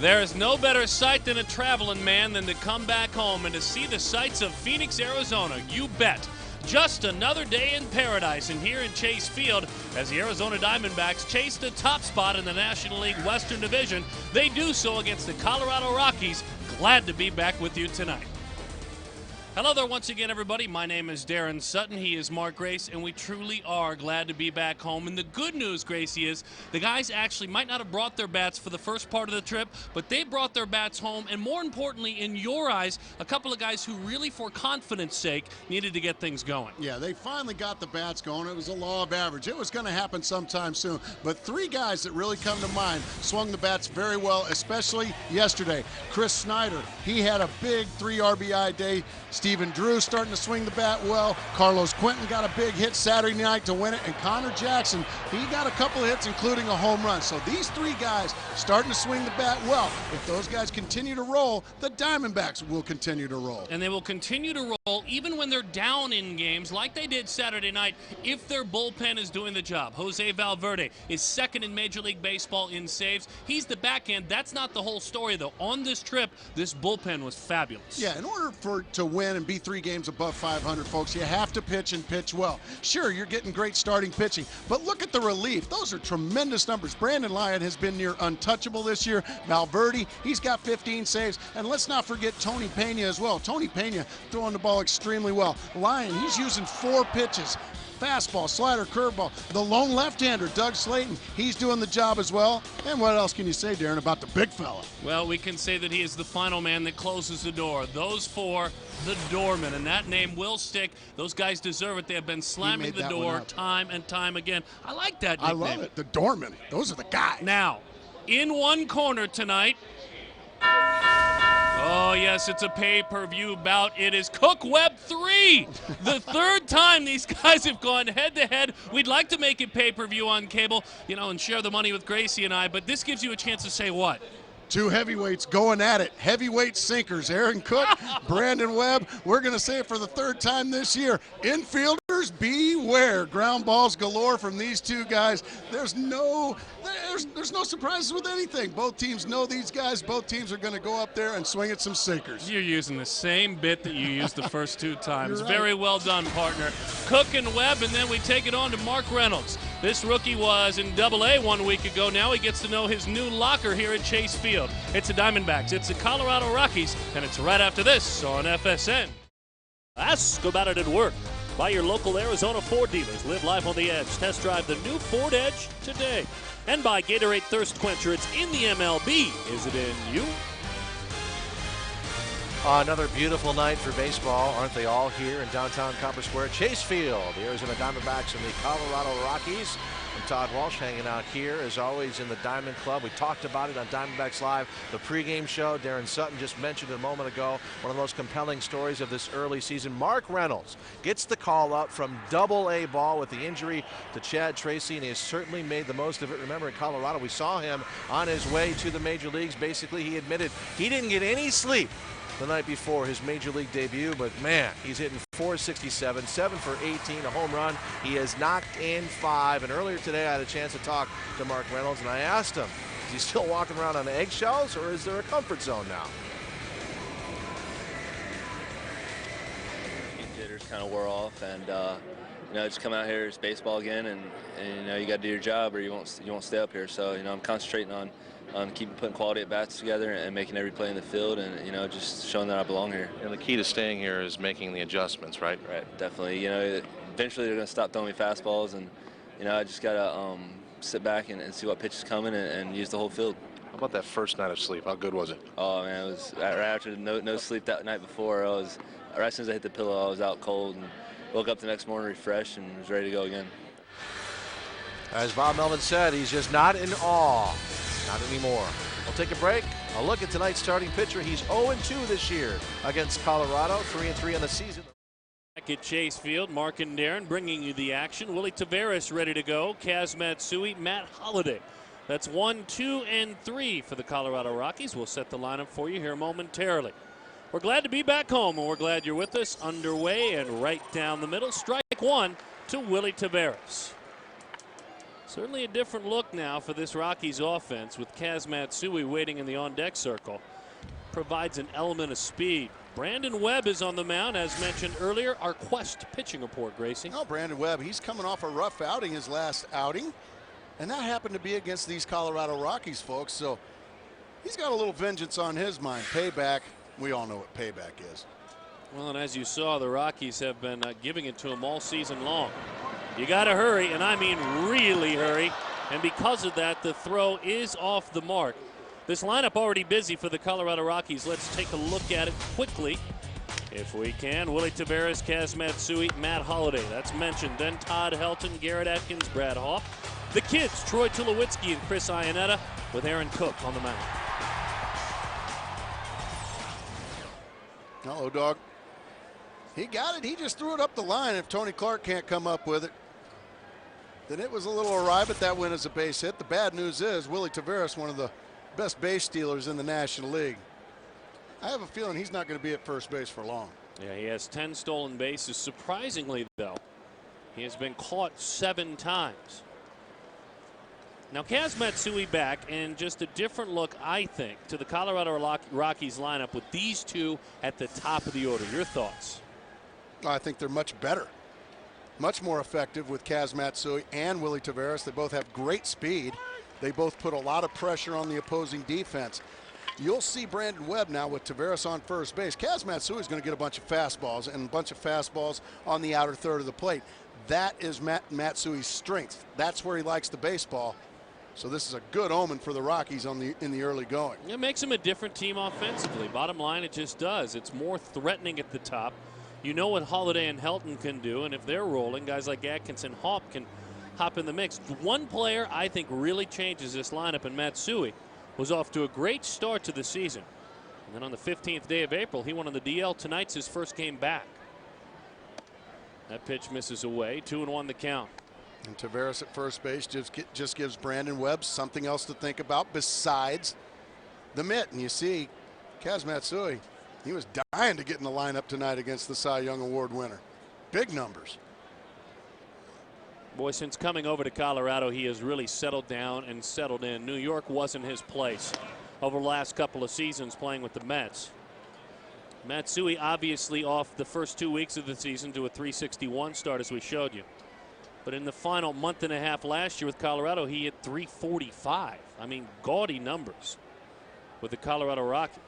There is no better sight than a traveling man than to come back home and to see the sights of Phoenix, Arizona. You bet. Just another day in paradise, and here in Chase Field, as the Arizona Diamondbacks chase the top spot in the National League Western Division, they do so against the Colorado Rockies. Glad to be back with you tonight. Hello there once again, everybody. My name is Darren Sutton. He is Mark Grace, and we truly are glad to be back home. And the good news, Gracie, is the guys actually might not have brought their bats for the first part of the trip, but they brought their bats home. And more importantly, in your eyes, a couple of guys who really, for confidence sake, needed to get things going. Yeah, they finally got the bats going. It was a law of average. It was going to happen sometime soon. But three guys that really come to mind swung the bats very well, especially yesterday. Chris Snyder, he had a big 3 RBI day. Stephen Drew starting to swing the bat well. Carlos Quentin got a big hit Saturday night to win it. And Connor Jackson, he got a couple of hits, including a home run. So these three guys starting to swing the bat well. If those guys continue to roll, the Diamondbacks will continue to roll. And they will continue to roll even when they're down in games like they did Saturday night if their bullpen is doing the job. Jose Valverde is second in Major League Baseball in saves. He's the back end. That's not the whole story, though. On this trip, this bullpen was fabulous. Yeah, in order to win and be 3 games above 500, folks, you have to pitch and pitch well. Sure, you're getting great starting pitching, but look at the relief. Those are tremendous numbers. Brandon Lyon has been near untouchable this year. Valverde, he's got 15 saves. And let's not forget Tony Pena as well. Tony Pena throwing the ball extremely well. Lyon, he's using 4 pitches. Fastball, slider, curveball. The lone left-hander, Doug Slayton, he's doing the job as well. And what else can you say, Darren, about the big fella? Well, we can say that he is the final man that closes the door. Those 4, the doorman, and that name will stick. Those guys deserve it. They have been slamming the door time and time again. I like that nickname. I love it. The doorman. Those are the guys. Now, in one corner tonight, oh, yes, it's a pay-per-view bout. It is Cook Webb 3. The third time these guys have gone head-to-head. We'd like to make it pay-per-view on cable, and share the money with Gracie and I, but this gives you a chance to say what? 2 heavyweights going at it. Heavyweight sinkers. Aaron Cook, Brandon Webb. We're going to say it for the 3rd time this year. Infielders, beware. Ground balls galore from these 2 guys. There's no surprises with anything. Both teams know these guys. Both teams are going to go up there and swing at some sinkers. You're using the same bit that you used the first 2 times. Right. Very well done, partner. Cook and Webb, and then we take it on to Mark Reynolds. This rookie was in Double-A 1 week ago. Now he gets to know his new locker here at Chase Field. It's the Diamondbacks, it's the Colorado Rockies, and it's right after this on FSN. Ask about it at work. By your local Arizona Ford dealers. Live life on the edge. Test drive the new Ford Edge today. And by Gatorade Thirst Quencher. It's in the MLB. Is it in you? Another beautiful night for baseball. Aren't they all here in downtown Copper Square? Chase Field, the Arizona Diamondbacks and the Colorado Rockies. And Todd Walsh hanging out here, as always, in the Diamond Club. We talked about it on Diamondbacks Live, the pregame show. Darren Sutton just mentioned it a moment ago. One of the most compelling stories of this early season. Mark Reynolds gets the call up from Double-A ball with the injury to Chad Tracy, and he has certainly made the most of it. Remember, in Colorado, we saw him on his way to the major leagues. Basically, he admitted he didn't get any sleep the night before his major league debut, but man, he's hitting .467, 7 for 18, a home run. He has knocked in 5, and earlier today I had a chance to talk to Mark Reynolds, and I asked him, is he still walking around on eggshells, or is there a comfort zone now? Jitters kind of wore off, and just come out here, it's baseball again, and you got to do your job, or you won't stay up here. So I'm concentrating on putting quality at bats together and making every play in the field, and just showing that I belong here. And the key to staying here is making the adjustments, right? Right, definitely. Eventually they're going to stop throwing me fastballs, and I just got to sit back and see what pitch is coming and use the whole field. How about that first night of sleep? How good was it? Oh man, it was right after no sleep that night before. Right as soon as I hit the pillow, I was out cold, and woke up the next morning refreshed and was ready to go again. As Bob Melvin said, he's just not in awe. Not anymore. We'll take a break. A look at tonight's starting pitcher. He's 0-2 this year against Colorado, 3-3 on the season. Back at Chase Field, Mark and Darren bringing you the action. Willie Taveras ready to go. Kaz Matsui, Matt Holliday. That's 1, 2, and 3 for the Colorado Rockies. We'll set the lineup for you here momentarily. We're glad to be back home, and we're glad you're with us. Underway and right down the middle. Strike 1 to Willie Taveras. Certainly a different look now for this Rockies offense with Kaz Matsui waiting in the on-deck circle. Provides an element of speed. Brandon Webb is on the mound, as mentioned earlier. Our Quest pitching report, Gracie. Oh, Brandon Webb, he's coming off a rough outing, his last outing. And that happened to be against these Colorado Rockies, folks. So he's got a little vengeance on his mind. Payback. We all know what payback is. Well, and as you saw, the Rockies have been giving it to him all season long. You got to hurry, and I mean really hurry. And because of that, the throw is off the mark. This lineup already busy for the Colorado Rockies. Let's take a look at it quickly, if we can. Willie Taveras, Kaz Matsui, Matt Holliday. That's mentioned. Then Todd Helton, Garrett Atkins, Brad Hoff. The kids, Troy Tulowitzki and Chris Iannetta, with Aaron Cook on the mound. Hello, dog. He got it. He just threw it up the line. If Tony Clark can't come up with it, then it was a little awry, but that win is a base hit. The bad news is Willie Taveras, one of the best base stealers in the National League. I have a feeling he's not going to be at first base for long. Yeah, he has 10 stolen bases. Surprisingly, though, he has been caught 7 times. Now, Kaz Matsui back, and just a different look, I think, to the Colorado Rockies lineup with these two at the top of the order. Your thoughts? I think they're much better, much more effective with Kaz Matsui and Willie Taveras. They both have great speed. They both put a lot of pressure on the opposing defense. You'll see Brandon Webb now with Taveras on first base. Kaz Matsui is going to get a bunch of fastballs and a bunch of fastballs on the outer third of the plate. That is Matsui's strength. That's where he likes the baseball. So this is a good omen for the Rockies in the early going. It makes them a different team offensively. Bottom line, it just does. It's more threatening at the top. You know what Holliday and Helton can do, and if they're rolling, guys like Atkins and Hopp can hop in the mix. One player I think really changes this lineup, and Matsui was off to a great start to the season. And then on the 15th day of April, he went on the DL. Tonight's his first game back. That pitch misses away. 2-1 the count. And Taveras at first base just gives Brandon Webb something else to think about besides the mitt. And you see, Kaz Matsui, he was dying to get in the lineup tonight against the Cy Young Award winner. Big numbers. Boy, since coming over to Colorado, he has really settled down and settled in. New York wasn't his place over the last couple of seasons playing with the Mets. Matsui obviously off the first 2 weeks of the season to a .361 start, as we showed you. But in the final month and a half last year with Colorado, he hit .345. I mean, gaudy numbers with the Colorado Rockies.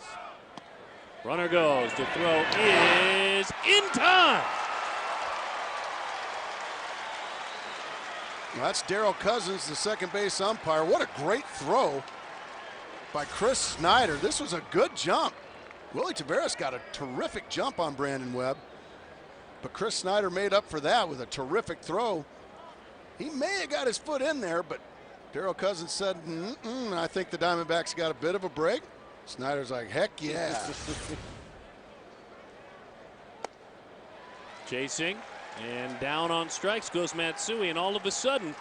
Runner goes. The throw is in time. Well, that's Darrell Cousins, the second base umpire. What a great throw by Chris Snyder. This was a good jump. Willie Taveras got a terrific jump on Brandon Webb, but Chris Snyder made up for that with a terrific throw. He may have got his foot in there, but Darrell Cousins said, I think the Diamondbacks got a bit of a break. Snyder's like, heck yeah. Chasing, and down on strikes goes Matsui, and all of a sudden,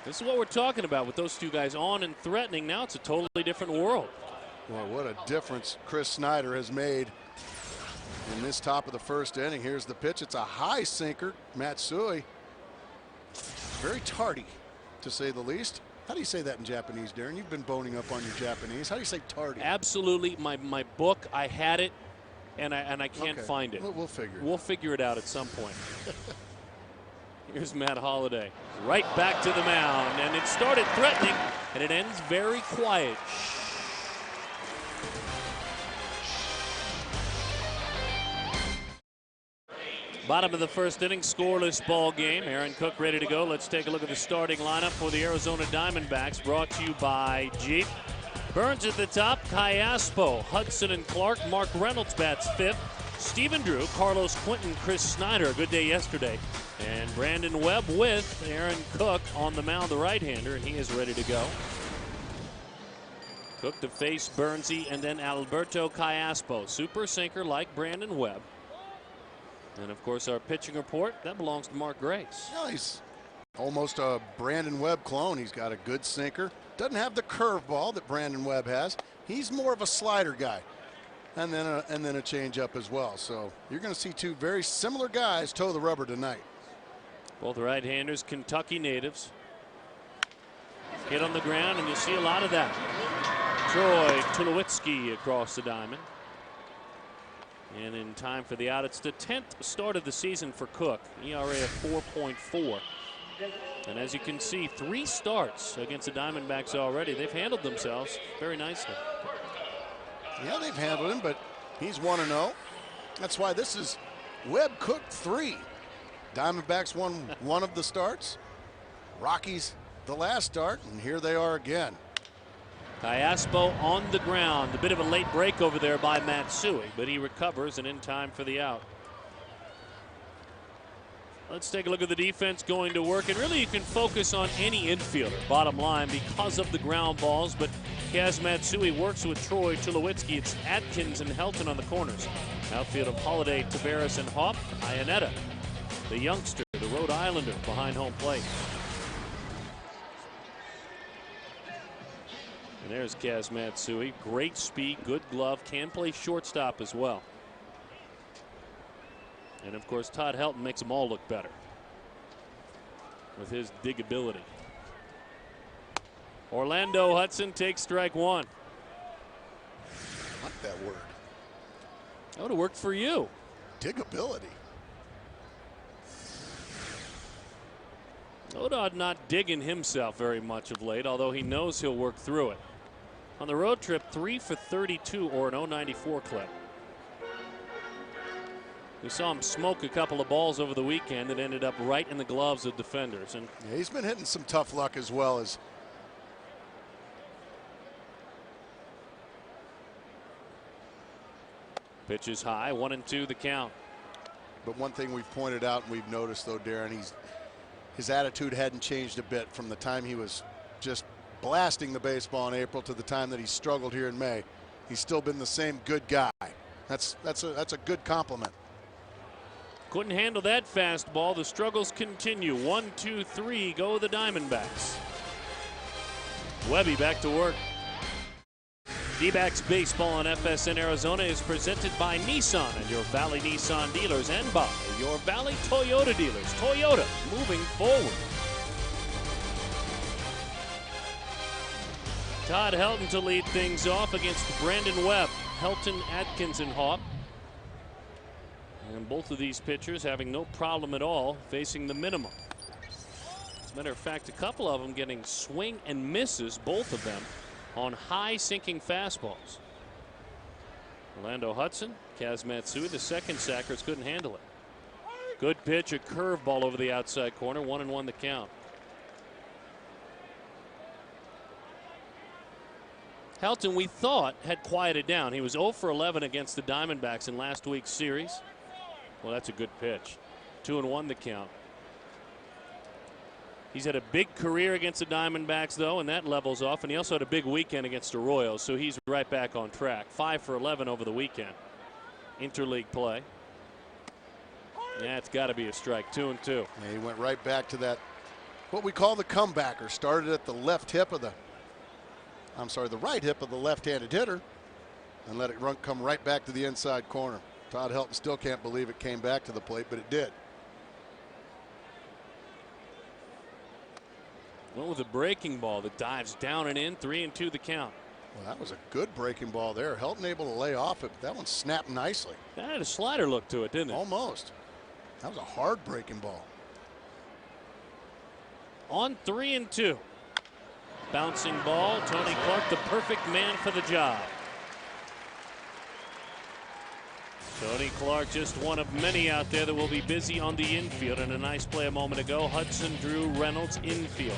this is what we're talking about with those two guys on and threatening. Now it's a totally different world. Well, what a difference Chris Snyder has made in this top of the first inning. Here's the pitch. It's a high sinker. Matsui, very tardy, to say the least. How do you say that in Japanese, Darren? You've been boning up on your Japanese. How do you say tardy? Absolutely. My book, I had it, and I can't find it. We'll figure it out. We'll figure it out at some point. Here's Matt Holliday, right back to the mound, and it started threatening, and it ends very quiet. Bottom of the first inning, scoreless ball game. Aaron Cook ready to go. Let's take a look at the starting lineup for the Arizona Diamondbacks, brought to you by Jeep. Burns at the top, Callaspo, Hudson and Clark. Mark Reynolds bats fifth. Stephen Drew, Carlos Quinton, Chris Snyder, a good day yesterday. And Brandon Webb with Aaron Cook on the mound, the right-hander, and he is ready to go. Cook to face Burnsy and then Alberto Callaspo. Super sinker like Brandon Webb. And of course, our pitching report, that belongs to Mark Grace. Well, he's almost a Brandon Webb clone. He's got a good sinker. Doesn't have the curveball that Brandon Webb has. He's more of a slider guy. And then a changeup as well. So you're going to see two very similar guys toe the rubber tonight. Both right-handers, Kentucky natives. hit on the ground, and you see a lot of that. Troy Tulowitzki across the diamond. And in time for the out, it's the 10th start of the season for Cook. ERA of 4.4. And as you can see, 3 starts against the Diamondbacks already. They've handled themselves very nicely. Yeah, they've handled him, but he's 1-0. That's why this is Webb Cook 3. Diamondbacks won one of the starts. Rockies the last start, and here they are again. Cayaspo on the ground. A bit of a late break over there by Matsui, but he recovers and in time for the out. Let's take a look at the defense going to work. And really, you can focus on any infielder, bottom line, because of the ground balls. But Kaz Matsui works with Troy Tulowitzki. It's Atkins and Helton on the corners. Outfield of Holiday, Taveras, and Haupt. Iannetta, the youngster, the Rhode Islander, behind home plate. And there's Kaz Matsui. Great speed, good glove, can play shortstop as well. And of course, Todd Helton makes them all look better with his digability. Orlando Hudson takes strike 1. I like that word. That would have worked for you. Digability. Odod not digging himself very much of late, although he knows he'll work through it. On the road trip, 3 for 32 or an 094 clip. We saw him smoke a couple of balls over the weekend that ended up right in the gloves of defenders. And yeah, he's been hitting some tough luck as well as. Pitches high, 1-2 the count. But one thing we've pointed out and we've noticed, though, Darren, his attitude hadn't changed a bit from the time he was just blasting the baseball in April to the time that he struggled here in May. He's still been the same good guy. That's a good compliment. Couldn't handle that fastball. The struggles continue. 1, 2, 3 go the Diamondbacks. Webby back to work. D-backs baseball on FSN Arizona is presented by Nissan and your Valley Nissan dealers, and by your Valley Toyota dealers. Toyota, moving forward. Todd Helton to lead things off against Brandon Webb. Helton, Atkins, and Haupt. And both of these pitchers having no problem at all facing the minimum. As a matter of fact, a couple of them getting swing and misses, both of them, on high sinking fastballs. Orlando Hudson, Kaz Matsui, the second sackers couldn't handle it. Good pitch, a curveball over the outside corner, 1-1 the count. Helton, we thought, had quieted down. He was 0 for 11 against the Diamondbacks in last week's series. Well, that's a good pitch. 2-1 the count. He's had a big career against the Diamondbacks, though, and that levels off. And he also had a big weekend against the Royals, so he's right back on track. 5 for 11 over the weekend. Interleague play. Yeah, it's got to be a strike. 2-2. Yeah, he went right back to that, what we call the comebacker. Started at the left hip of the, the right hip of the left-handed hitter, and let it come right back to the inside corner. Todd Helton still can't believe it came back to the plate, but it did. Went with a breaking ball that dives down and in. 3-2 the count. Well, that was a good breaking ball there. Helton able to lay off it, but that one snapped nicely. That had a slider look to it, didn't it? Almost. That was a hard breaking ball. On 3-2. Bouncing ball. Tony Clark, the perfect man for the job. Tony Clark, just one of many out there that will be busy on the infield. And a nice play a moment ago. Hudson, Drew, Reynolds, infield.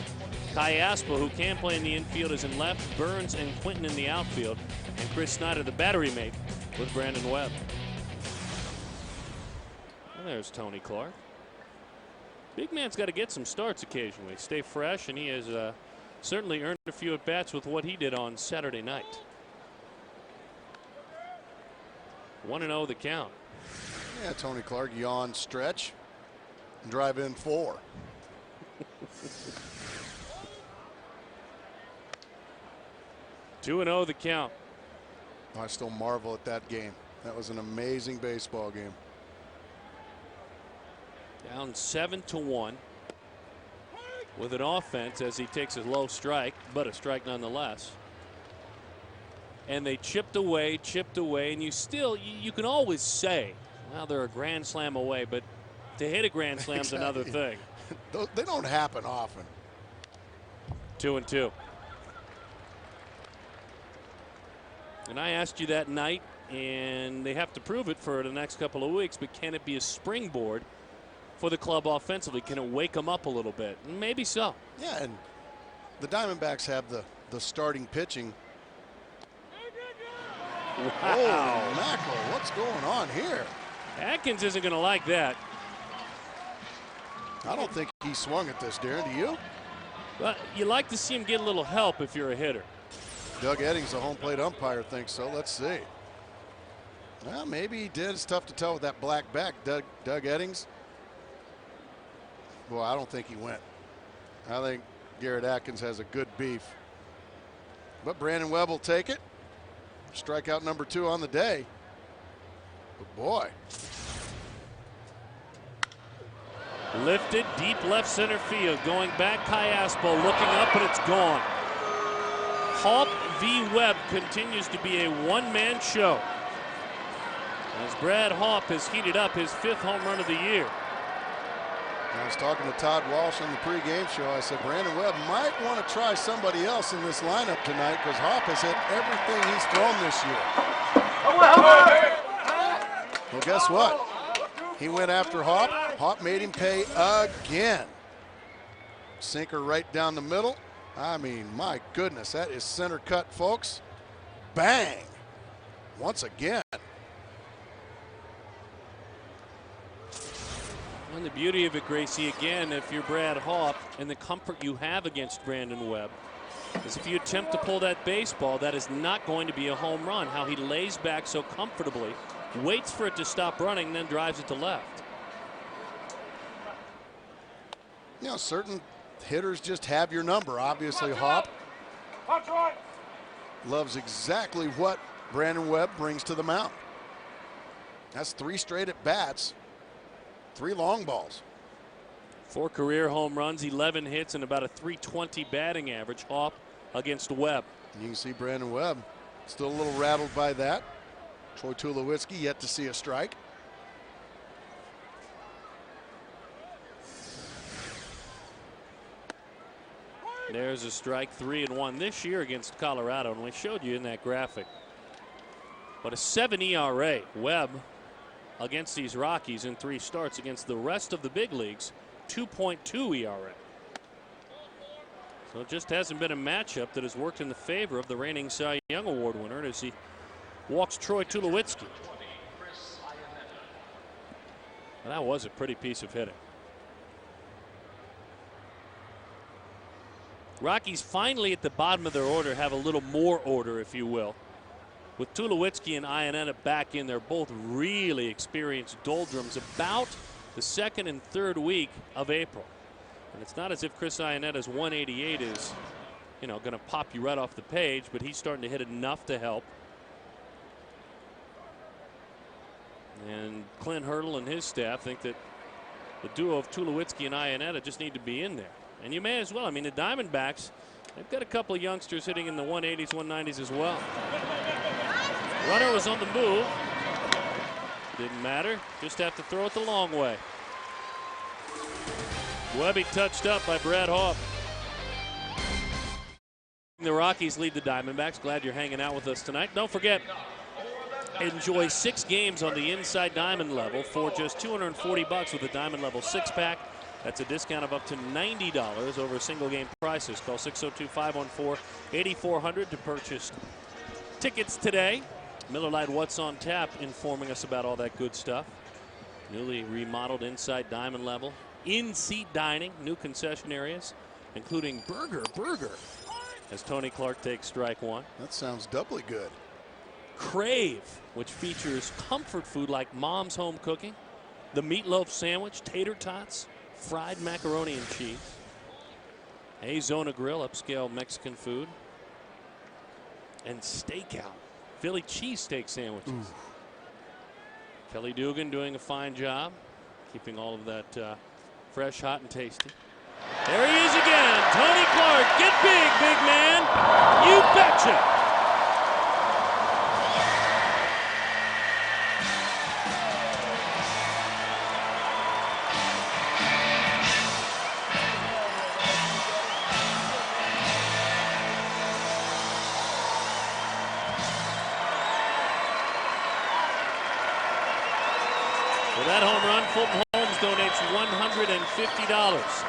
Cayaspo, who can play in the infield, is in left. Burns and Quinton in the outfield. And Chris Snyder, the battery mate, with Brandon Webb. And there's Tony Clark. Big man's got to get some starts occasionally. Stay fresh, and he has certainly earned a few at-bats with what he did on Saturday night. 1-0 the count. Yeah, Tony Clark, yawn, stretch, and drive in 4. 2-0 the count. I still marvel at that game. That was an amazing baseball game. Down 7-1. with an offense as he takes a low strike, but a strike nonetheless. And they chipped away, and you can always say, well, they're a grand slam away, but to hit a grand slam's another thing. They don't happen often. 2-2. And I asked you that night, and they have to prove it for the next couple of weeks, but can it be a springboard for the club offensively? Can it wake them up a little bit? Maybe so. Yeah, and the Diamondbacks have the starting pitching. Wow. Oh, mackerel, what's going on here? Atkins isn't going to like that. I don't think he swung at this, Darren. Do you? But you like to see him get a little help if you're a hitter. Doug Eddings, the home plate umpire, thinks so. Let's see. Well, maybe he did. It's tough to tell with that black back. Doug Eddings. Well, I don't think he went. I think Garrett Atkins has a good beef. But Brandon Webb will take it. Strikeout number 2 on the day. But boy. Lifted deep left center field. Going back, Cayaspo looking up, and it's gone. Hawp v. Webb continues to be a one-man show, as Brad Hawp has heated up his 5th home run of the year. I was talking to Todd Walsh on the pregame show. I said Brandon Webb might want to try somebody else in this lineup tonight because Hawp has hit everything he's thrown this year. Well, guess what? He went after Hawp. Hawp made him pay again. Sinker right down the middle. I mean, my goodness, that is center cut, folks. Bang! Once again. And the beauty of it, Gracie, again, if you're Brad Hawp, and the comfort you have against Brandon Webb, is if you attempt to pull that baseball, that is not going to be a home run. How he lays back so comfortably, waits for it to stop running, then drives it to left. You know, certain hitters just have your number. Obviously, Hawp loves exactly what Brandon Webb brings to the mound. That's 3 straight at bats, 3 long balls. 4 career home runs, 11 hits, and about a .320 batting average. Hawp against Webb. And you can see Brandon Webb still a little rattled by that. Troy Tulowitzki yet to see a strike. There's a strike, 3-1 this year against Colorado, and we showed you in that graphic. But a 7 ERA. Webb against these Rockies in 3 starts. Against the rest of the big leagues, 2.2 ERA. So it just hasn't been a matchup that has worked in the favor of the reigning Cy Young Award winner as he walks Troy Tulowitzki. And that was a pretty piece of hitting. Rockies finally at the bottom of their order have a little more order, if you will. With Tulowitzki and Iannetta back in, they're both really experienced doldrums about the 2nd and 3rd week of April. And it's not as if Chris Iannetta's 188 is, you know, going to pop you right off the page, but he's starting to hit enough to help. And Clint Hurdle and his staff think that the duo of Tulowitzki and Iannetta just need to be in there. And you may as well. I mean, the Diamondbacks, they've got a couple of youngsters hitting in the 180s, 190s as well. Runner was on the move. Didn't matter. Just have to throw it the long way. Webby touched up by Brad Hawp. The Rockies lead the Diamondbacks. Glad you're hanging out with us tonight. Don't forget, enjoy 6 games on the Inside Diamond level for just $240 with a Diamond level 6-pack. That's a discount of up to $90 over single game prices. Call 602-514-8400 to purchase tickets today. Miller Lite What's on Tap informing us about all that good stuff. Newly remodeled Inside Diamond level. In-seat dining, new concession areas, including Burger, as Tony Clark takes strike 1. That sounds doubly good. Crave, which features comfort food like mom's home cooking, the meatloaf sandwich, tater tots, fried macaroni and cheese. Azona Grill, upscale Mexican food. And Stakeout, Philly cheesesteak sandwiches. Ooh. Kelly Dugan doing a fine job keeping all of that fresh, hot, and tasty. There he is again. Tony Clark, get big, big man. You betcha. For that home run, Fulton Holmes donates $150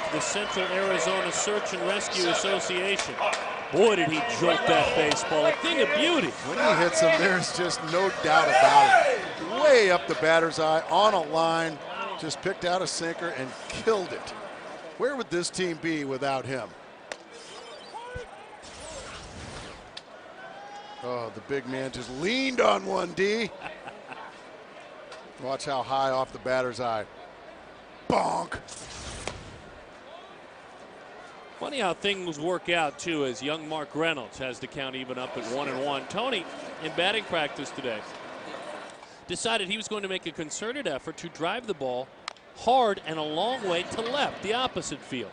to the Central Arizona Search and Rescue Association. Boy, did he jolt that baseball. A thing of beauty. When he hits him, there's just no doubt about it. Way up the batter's eye, on a line, just picked out a sinker and killed it. Where would this team be without him? Oh, the big man just leaned on one, D. Watch how high off the batter's eye. Bonk. Funny how things work out, too, as young Mark Reynolds has the count even up at 1-1. Tony, in batting practice today, decided he was going to make a concerted effort to drive the ball hard and a long way to left, the opposite field,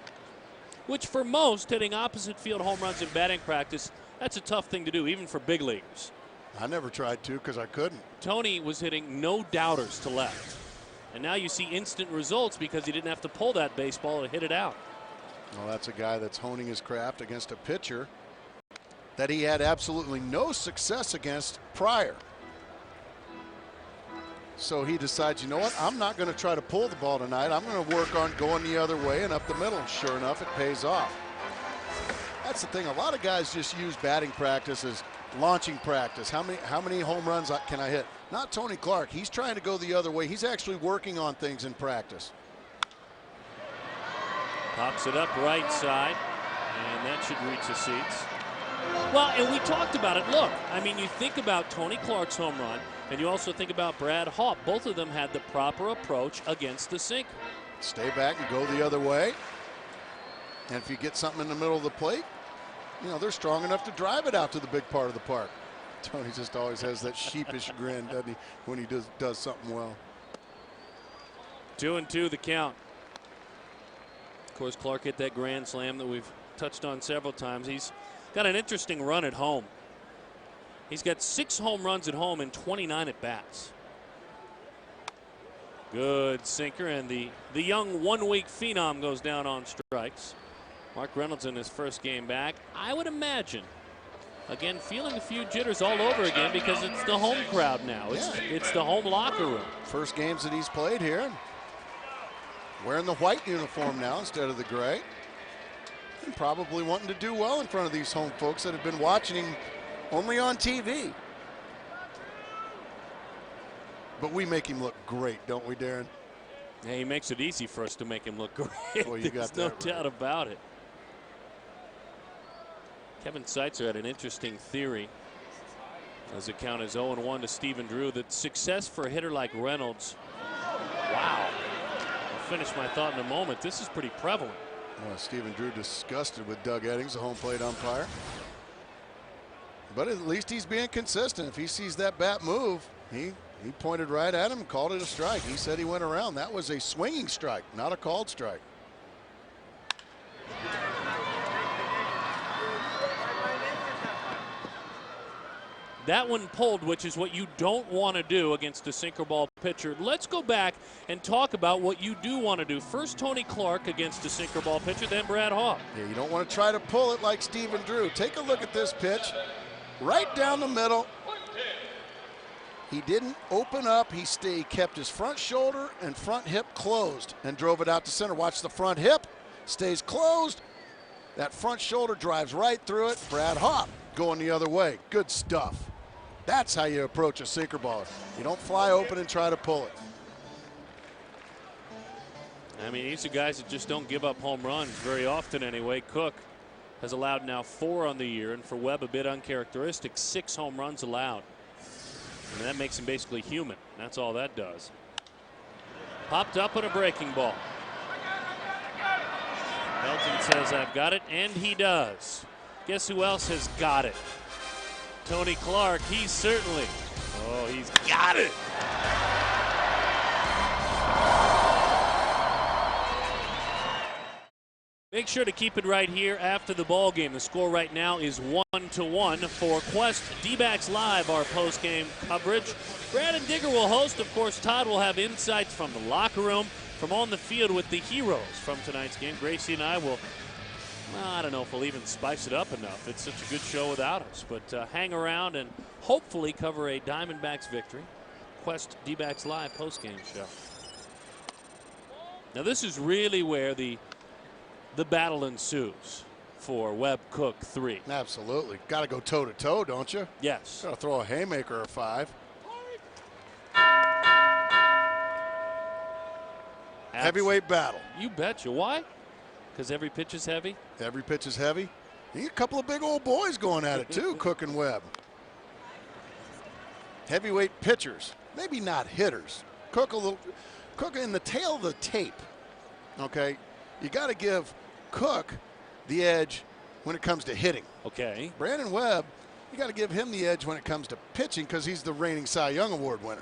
which for most, hitting opposite field home runs in batting practice, that's a tough thing to do, even for big leaguers. I never tried to because I couldn't. Tony was hitting no doubters to left. And now you see instant results because he didn't have to pull that baseball and hit it out. Well, that's a guy that's honing his craft against a pitcher that he had absolutely no success against prior. So he decides, you know what, I'm not going to try to pull the ball tonight. I'm going to work on going the other way and up the middle. Sure enough, it pays off. That's the thing. A lot of guys just use batting practice as launching practice. How many home runs can I hit? Not Tony Clark. He's trying to go the other way. He's actually working on things in practice. Pops it up right side, and that should reach the seats. Well, and we talked about it. Look, I mean, you think about Tony Clark's home run, and you also think about Brad Hawpe. Both of them had the proper approach against the sinker. Stay back and go the other way. And if you get something in the middle of the plate, you know, they're strong enough to drive it out to the big part of the park. Tony just always has that sheepish grin, doesn't he, when he does something well. 2-2 the count. Of course, Clark hit that grand slam that we've touched on several times. He's got an interesting run at home. He's got 6 home runs at home and 29 at bats. Good sinker, and the young one-week phenom goes down on strikes. Mark Reynolds in his first game back. I would imagine, again, feeling a few jitters all over again because it's the home crowd now. It's the home locker room. First games that he's played here. Wearing the white uniform now instead of the gray. And probably wanting to do well in front of these home folks that have been watching him only on TV. But we make him look great, don't we, Darren? Yeah, he makes it easy for us to make him look great. Well, you There's got no that doubt about it. Kevin Seitzer had an interesting theory as the count is 0-1 to Stephen Drew that success for a hitter like Reynolds, wow, I'll finish my thought in a moment, this is pretty prevalent. Well, Stephen Drew disgusted with Doug Eddings, the home plate umpire. But at least he's being consistent. If he sees that bat move, he pointed right at him and called it a strike. He said he went around. That was a swinging strike, not a called strike. That one pulled, which is what you don't want to do against a sinker ball pitcher. Let's go back and talk about what you do want to do. First Tony Clark against a sinker ball pitcher, then Brad Hawpe. Yeah, you don't want to try to pull it like Stephen Drew. Take a look at this pitch. Right down the middle. He didn't open up. He kept his front shoulder and front hip closed and drove it out to center. Watch the front hip. Stays closed. That front shoulder drives right through it. Brad Hawpe going the other way. Good stuff. That's how you approach a sinker baller. You don't fly open and try to pull it. I mean, these are guys that just don't give up home runs very often anyway. Cook has allowed now 4 on the year, and for Webb, a bit uncharacteristic, 6 home runs allowed. And that makes him basically human. That's all that does. Popped up on a breaking ball. Melton says, I've got it, and he does. Guess who else has got it? Tony Clark, he's certainly, he's got it. sure to keep it right here after the ball game. The score right now is 1-1 for Quest D-Backs Live, our post-game coverage. Brandon Digger will host. Of course, Todd will have insights from the locker room, from on the field with the heroes from tonight's game. Gracie and I will, well, I don't know if we'll even spice it up enough. It's such a good show without us. But hang around and hopefully cover a Diamondbacks victory. Quest D-Backs Live post-game show. Now this is really where the battle ensues for Webb Cook 3. Absolutely. Got to go toe-to-toe, don't you? Yes. Got to throw a haymaker or 5. Heavyweight battle. You betcha. Why? Because every pitch is heavy? Every pitch is heavy. You get a couple of big old boys going at it too, Cook and Webb. Heavyweight pitchers, maybe not hitters. Cook in the tail of the tape. Okay, you got to give Cook the edge when it comes to hitting. Okay. Brandon Webb, you got to give him the edge when it comes to pitching because he's the reigning Cy Young Award winner.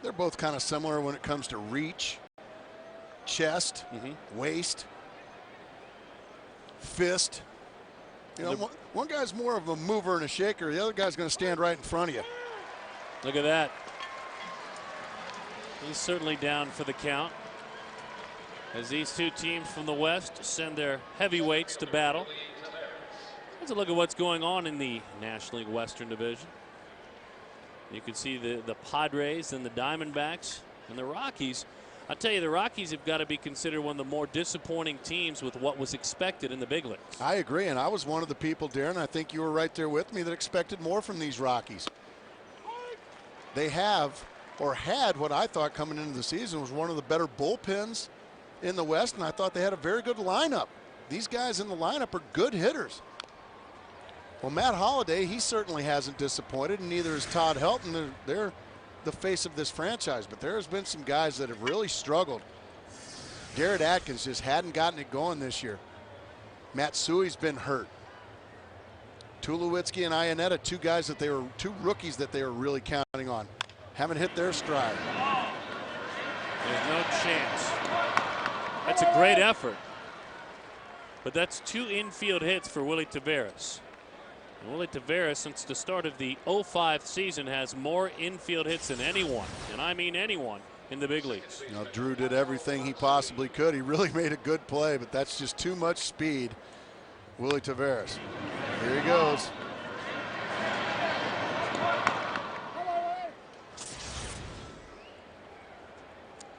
They're both kind of similar when it comes to reach, chest, waist, fist. You know, one guy's more of a mover and a shaker. The other guy's going to stand right in front of you. Look at that. He's certainly down for the count as these two teams from the West send their heavyweights to battle. Let's look at what's going on in the National League Western Division. You can see the Padres and the Diamondbacks and the Rockies. I'll tell you, the Rockies have got to be considered one of the more disappointing teams with what was expected in the big leagues. I agree, and I was one of the people, Darren, I think you were right there with me, that expected more from these Rockies. They have, or had, what I thought coming into the season was one of the better bullpens in the West, and I thought they had a very good lineup. These guys in the lineup are good hitters. Well, Matt Holliday, he certainly hasn't disappointed, and neither is Todd Helton. They're the face of this franchise, but there has been some guys that have really struggled. Garrett Atkins just hadn't gotten it going this year. Matsui's been hurt. Tulowitzki and Iannetta, two rookies that they were really counting on, haven't hit their stride. There's no chance. That's a great effort, but that's 2 infield hits for Willie Taveras. And Willie Taveras, since the start of the 05 season, has more infield hits than anyone, and I mean anyone, in the big leagues. You know, Drew did everything he possibly could. He really made a good play, but that's just too much speed. Willie Taveras. Here he goes.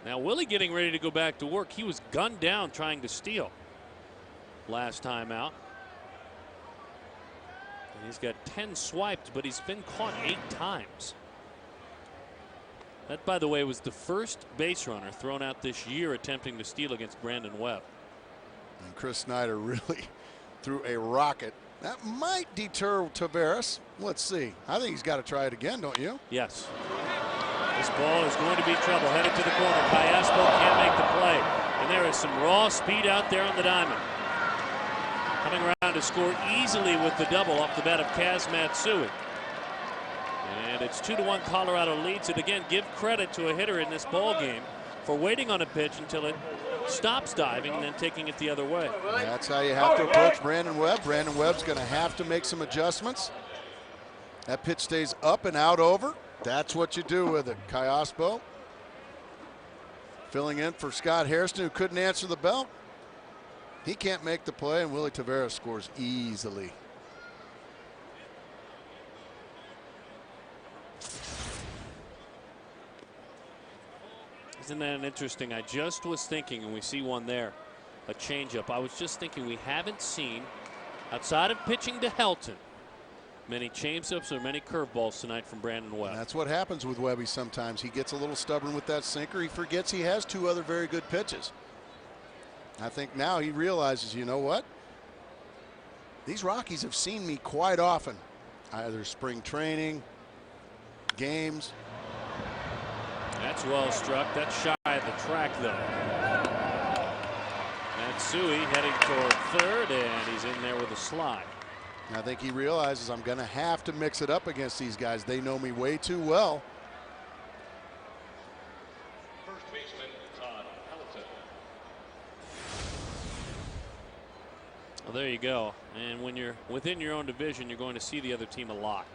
Now Willie getting ready to go back to work. He was gunned down trying to steal last time out. And he's got 10 swiped, but he's been caught 8 times. That, by the way, was the first base runner thrown out this year attempting to steal against Brandon Webb. And Chris Snyder really threw a rocket. That might deter Taveras. Let's see. I think he's got to try it again, don't you? Yes. This ball is going to be trouble. Headed to the corner. Cayaspo can't make the play. And there is some raw speed out there on the diamond. Coming around to score easily with the double off the bat of Kaz Matsui. And it's 2-1. Colorado leads it. Again, give credit to a hitter in this ball game for waiting on a pitch until it stops diving and then taking it the other way. That's how you have to approach Brandon Webb. Brandon Webb's going to have to make some adjustments. That pitch stays up and out over. That's what you do with it. Cayaspo filling in for Scott Hairston, who couldn't answer the bell. He can't make the play, and Willie Taveras scores easily. Isn't that interesting? I just was thinking, and we see one there, a changeup. I was just thinking we haven't seen, outside of pitching to Helton, many changeups or many curveballs tonight from Brandon Webb. And that's what happens with Webby sometimes. He gets a little stubborn with that sinker. He forgets he has 2 other very good pitches. I think now he realizes, you know what? These Rockies have seen me quite often, either spring training, games. That's well struck. That's shy of the track, though. Matsui heading toward third, and he's in there with a slide. I think he realizes I'm going to have to mix it up against these guys. They know me way too well. First baseman, Todd Well, there you go. And when you're within your own division, you're going to see the other team a lot.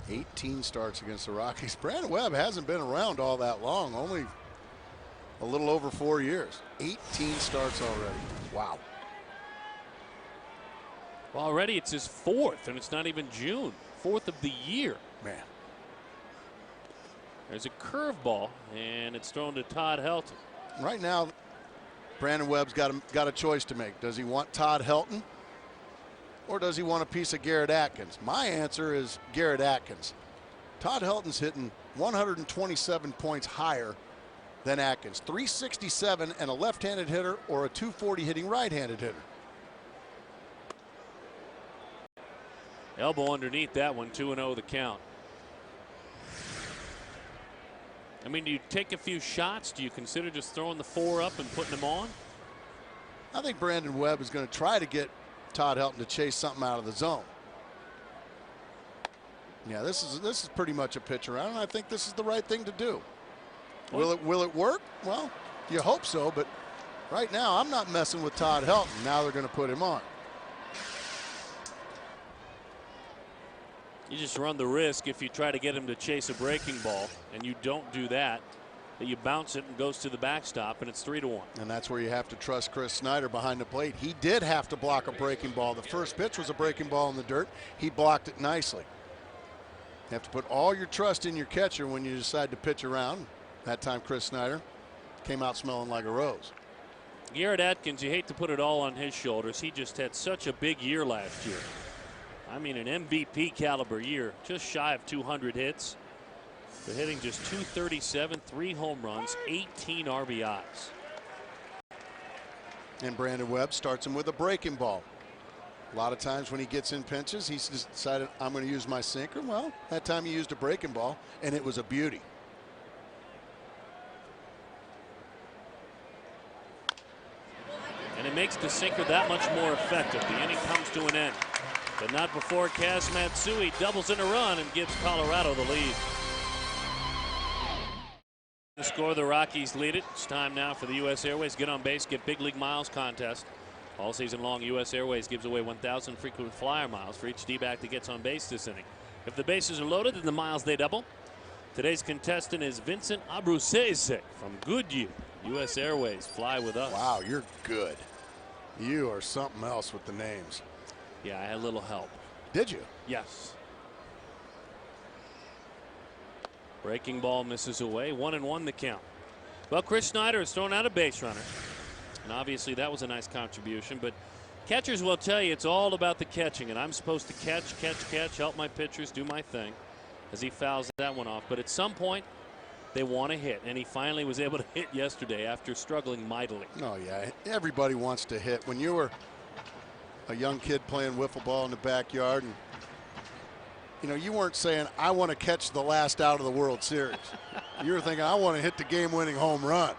18 starts against the Rockies. Brandon Webb hasn't been around all that long, only a little over 4 years. 18 starts already. Wow. Well, already it's his 4th, and it's not even June. 4th of the year. Man. There's a curveball, and it's thrown to Todd Helton. Right now, Brandon Webb's got a choice to make. Does he want Todd Helton, or does he want a piece of Garrett Atkins? My answer is Garrett Atkins. Todd Helton's hitting 127 points higher than Atkins. 367 and a left-handed hitter, or a 240 hitting right-handed hitter. Elbow underneath that one, 2-0 the count. I mean, do you take a few shots? Do you consider just throwing the 4 up and putting them on? I think Brandon Webb is going to try to get Todd Helton to chase something out of the zone. Yeah, this is pretty much a pitch around, and I think this is the right thing to do. Will it work? Well, you hope so, but right now I'm not messing with Todd Helton. Now they're going to put him on. You just run the risk if you try to get him to chase a breaking ball, and you don't do that, that you bounce it and goes to the backstop, and it's 3-1. And that's where you have to trust Chris Snyder behind the plate. He did have to block a breaking ball. The first pitch was a breaking ball in the dirt. He blocked it nicely. You have to put all your trust in your catcher when you decide to pitch around. That time Chris Snyder came out smelling like a rose. Garrett Atkins, you hate to put it all on his shoulders. He just had such a big year last year. I mean, an MVP caliber year, just shy of 200 hits. But hitting just 237, 3 home runs, 18 RBIs. And Brandon Webb starts him with a breaking ball. A lot of times when he gets in pinches, he's just decided, I'm going to use my sinker. Well, that time he used a breaking ball, and it was a beauty. And it makes the sinker that much more effective. The inning comes to an end. But not before Kaz Matsui doubles in a run and gives Colorado the lead. The score, the Rockies lead it. It's time now for the U.S. Airways Get on Base, Get Big League Miles contest. All season long, U.S. Airways gives away 1,000 frequent flyer miles for each D-back that gets on base this inning. If the bases are loaded, then the miles they double. Today's contestant is Vincent Abruzzese from Goodyear. U.S. Airways, fly with us. Wow, you're good. You are something else with the names. Yeah, I had a little help. Did you? Yes. Breaking ball misses away. 1-1 the count. Well, Chris Snyder has thrown out a base runner. And obviously that was a nice contribution. But catchers will tell you it's all about the catching. And I'm supposed to catch, help my pitchers do my thing as he fouls that one off. But at some point, they want to hit. And he finally was able to hit yesterday after struggling mightily. Oh, yeah. Everybody wants to hit. When you were a young kid playing wiffle ball in the backyard, and you know, you weren't saying, I want to catch the last out of the World Series. You were thinking, I want to hit the game-winning home run.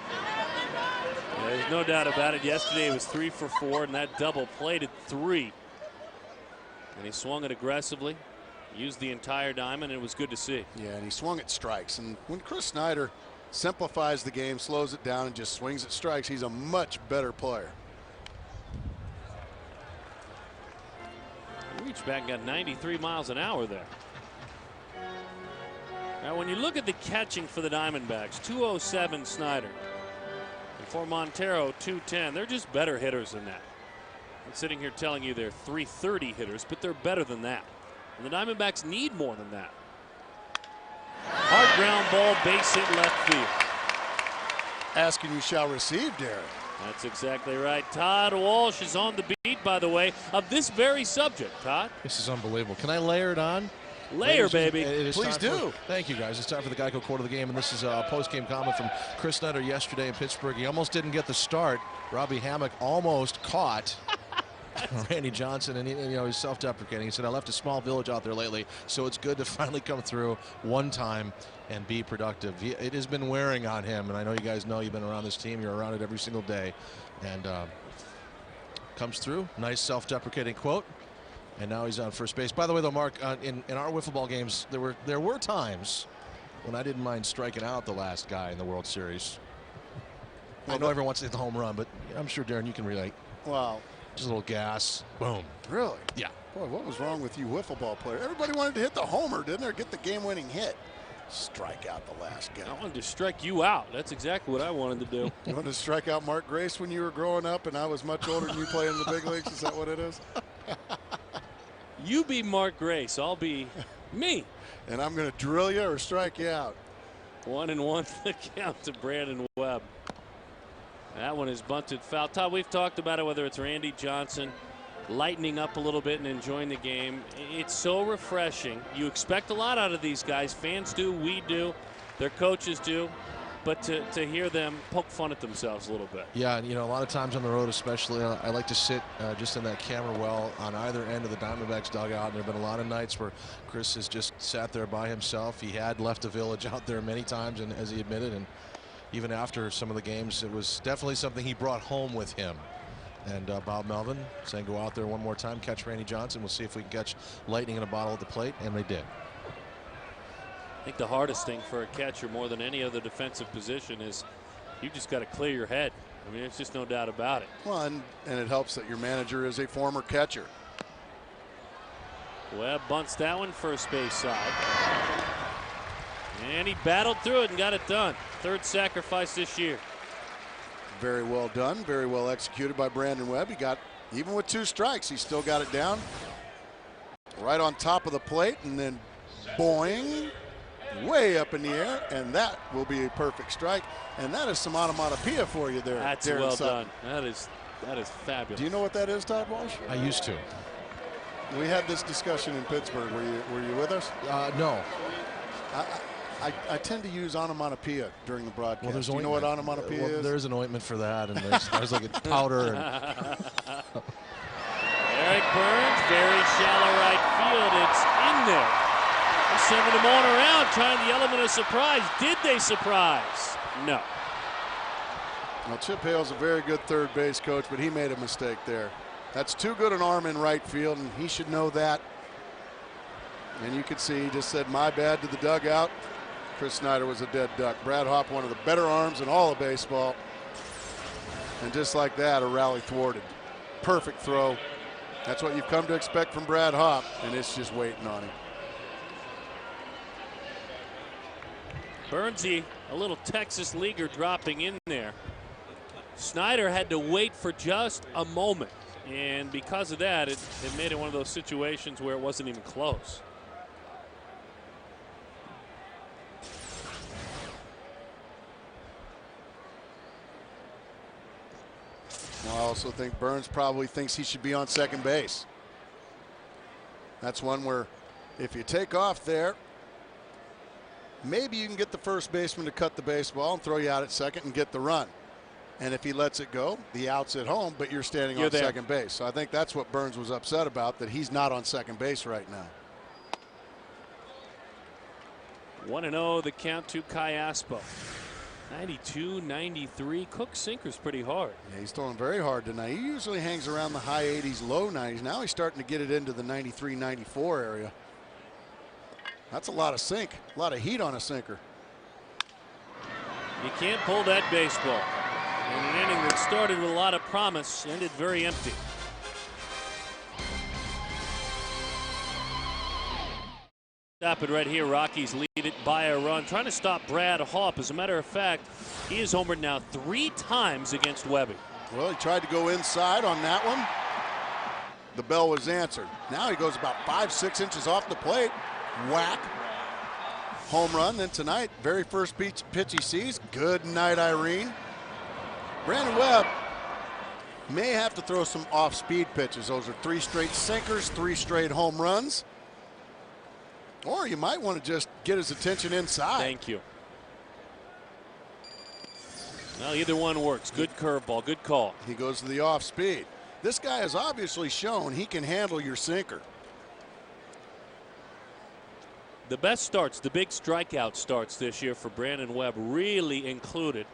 Yeah, there's no doubt about it. Yesterday he was 3 for 4, and that double plated 3. And he swung it aggressively, used the entire diamond, and it was good to see. Yeah, and he swung at strikes. And when Chris Snyder simplifies the game, slows it down, and just swings at strikes, he's a much better player. He reached back and got 93 miles an hour there. Now, when you look at the catching for the Diamondbacks, 207 Snyder. And for Montero, 210. They're just better hitters than that. I'm sitting here telling you they're 330 hitters, but they're better than that. And the Diamondbacks need more than that. Hard ground ball, base hit left field. Asking you shall receive, Darren. That's exactly right. Todd Walsh is on the beat, by the way, of this very subject. Todd? This is unbelievable. Can I layer it on? Layer, baby. Please do. Thank you, guys. It's time for the Geico Quote of the Game, and this is a post-game comment from Chris Snyder yesterday in Pittsburgh. He almost didn't get the start. Robbie Hammock almost caught Randy Johnson, and he's self-deprecating. He said, I left a small village out there lately, so it's good to finally come through one time and be productive. It has been wearing on him, and I know you guys know you've been around this team. You're around it every single day, and comes through. Nice self-deprecating quote, and now he's on first base. By the way, though, Mark, in our wiffle ball games, there were times when I didn't mind striking out the last guy in the World Series. I know everyone wants to hit the home run, but I'm sure, Darren, you can relate. Wow. Just a little gas. Boom. Really? Yeah. Boy, what was wrong with you wiffle ball player? Everybody wanted to hit the homer, didn't they? Get the game-winning hit. Strike out the last guy. I wanted to strike you out. That's exactly what I wanted to do. You wanted to strike out Mark Grace when you were growing up and I was much older than you playing in the big leagues? Is that what it is? You be Mark Grace. I'll be me. And I'm going to drill you or strike you out. 1-1 the count to Brandon Webb. That one is bunted foul. Todd, we've talked about it, whether it's Randy Johnson lightening up a little bit and enjoying the game. It's so refreshing. You expect a lot out of these guys. Fans do, we do, their coaches do. But to hear them poke fun at themselves a little bit. Yeah, and a lot of times on the road especially, I like to sit just in that camera well on either end of the Diamondbacks dugout. And there have been a lot of nights where Chris has just sat there by himself. He had left the village out there many times, and as he admitted, and even after some of the games, it was definitely something he brought home with him. And Bob Melvin saying go out there one more time, catch Randy Johnson. We'll see if we can catch lightning in a bottle at the plate, and they did. I think the hardest thing for a catcher more than any other defensive position is you just got to clear your head. I mean, there's just no doubt about it. Well, and it helps that your manager is a former catcher. Webb bunts that one first base side. And he battled through it and got it done. Third sacrifice this year. Very well done. Very well executed by Brandon Webb. He got, even with 2 strikes, he still got it down. Right on top of the plate, and then boing, way up in the air, and that will be a perfect strike. And that is some onomatopoeia for you there. That's Darren well Sutton. done. That is fabulous. Do you know what that is, Todd Walsh? I used to. We had this discussion in Pittsburgh. Were you with us? No. I tend to use onomatopoeia during the broadcast. Well, Do you know what onomatopoeia is? There's an ointment for that, and there's like a powder. And Eric Burns, very shallow right field. It's in there. They're sending them on around, trying the element of surprise. Did they surprise? No. Well, Chip Hale's a very good third base coach, but he made a mistake there. That's too good an arm in right field, and he should know that. And you could see he just said, my bad, to the dugout. Chris Snyder was a dead duck. Brad Hopp, one of the better arms in all of baseball. And just like that, a rally thwarted. Perfect throw. That's what you've come to expect from Brad Hopp, and it's just waiting on him. Burnsy, a little Texas leaguer dropping in there. Snyder had to wait for just a moment, and because of that, it made it one of those situations where it wasn't even close. Well, I also think Burns probably thinks he should be on second base. That's one where if you take off there, maybe you can get the first baseman to cut the baseball and throw you out at second and get the run. And if he lets it go, the out's at home, but you're standing on second base. So I think that's what Burns was upset about, that he's not on second base right now. 1-0 the count to Kai Aspo. 92, 93. Cook sinkers pretty hard. Yeah, he's throwing very hard tonight. He usually hangs around the high 80s, low 90s. Now he's starting to get it into the 93, 94 area. That's a lot of sink, a lot of heat on a sinker. You can't pull that baseball. In an inning that started with a lot of promise, ended very empty. Stop it right here. Rockies lead it by a run. Trying to stop Brad Hopp. As a matter of fact, he has homered now 3 times against Webby. Well, he tried to go inside on that one. The bell was answered. Now he goes about 5-6 inches off the plate. Whack. Home run. Then tonight, very first pitch he sees. Good night, Irene. Brandon Webb may have to throw some off-speed pitches. Those are 3 straight sinkers, 3 straight home runs. Or you might want to just get his attention inside. Thank you. Well, either one works. Good curveball, good call. He goes to the off-speed. This guy has obviously shown he can handle your sinker. The best starts, the big strikeout starts this year for Brandon Webb really included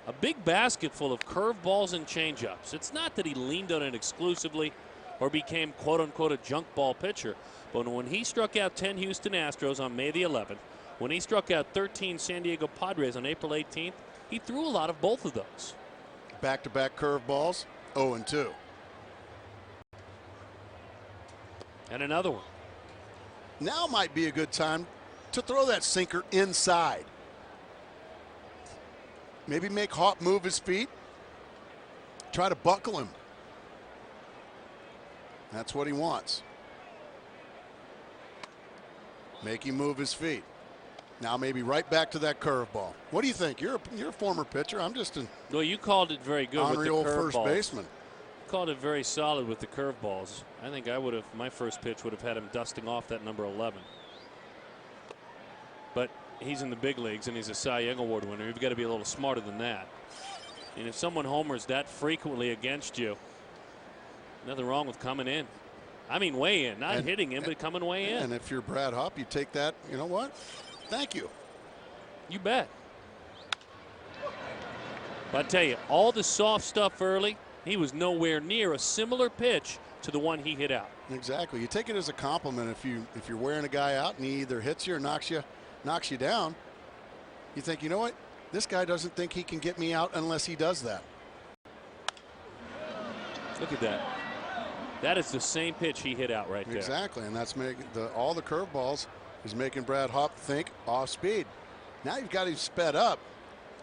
a big basket full of curveballs and changeups. It's not that he leaned on it exclusively or became quote-unquote a junk ball pitcher, but when he struck out 10 Houston Astros on May the 11th, when he struck out 13 San Diego Padres on April 18th, he threw a lot of both of those. Back-to-back curveballs, 0-2. And another one. Now might be a good time to throw that sinker inside. Maybe make Hop move his feet. Try to buckle him. That's what he wants. Make him move his feet. Now maybe right back to that curveball. What do you think? You're a former pitcher. I'm just an Well, you called it very good with the honorary old first curveballs. baseman. Called it very solid with the curveballs. I think I would have, my first pitch would have had him dusting off that number 11. But he's in the big leagues and he's a Cy Young Award winner. You've got to be a little smarter than that. And if someone homers that frequently against you, nothing wrong with coming in. I mean, way in, not hitting him, but coming way in. And if you're Brad Hop, you take that. You know what? Thank you. You bet. But I tell you, all the soft stuff early, he was nowhere near a similar pitch to the one he hit out. Exactly. You take it as a compliment if you're wearing a guy out and he either hits you or knocks you down. You think, you know what? This guy doesn't think he can get me out unless he does that. Look at that. That is the same pitch he hit out right there. Exactly, and that's making all the curveballs is making Brad Hop think off speed. Now you've got him sped up.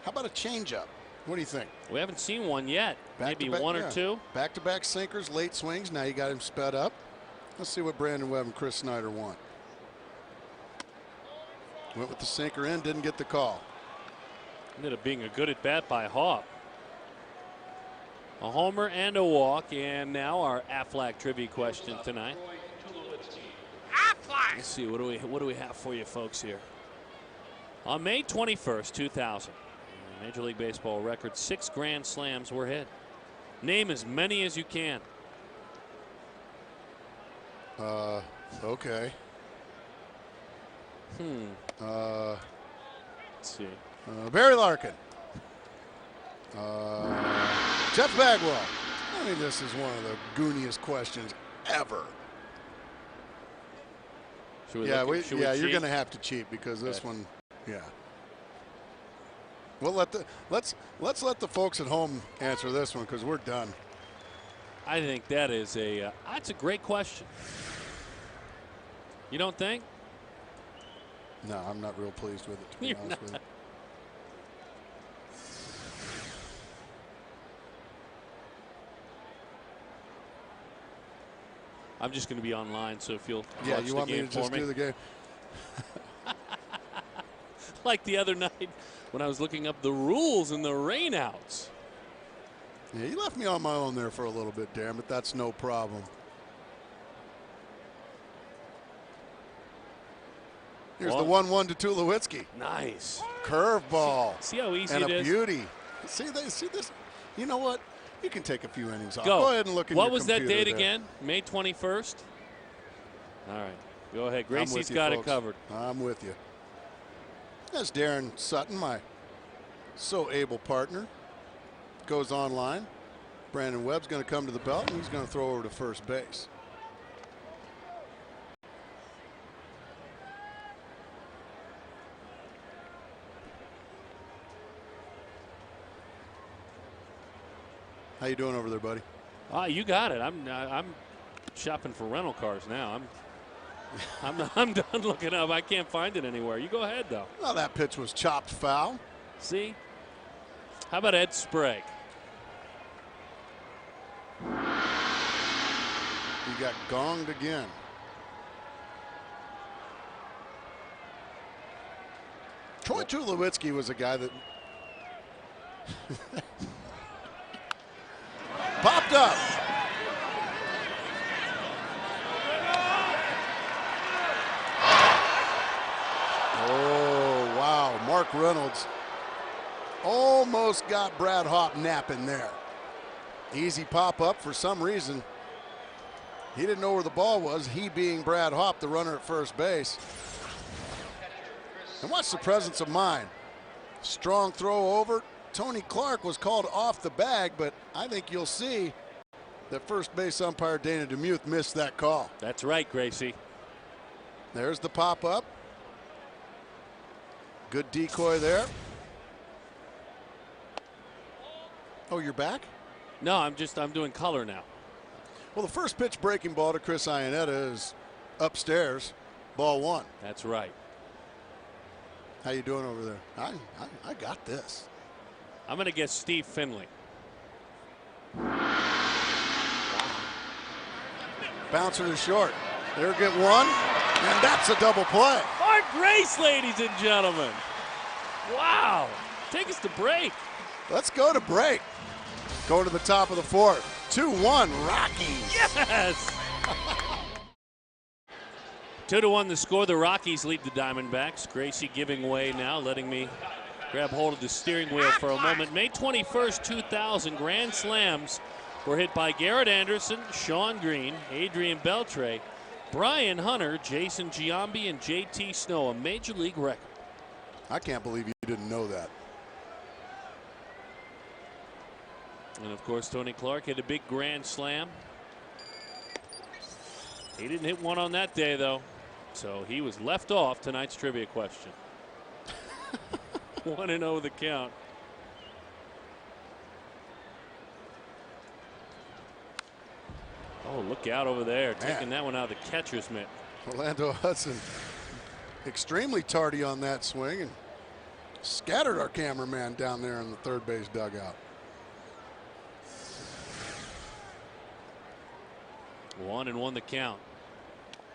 How about a changeup? What do you think? We haven't seen one yet. Maybe Back-to-back, one or two. Back-to-back sinkers, late swings. Now you got him sped up. Let's see what Brandon Webb and Chris Snyder want. Went with the sinker in, didn't get the call. Ended up being a good at bat by Hop. A homer and a walk, and now our Aflac trivia question tonight. Aflac! Let's see, what do we have for you folks here? On May 21st, 2000, Major League Baseball record 6 Grand Slams were hit. Name as many as you can. Okay. Let's see. Barry Larkin. Jeff Bagwell. I mean, this is one of the gooniest questions ever. Should we Yeah, look at, you're going to have to cheat because this one, yeah. We'll let's let the folks at home answer this one because we're done. I think that is that's a great question. You don't think? No, I'm not real pleased with it, to be You're honest with you. I'm just going to be online, so if you'll Yeah, watch you the want me game to for just me. do the game? Like the other night when I was looking up the rules and the rainouts. Yeah, you left me on my own there for a little bit, damn it. That's no problem. Here's the 1-1 to Tulowitzki. Nice. Curveball. See how easy and it a is? beauty. See this? You know what? You can take a few innings off. Go ahead and look at What your was that computer date there. again? May 21st? All right. Go ahead. I'm with Gracie's you, got folks. it covered. I'm with you. That's Darren Sutton, my so able partner. Goes online. Brandon Webb's going to come to the belt, and he's going to throw over to first base. How you doing over there, buddy? You got it. I'm shopping for rental cars now. I'm done looking up. I can't find it anywhere. You go ahead though. Well, that pitch was chopped foul. See? How about Ed Sprague? He got gonged again. Troy Tulowitzki was a guy that popped up. Oh, wow. Mark Reynolds almost got Brad Hop napping there. Easy pop up for some reason. He didn't know where the ball was, he being Brad Hop, the runner at first base. And watch the presence of mind. Strong throw over. Tony Clark was called off the bag, but I think you'll see that first base umpire Dana DeMuth missed that call. That's right, Gracie. There's the pop up. Good decoy there. Oh, you're back? No, I'm doing color now. Well, the first pitch breaking ball to Chris Iannetta is upstairs, ball 1. That's right. How you doing over there? I got this. I'm going to guess Steve Finley. Bouncer to short. There, get one, and that's a double play. Art Grace, ladies and gentlemen. Wow. Take us to break. Let's go to break. Going to the top of the 4th. 2-1 Rockies. Yes. 2-1 the score. The Rockies lead the Diamondbacks. Gracie giving way now, letting me grab hold of the steering wheel for a moment. May 21st, 2000, grand slams were hit by Garrett Anderson, Sean Green, Adrian Beltre, Brian Hunter, Jason Giambi, and JT Snow, a major league record. I can't believe you didn't know that. And of course, Tony Clark hit a big grand slam. He didn't hit one on that day, though, so he was left off tonight's trivia question. 1-0 the count. Oh, look out over there, taking that one out of the catcher's mitt. Orlando Hudson extremely tardy on that swing and scattered our cameraman down there in the third base dugout. 1-1 the count.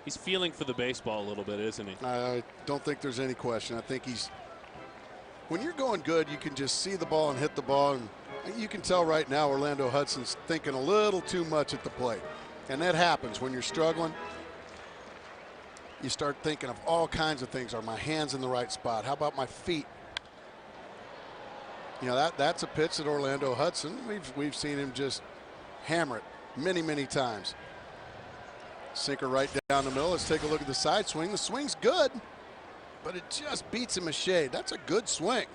He's feeling for the baseball a little bit, isn't he? I don't think there's any question. I think when you're going good, you can just see the ball and hit the ball, and you can tell right now Orlando Hudson's thinking a little too much at the plate. And that happens when you're struggling. You start thinking of all kinds of things. Are my hands in the right spot? How about my feet? You know, that's a pitch that Orlando Hudson, we've seen him just hammer it many times. Sinker right down the middle. Let's take a look at the side swing. The swing's good, but it just beats him a shade. That's a good swing.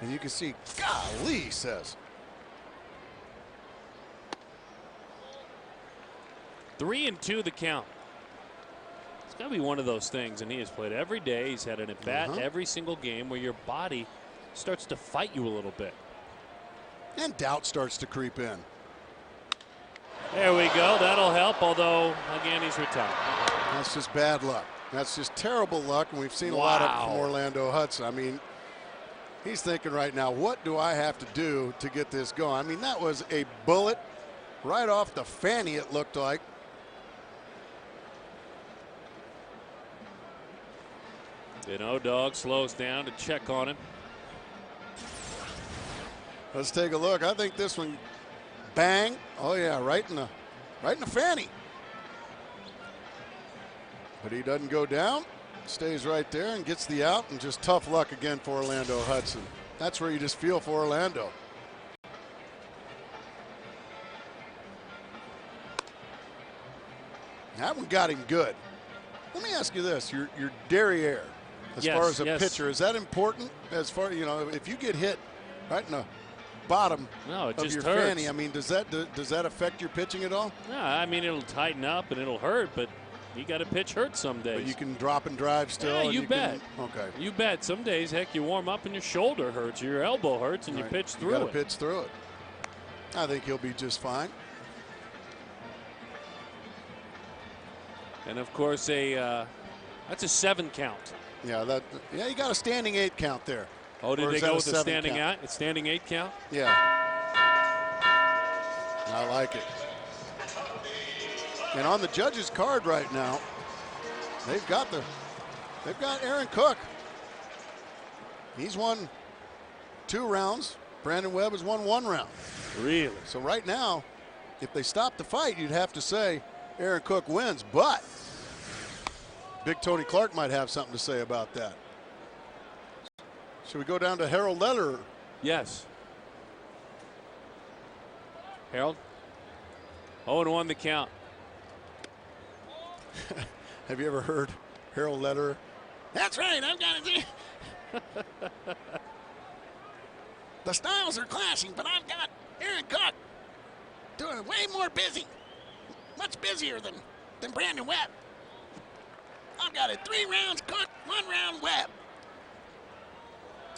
And you can see, golly, he says. 3-2 the count. It's got to be one of those things, and he has played every day. He's had an at-bat every single game where your body starts to fight you a little bit. And doubt starts to creep in. There we go. That'll help, although, again, he's retired. That's just bad luck. That's just terrible luck, and we've seen a lot of it from Orlando Hudson. I mean, he's thinking right now, what do I have to do to get this going? I mean, that was a bullet right off the fanny, it looked like. You know, Dog slows down to check on him. Let's take a look. I think this one, bang. Oh yeah, right in the fanny. But he doesn't go down. Stays right there and gets the out, and just tough luck again for Orlando Hudson. That's where you just feel for Orlando. That one got him good. Let me ask you this: your derriere, as far as a pitcher, is that important? As far, you know, if you get hit right in the bottom of your fanny, I mean, does that affect your pitching at all? No, I mean, it'll tighten up and it'll hurt, but you got to pitch hurt some days. But you can drop and drive still. Yeah, you bet. Okay. You bet. Some days, heck, you warm up and your shoulder hurts or your elbow hurts, and you pitch through it. You got to pitch through it. I think he'll be just fine. And of course, that's a 7 count. Yeah, you got a standing 8 count there. Oh, did they go with a standing out? It's standing 8 count? Yeah. I like it. And on the judge's card right now, they've got Aaron Cook. He's won 2 rounds. Brandon Webb has won 1 round. Really? So right now, if they stop the fight, you'd have to say Aaron Cook wins, but Big Tony Clark might have something to say about that. Should we go down to Harold Lederer? Yes. Harold? 0-1 the count. Have you ever heard Harold Lederer? That's right, I've got it. The styles are clashing, but I've got Aaron Cook doing way more busy. Much busier than Brandon Webb. I've got it 3 rounds Cook, 1 round Webb.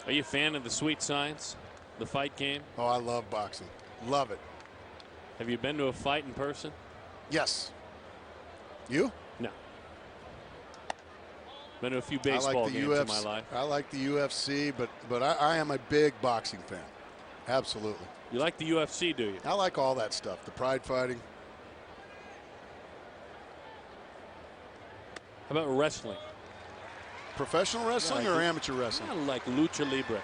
Are you a fan of the sweet science, the fight game? Oh, I love boxing. Love it. Have you been to a fight in person? Yes. You? No. Been to a few baseball games in my life. I like the UFC, but I am a big boxing fan. Absolutely. You like the UFC, do you? I like all that stuff. The pride fighting. How about wrestling? Professional wrestling or amateur wrestling? I like lucha libre.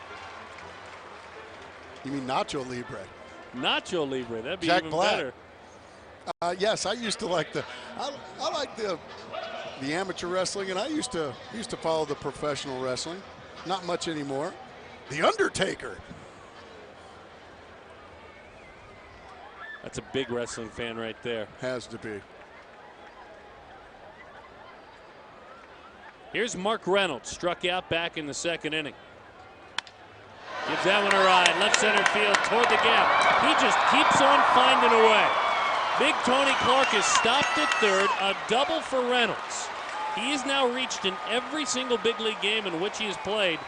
You mean Nacho Libre? Nacho Libre, that'd be Jack even Black. better. Yes, I used to like I like the amateur wrestling, and I used to follow the professional wrestling. Not much anymore. The Undertaker. That's a big wrestling fan right there. Has to be. Here's Mark Reynolds, struck out back in the second inning. Gives that one a ride, left center field toward the gap. He just keeps on finding a way. Big Tony Clark is stopped at third, a double for Reynolds. He has now reached in every single big league game in which he has played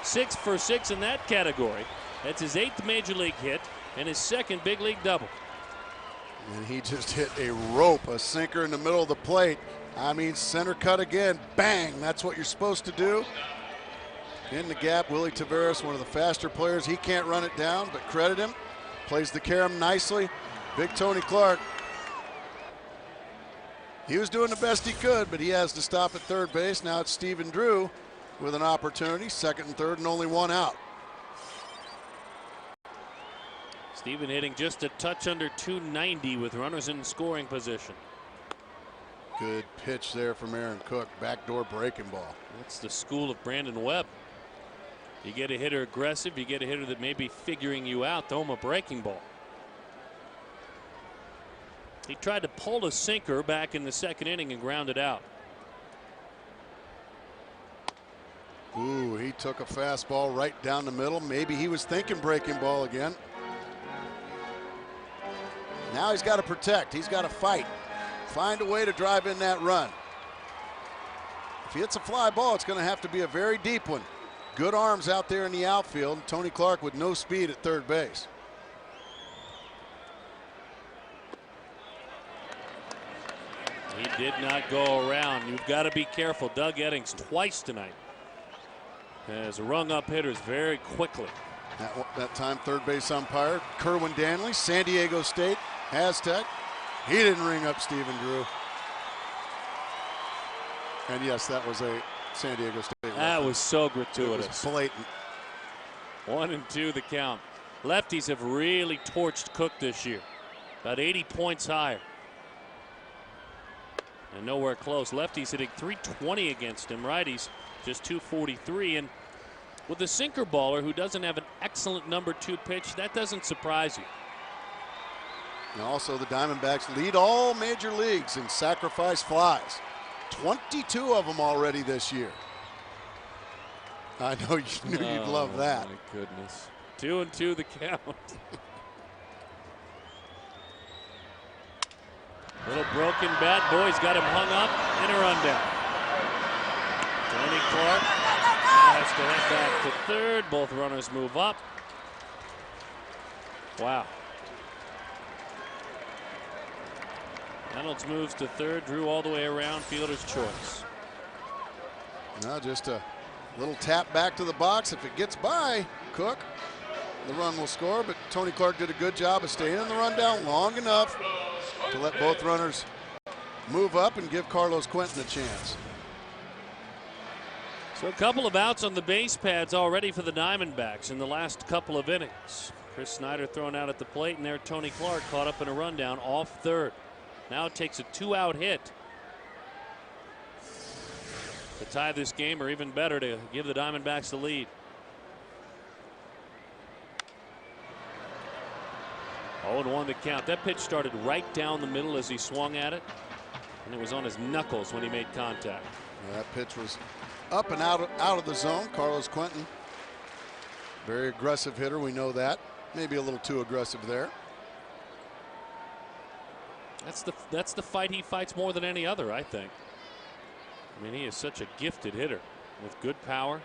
6 for 6 in that category. That's his 8th major league hit and his 2nd big league double. And he just hit a rope, a sinker in the middle of the plate. I mean, center cut again. Bang! That's what you're supposed to do. In the gap, Willie Taveras, one of the faster players. He can't run it down, but credit him. Plays the carom nicely. Big Tony Clark. He was doing the best he could, but he has to stop at third base. Now it's Stephen Drew with an opportunity. 2nd and 3rd and only 1 out. Stephen hitting just a touch under 290 with runners in scoring position. Good pitch there from Aaron Cook. Backdoor breaking ball. That's the school of Brandon Webb. You get a hitter aggressive, you get a hitter that may be figuring you out, throw him a breaking ball. He tried to pull a sinker back in the 2nd inning and grounded out. Ooh, he took a fastball right down the middle. Maybe he was thinking breaking ball again. Now he's got to protect. He's got to fight. Find a way to drive in that run. If he hits a fly ball, it's going to have to be a very deep one. Good arms out there in the outfield. Tony Clark with no speed at third base. He did not go around. You've got to be careful. Doug Eddings twice tonight has rung up hitters very quickly. That time, third base umpire Kerwin Danley, San Diego State Aztec. He didn't ring up Stephen Drew. And yes, that was a San Diego State. That was so gratuitous. It was blatant. 1-2 the count. Lefties have really torched Cook this year. About 80 points higher. And nowhere close. Lefties hitting .320 against him. Righties just .243. And with a sinker baller who doesn't have an excellent number 2 pitch, that doesn't surprise you. And also the Diamondbacks lead all major leagues in sacrifice flies. 22 of them already this year. I know you knew you'd love that. My goodness. 2-2 the count. Little broken bat. Boy's got him hung up in a rundown. Tony Clark now has to head back to third. Both runners move up. Wow. Reynolds moves to third. Drew all the way around. Fielder's choice. Now just a little tap back to the box. If it gets by Cook, the run will score. But Tony Clark did a good job of staying in the rundown long enough to let both runners move up and give Carlos Quentin a chance. So a couple of outs on the base pads already for the Diamondbacks in the last couple of innings. Chris Snyder thrown out at the plate, and there Tony Clark caught up in a rundown off third. Now it takes a 2-out hit to tie this game, or even better, to give the Diamondbacks the lead. 0-1 the count. That pitch started right down the middle as he swung at it, and it was on his knuckles when he made contact. Yeah, that pitch was up and out of the zone. Carlos Quentin, very aggressive hitter. We know that. Maybe a little too aggressive there. That's the fight he fights more than any other, I think. I mean, he is such a gifted hitter with good power.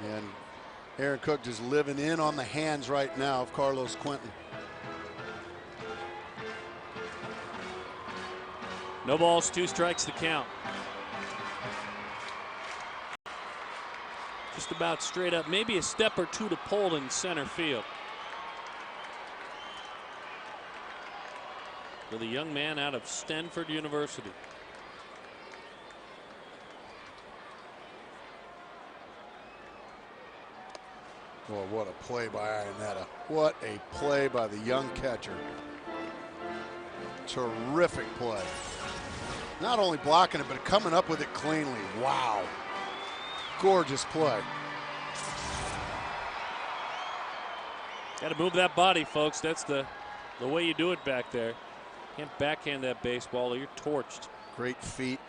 And Aaron Cook just living in on the hands right now of Carlos Quentin. No balls, 2 strikes the count. Just about straight up, maybe a step or two to pull in center field. For the young man out of Stanford University. Well, what a play by Iannetta. What a play by the young catcher. Terrific play. Not only blocking it, but coming up with it cleanly. Wow. Gorgeous play. Got to move that body, folks. That's the way you do it back there. Can't backhand that baseball or you're torched. Great feet.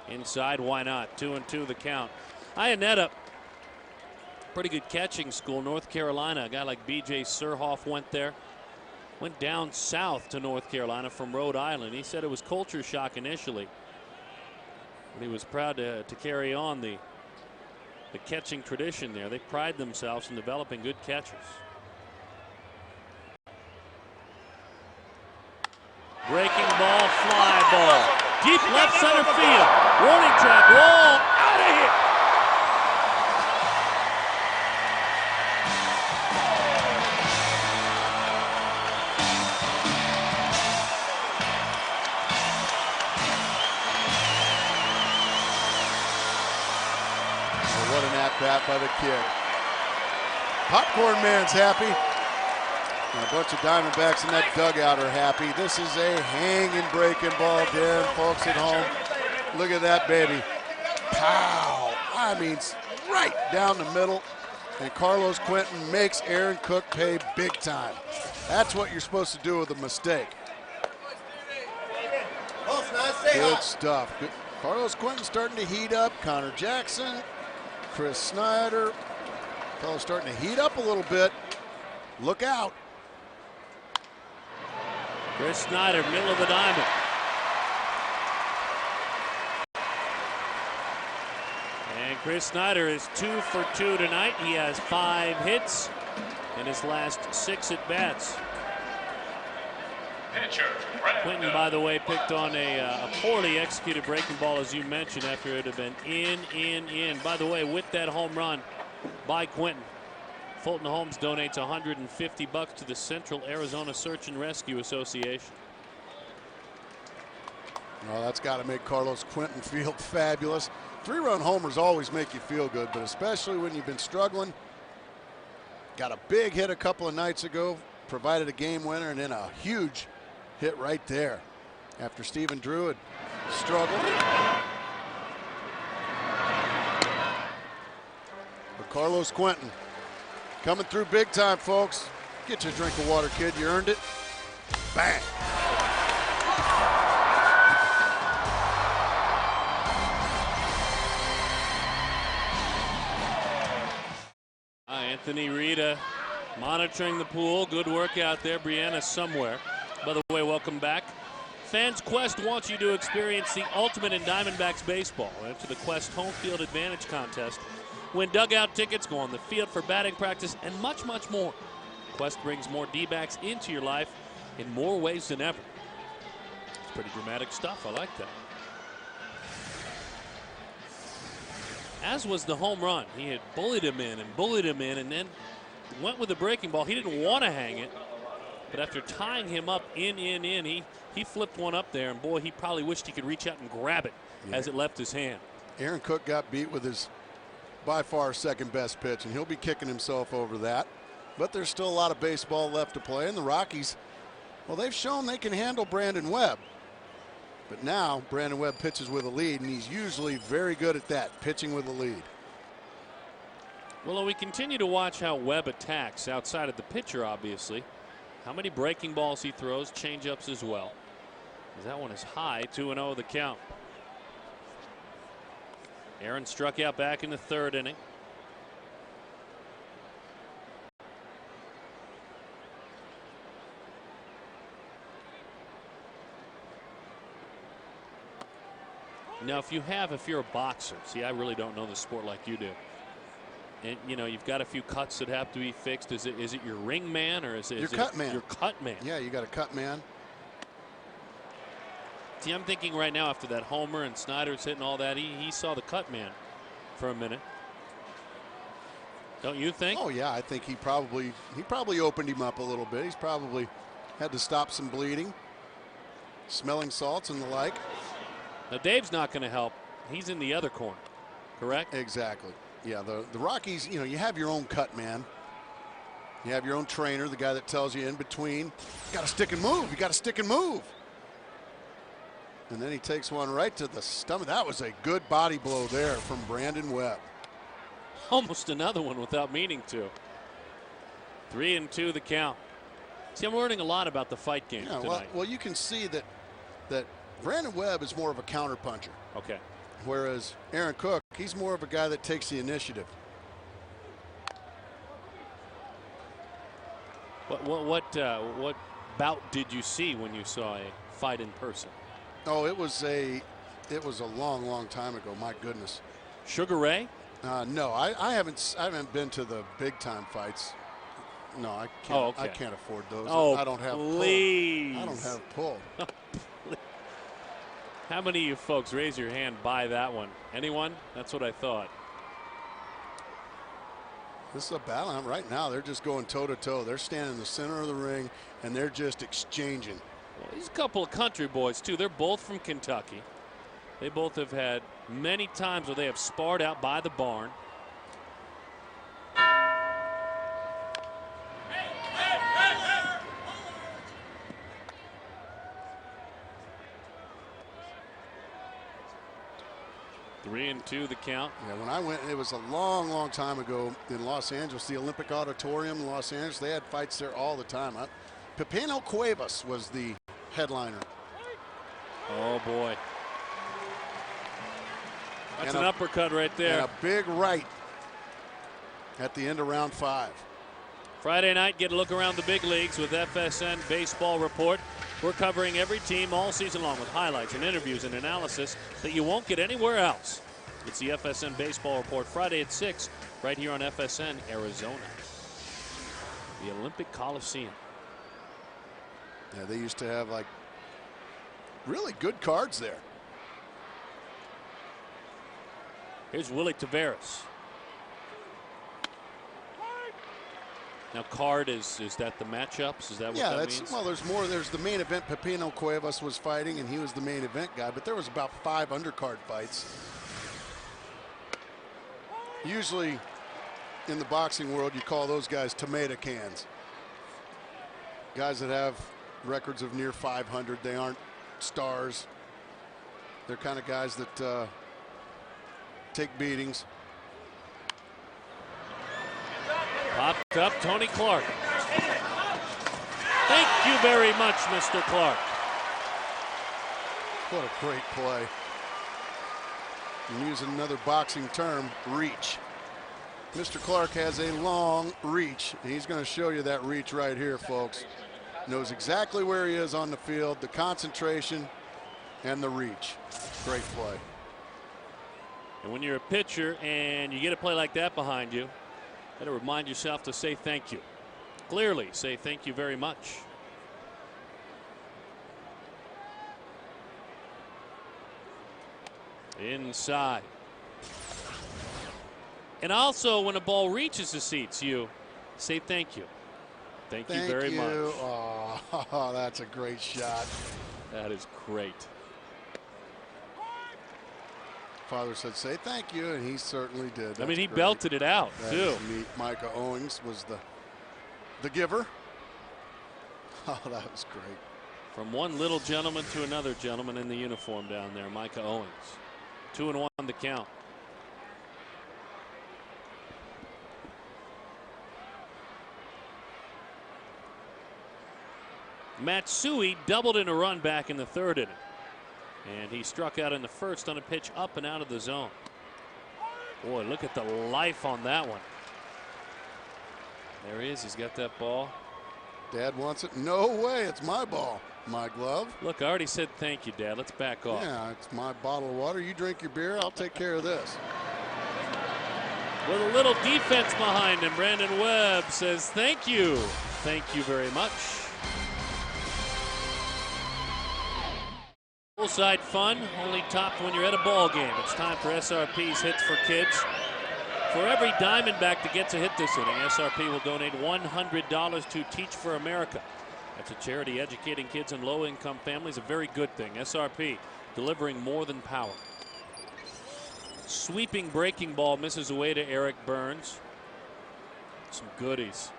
Inside, why not? 2-2 the count. Iannetta, pretty good catching school, North Carolina. A guy like B.J. Surhoff went there. Went down south to North Carolina from Rhode Island. He said it was culture shock initially. But he was proud to carry on the catching tradition there. They pride themselves in developing good catchers. Breaking ball, fly ball. Deep left center field. Warning track, wall, out of here. Oh, what an at-bat by the kid. Popcorn Man's happy. And a bunch of Diamondbacks in that dugout are happy. This is a hanging breaking ball, Darren, folks at home. Look at that baby. Pow! I mean, right down the middle. And Carlos Quentin makes Aaron Cook pay big time. That's what you're supposed to do with a mistake. Good stuff. Good. Carlos Quentin starting to heat up. Connor Jackson, Chris Snyder. Fellow's starting to heat up a little bit. Look out. Chris Snyder, middle of the diamond. And Chris Snyder is 2 for 2 tonight. He has 5 hits in his last 6 at bats. Quentin, by the way, picked on a poorly executed breaking ball, as you mentioned, after it had been in. By the way, with that home run by Quentin, Fulton Holmes donates $150 to the Central Arizona Search and Rescue Association. Well, that's got to make Carlos Quentin feel fabulous. 3-run homers always make you feel good, but especially when you've been struggling. Got a big hit a couple of nights ago, provided a game winner, and then a huge hit right there after Stephen Drew had struggled. But Carlos Quentin coming through big time, folks. Get your drink of water, kid. You earned it. Bang. Anthony Rita monitoring the pool. Good work out there. Brianna somewhere. By the way, welcome back. Fans Quest wants you to experience the ultimate in Diamondbacks baseball. Enter the Quest Home Field Advantage Contest. Win dugout tickets, go on the field for batting practice, and much, much more. Quest brings more D-backs into your life in more ways than ever. It's pretty dramatic stuff. I like that. As was the home run. He had bullied him in, and then went with the breaking ball. He didn't want to hang it, but after tying him up in, he flipped one up there, and boy, he probably wished he could reach out and grab it as it left his hand. Aaron Cook got beat with his by far second best pitch, and he'll be kicking himself over that. But there's still a lot of baseball left to play, and the Rockies, well, they've shown they can handle Brandon Webb. But now Brandon Webb pitches with a lead, and he's usually very good at that, pitching with a lead. Well, we continue to watch how Webb attacks outside of the pitcher, obviously. How many breaking balls he throws, changeups as well. That one is high, 2-0 the count. Aaron struck out back in the 3rd inning. Now, if you're a boxer, see, I really don't know the sport like you do. And you know, you've got a few cuts that have to be fixed. Is it your ring man, or is it your cut man? Your cut man. Yeah, you got a cut man. See, I'm thinking right now after that homer and Snyder's hitting all that, he saw the cut man for a minute. Don't you think? Oh yeah, I think he probably opened him up a little bit. He's probably had to stop some bleeding, smelling salts and the like. Now Dave's not going to help. He's in the other corner, correct? Exactly. Yeah, the Rockies, you know, you have your own cut man. You have your own trainer, the guy that tells you in between, you got to stick and move. You got to stick and move. And then he takes one right to the stomach. That was a good body blow there from Brandon Webb. Almost another one without meaning to. 3-2 the count. See, I'm learning a lot about the fight game tonight. Well, you can see that Brandon Webb is more of a counter puncher. Okay. Whereas Aaron Cook, he's more of a guy that takes the initiative. What bout did you see when you saw a fight in person? Oh, it was a long time ago. My goodness. Sugar Ray? No, I haven't been to the big time fights. No, I can't. Oh, okay. I can't afford those. Oh, I don't have please. pull. I don't have pull. How many of you folks raise your hand by that one? Anyone? That's what I thought. This is a battle right now. They're just going toe to toe. They're standing in the center of the ring and they're just exchanging. Well, these a couple of country boys too. They're both from Kentucky. They both have had many times where they have sparred out by the barn. Three and two the count. Yeah, when I went, it was a long time ago in Los Angeles, the Olympic Auditorium in Los Angeles. They had fights there all the time. Pepino Cuevas was the headliner. Oh boy. That's an uppercut right there. And a big right at the end of round 5. Friday night, get a look around the big leagues with FSN Baseball Report. We're covering every team all season long with highlights and interviews and analysis that you won't get anywhere else. It's the FSN Baseball Report Friday at 6 right here on FSN Arizona. The Olympic Coliseum. Yeah, they used to have like really good cards there. Here's Willie Taveras. Now, card is that the matchups? Is that what that means? Well, there's more. There's the main event. Pepino Cuevas was fighting, and he was the main event guy. But there was about 5 undercard fights. Usually, in the boxing world, you call those guys tomato cans. Guys that have records of near 500. They aren't stars. They're kind of guys that take beatings. Popped up, Tony Clark. Thank you very much, Mr. Clark. What a great play. And using another boxing term, reach. Mr. Clark has a long reach. And he's going to show you that reach right here, folks. Knows exactly where he is on the field, the concentration, and the reach. Great play. And when you're a pitcher and you get a play like that behind you, got to remind yourself to say thank you. Clearly say thank you very much. Inside. And also when a ball reaches the seats, you say thank you. Thank you very much. Oh, that's a great shot. That is great. Father said, say thank you, and he certainly did. I mean, he great. belted it out, too. Neat. Micah Owings was the giver. Oh, that was great. From one little gentleman to another gentleman in the uniform down there, Micah Owings. 2-1 the count. Matsui doubled in a run back in the 3rd inning. And he struck out in the 1st on a pitch up and out of the zone. Boy, look at the life on that one. There he is. He's got that ball. Dad wants it. No way. It's my ball. My glove. Look, I already said thank you, Dad. Let's back off. Yeah, it's my bottle of water. You drink your beer. I'll take care of this. With a little defense behind him, Brandon Webb says thank you. Thank you very much. Full-side fun, only topped when you're at a ball game. It's time for SRP's Hits for Kids. For every Diamondback that gets a hit this inning, SRP will donate $100 to Teach for America. That's a charity educating kids in low-income families, a very good thing. SRP delivering more than power. Sweeping breaking ball misses away to Eric Burns. Some goodies.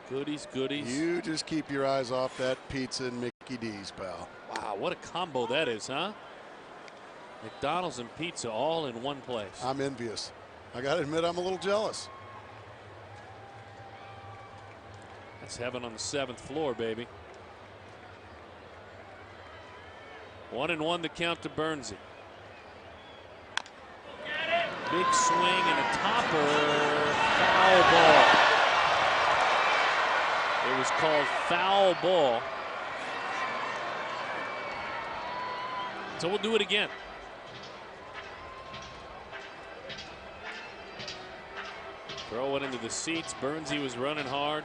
Goodies. You just keep your eyes off that pizza and Mickey D's, pal. Wow, what a combo that is, huh? McDonald's and pizza all in one place. I'm envious. I got to admit, I'm a little jealous. That's heaven on the 7th floor, baby. 1-1 the count to Burnsy. Big swing and a topper. Foul ball. It was called foul ball. So we'll do it again. Throw it into the seats. Burnsy was running hard.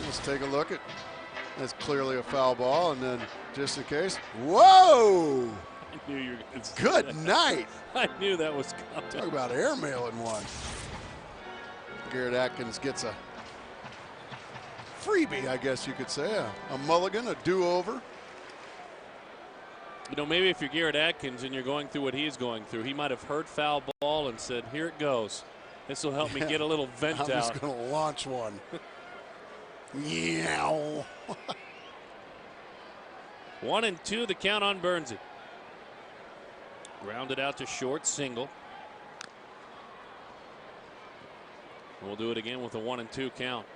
Let's take a look at. That's clearly a foul ball, and then just in case. Whoa! I knew you were going to say Good that. night. I knew that was coming. Talk about airmail in one. Garrett Atkins gets a freebie, I guess you could say, a mulligan, a do-over. You know, maybe if you're Garrett Atkins and you're going through what he's going through, he might have heard foul ball and said, here it goes. This will help me get a little vent out. I was going to launch one. Meow. 1-2 the count on Burnsy. Grounded out to short, single. We'll do it again with a 1-2 count.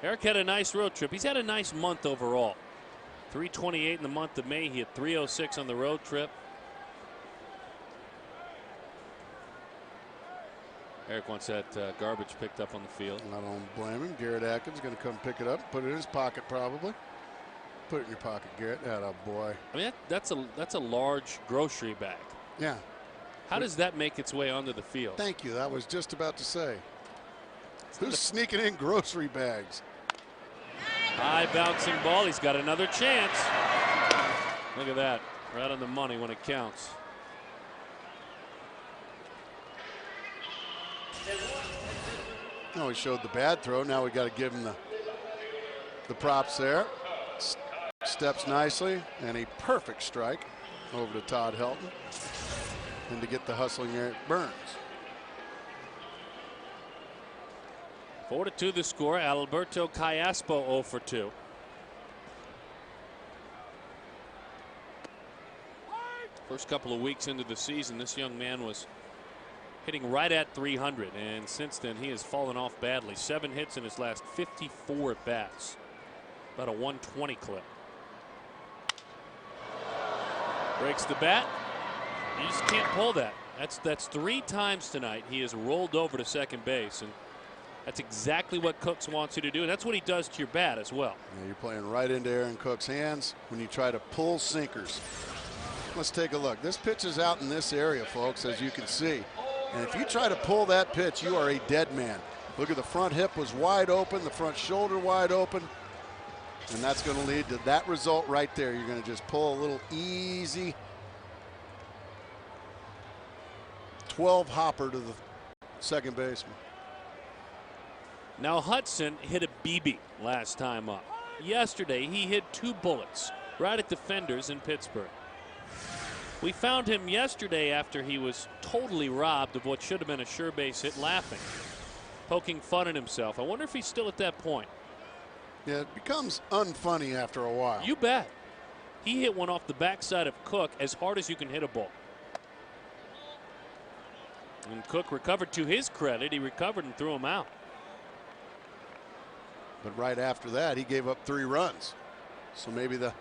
Eric had a nice road trip. He's had a nice month overall. 328 in the month of May. He had 306 on the road trip. Eric wants that garbage picked up on the field. I don't blame him. Garrett Atkins going to come pick it up, put it in his pocket probably. Put it in your pocket, Garrett. Atta boy. I mean, that's a large grocery bag. Yeah. How does that make its way onto the field? Thank you. I was just about to say. Who's sneaking in grocery bags? High bouncing ball. He's got another chance. Look at that. Right on the money when it counts. No, he showed the bad throw. Now we got to give him the props there. Steps nicely, and a perfect strike over to Todd Helton. And to get the hustling Eric Burns. 4-2 the score. Alberto Callaspo 0 for 2. First couple of weeks into the season, this young man was hitting right at 300, and since then he has fallen off badly. 7 hits in his last 54 at bats. About a 120 clip. Breaks the bat. You just can't pull that. That's 3 times tonight he has rolled over to second base, and that's exactly what Cooks wants you to do, and that's what he does to your bat as well. Yeah, you're playing right into Aaron Cook's hands when you try to pull sinkers. Let's take a look. This pitch is out in this area, folks, as you can see. And if you try to pull that pitch, you are a dead man. Look at the front hip was wide open, the front shoulder wide open. And that's going to lead to that result right there. You're going to just pull a little easy 12 hopper to the second baseman. Now Hudson hit a BB last time up. Yesterday he hit 2 bullets right at defenders in Pittsburgh. We found him yesterday after he was totally robbed of what should have been a sure base hit, laughing, poking fun at himself. I wonder if he's still at that point. Yeah, it becomes unfunny after a while. You bet. He hit one off the backside of Cook as hard as you can hit a ball. And Cook recovered. To his credit, he recovered and threw him out. But right after that, he gave up 3 runs. So maybe the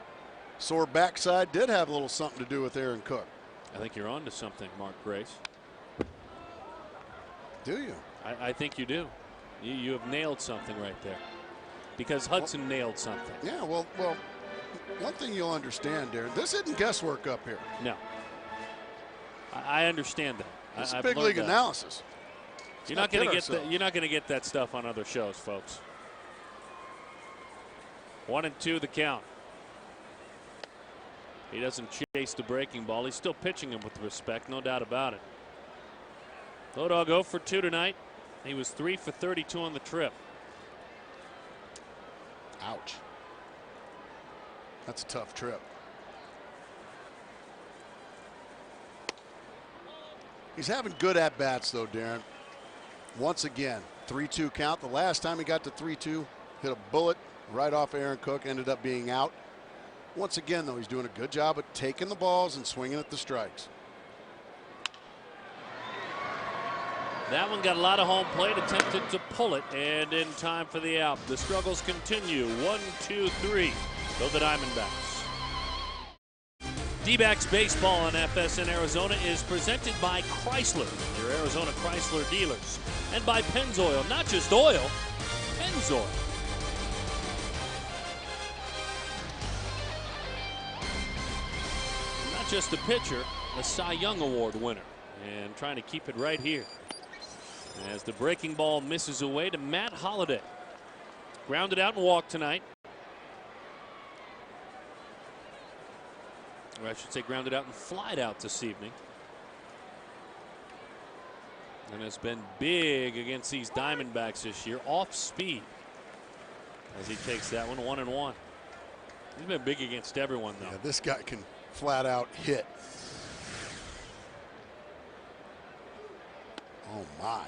sore backside did have a little something to do with Aaron Cook. I think you're on to something, Mark Grace. Do you? I think you do. You have nailed something right there. Because Hudson nailed something. Yeah, well, one thing you'll understand, Darren, this isn't guesswork up here. No. I understand that. It's I've big learned league that. analysis. You're not going to get that. You're not going to get that stuff on other shows, folks. 1-2 the count. He doesn't chase the breaking ball. He's still pitching him with respect, no doubt about it. Lodog 0 for 2 tonight. He was 3 for 32 on the trip. Ouch. That's a tough trip. He's having good at-bats, though, Darren. Once again, 3-2 count. The last time he got to 3-2, hit a bullet right off Aaron Cook, ended up being out. Once again, though, he's doing a good job at taking the balls and swinging at the strikes. That one got a lot of home plate, attempted to pull it, and in time for the out. The struggles continue. 1-2-3. Go the Diamondbacks. D-backs baseball on FSN Arizona is presented by Chrysler, your Arizona Chrysler dealers, and by Pennzoil. Not just oil, Pennzoil. Not just a pitcher, a Cy Young Award winner, and trying to keep it right here. As the breaking ball misses away to Matt Holliday. Grounded out and walked tonight. Or I should say grounded out and flied out this evening. And has been big against these Diamondbacks this year. Off speed as he takes that one. 1-1. He's been big against everyone, though. Yeah, this guy can flat out hit. Oh, my.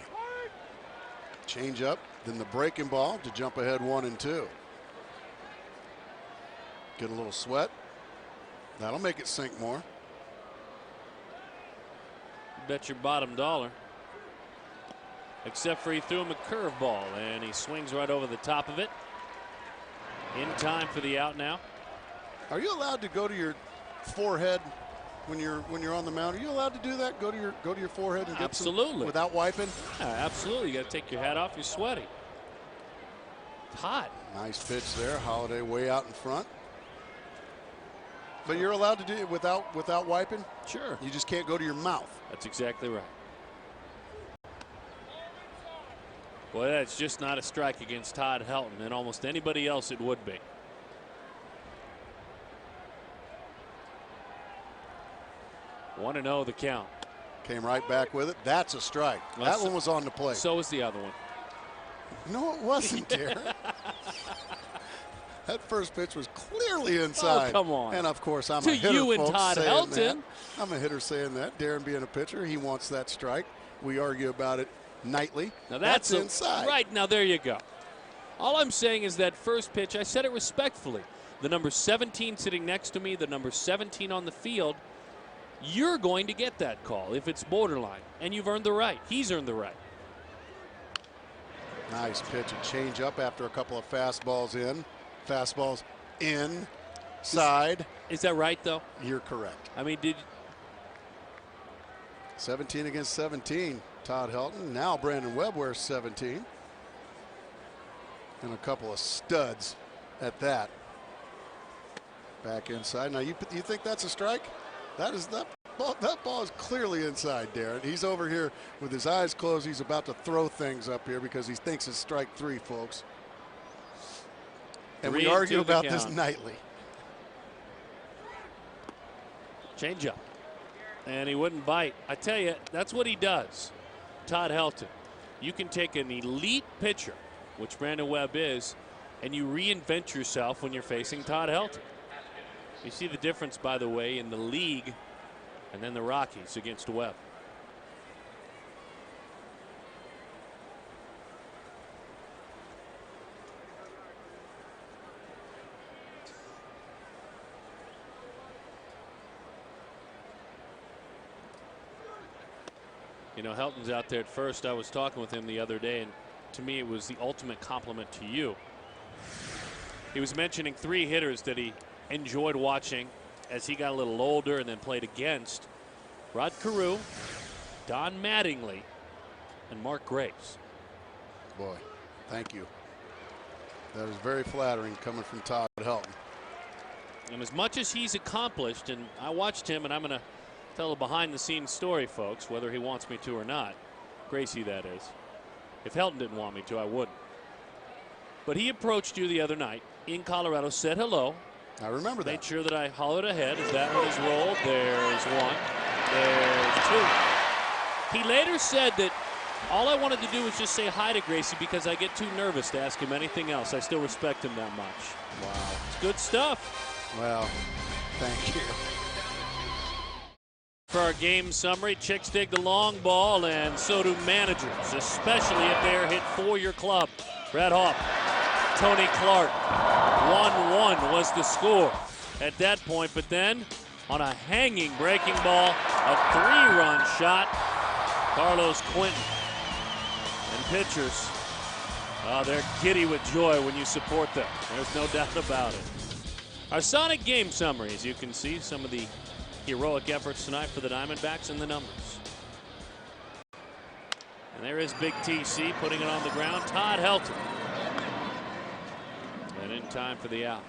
Change up, then the breaking ball to jump ahead 1-2. Get a little sweat. That'll make it sink more. Bet your bottom dollar. Except for he threw him a curveball, and he swings right over the top of it. In time for the out now. Are you allowed to go to your forehead when you're on the mound? Are you allowed to do that? Go to your forehead and get absolutely some without wiping? Yeah, absolutely. You got to take your hat off. You're sweaty. It's hot. Nice pitch there. Holliday way out in front. But you're allowed to do it without wiping? Sure. You just can't go to your mouth. That's exactly right. Well, that's just not a strike against Todd Helton, and almost anybody else it would be. One and 0 the count. Came right back with it. That's a strike. That one was on the plate. So was the other one. No, it wasn't, Darren. That first pitch was clearly inside. Oh, come on. And of course, I'm to a hitter, you and folks, Todd saying Helton. that. I'm a hitter saying that. Darren being a pitcher, he wants that strike. We argue about it nightly. Now that's inside. Right, now there you go. All I'm saying is that first pitch, I said it respectfully. The number 17 sitting next to me, the number 17 on the field, you're going to get that call if it's borderline. And you've earned the right. He's earned the right. Nice pitch, a change up after a couple of fastballs in. Fastballs inside. Is that right, though? You're correct. I mean, 17 against 17. Todd Helton. Now Brandon Webb wears 17. And a couple of studs at that. Back inside. Now you think that's a strike? That ball is clearly inside, Darren. He's over here with his eyes closed. He's about to throw things up here because he thinks it's strike 3, folks. And we argue about this nightly. Change up. And he wouldn't bite. I tell you, that's what he does. Todd Helton. You can take an elite pitcher, which Brandon Webb is, and you reinvent yourself when you're facing Todd Helton. You see the difference, by the way, in the league and then the Rockies against Webb. You know, Helton's out there at first. I was talking with him the other day, and to me it was the ultimate compliment to you. He was mentioning 3 hitters that he enjoyed watching as he got a little older and then played against. Rod Carew, Don Mattingly, and Mark Graves. Boy, thank you. That was very flattering coming from Todd Helton. And as much as he's accomplished, and I watched him, and I'm going to tell a behind-the-scenes story, folks, whether he wants me to or not. Gracie, that is. If Helton didn't want me to, I wouldn't. But he approached you the other night in Colorado, said hello. I remember that. Made sure that I hollered ahead as that one is rolled. There's one. There's two. He later said that all I wanted to do was just say hi to Gracie because I get too nervous to ask him anything else. I still respect him that much. Wow. It's good stuff. Well, thank you. For our game summary, chicks dig the long ball, and so do managers, especially if they're hit for your club. Brad Hawk, Tony Clark, 1-1 was the score at that point, but then on a hanging breaking ball, a 3-run shot, Carlos Quentin. And pitchers, they're giddy with joy when you support them. There's no doubt about it. Our Sonic game summary, as you can see, some of the heroic efforts tonight for the Diamondbacks and the numbers. And there is Big TC putting it on the ground. Todd Helton. And in time for the out.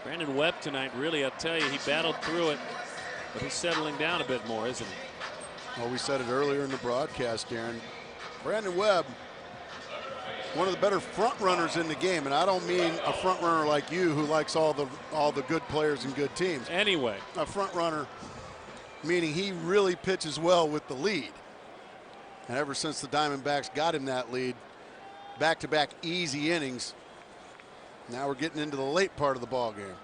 Brandon Webb tonight, really, I'll tell you, he battled through it, but he's settling down a bit more, isn't he? Well, we said it earlier in the broadcast, Darren. Brandon Webb, one of the better front runners in the game, and I don't mean a front runner like you who likes all the good players and good teams. Anyway, a front runner meaning he really pitches well with the lead. And ever since the Diamondbacks got him that lead, back-to-back easy innings, now we're getting into the late part of the ball game.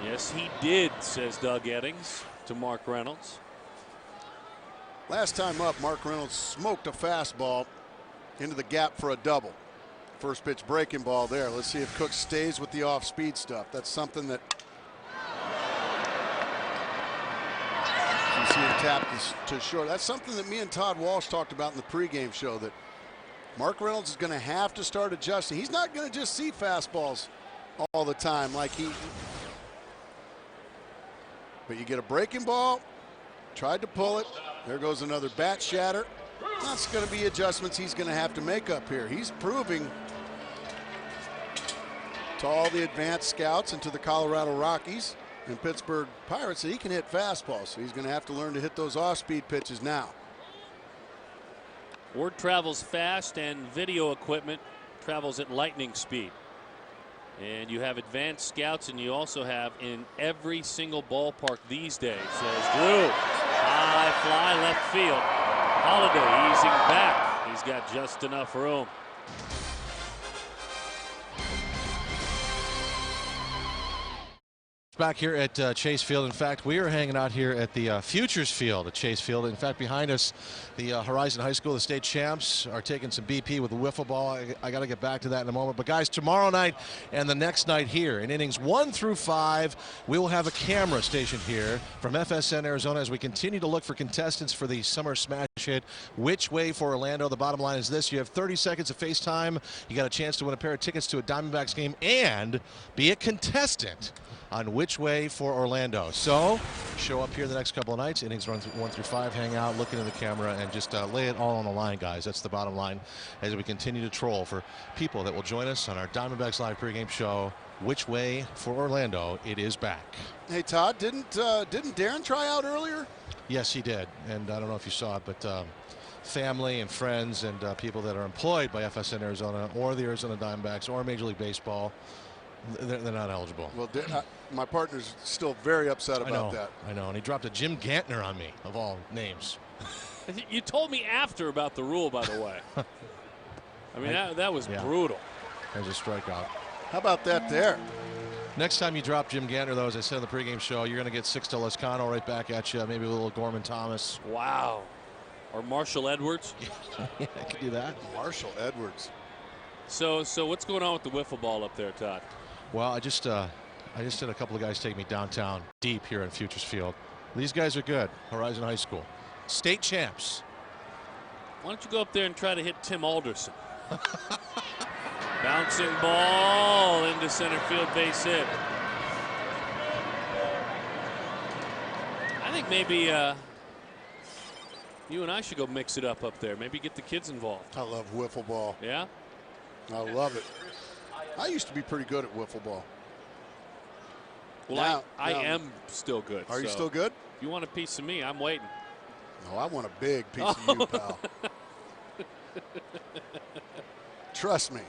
Yes, he did, says Doug Eddings to Mark Reynolds. Last time up, Mark Reynolds smoked a fastball into the gap for a double. First pitch breaking ball there. Let's see if Cook stays with the off-speed stuff. That's something that you see him tap to short. That's something that me and Todd Walsh talked about in the pregame show, that Mark Reynolds is going to have to start adjusting. He's not going to just see fastballs all the time like he. But you get a breaking ball, tried to pull it. There goes another bat shatter. That's going to be adjustments he's going to have to make up here. He's proving to all the advanced scouts and to the Colorado Rockies and Pittsburgh Pirates that he can hit fastballs. So he's going to have to learn to hit those off-speed pitches now. Word travels fast, and video equipment travels at lightning speed. And you have advanced scouts, and you also have in every single ballpark these days. Says Drew, high fly left field. Holiday easing back. He's got just enough room. Back here at Chase Field. In fact, we are hanging out here at the Futures Field at Chase Field. In fact, behind us, the Horizon High School, the state champs, are taking some BP with the wiffle ball. I got to get back to that in a moment. But guys, tomorrow night and the next night here in innings 1 through 5, we will have a camera stationed here from FSN Arizona as we continue to look for contestants for the Summer Smash Hit. Which way for Orlando? The bottom line is this: you have 30 seconds of FaceTime. You got a chance to win a pair of tickets to a Diamondbacks game and be a contestant on which way for Orlando. So show up here the next couple of nights, innings 1 through 5, hang out, look into the camera, and just lay it all on the line, guys. That's the bottom line as we continue to troll for people that will join us on our Diamondbacks Live pregame show. Which way for Orlando? It is back. Hey Todd, didn't Darren try out earlier? Yes, he did, and I don't know if you saw it, but family and friends and people that are employed by FSN Arizona or the Arizona Diamondbacks or Major League Baseball, they're not eligible. Well, my partner's still very upset about that. I know, and he dropped a Jim Gantner on me, of all names. You told me after about the rule, by the way. I mean, that was brutal. There's a strikeout. How about that there? Next time you drop Jim Gantner, though, as I said in the pregame show, you're going to get Sixto Lezcano right back at you, maybe a little Gorman Thomas. Wow. Or Marshall Edwards. Yeah, I could do that. Marshall Edwards. So what's going on with the wiffle ball up there, Todd? Well, I just had a couple of guys take me downtown deep here in Futures Field. These guys are good. Horizon High School. State champs. Why don't you go up there and try to hit Tim Alderson? Bouncing ball into center field, base hit. I think maybe You and I should go mix it up there. Maybe get the kids involved. I love wiffle ball. Yeah? I love it. I used to be pretty good at wiffle ball. Well, I am still good. Are you still good? If you want a piece of me, I'm waiting. No, I want a big piece of you, pal. Trust me.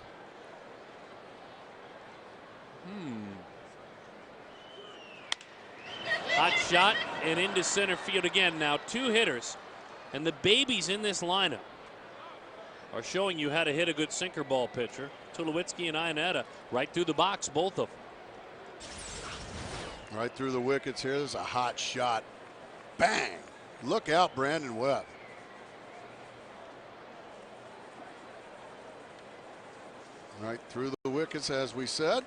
Hot shot and into center field again. Now 2 hitters, and the babies in this lineup are showing you how to hit a good sinker ball pitcher. Tulowitzki and Iannetta right through the box, both of them. Right through the wickets here. There's a hot shot. Bang! Look out, Brandon Webb. Right through the wickets, as we said.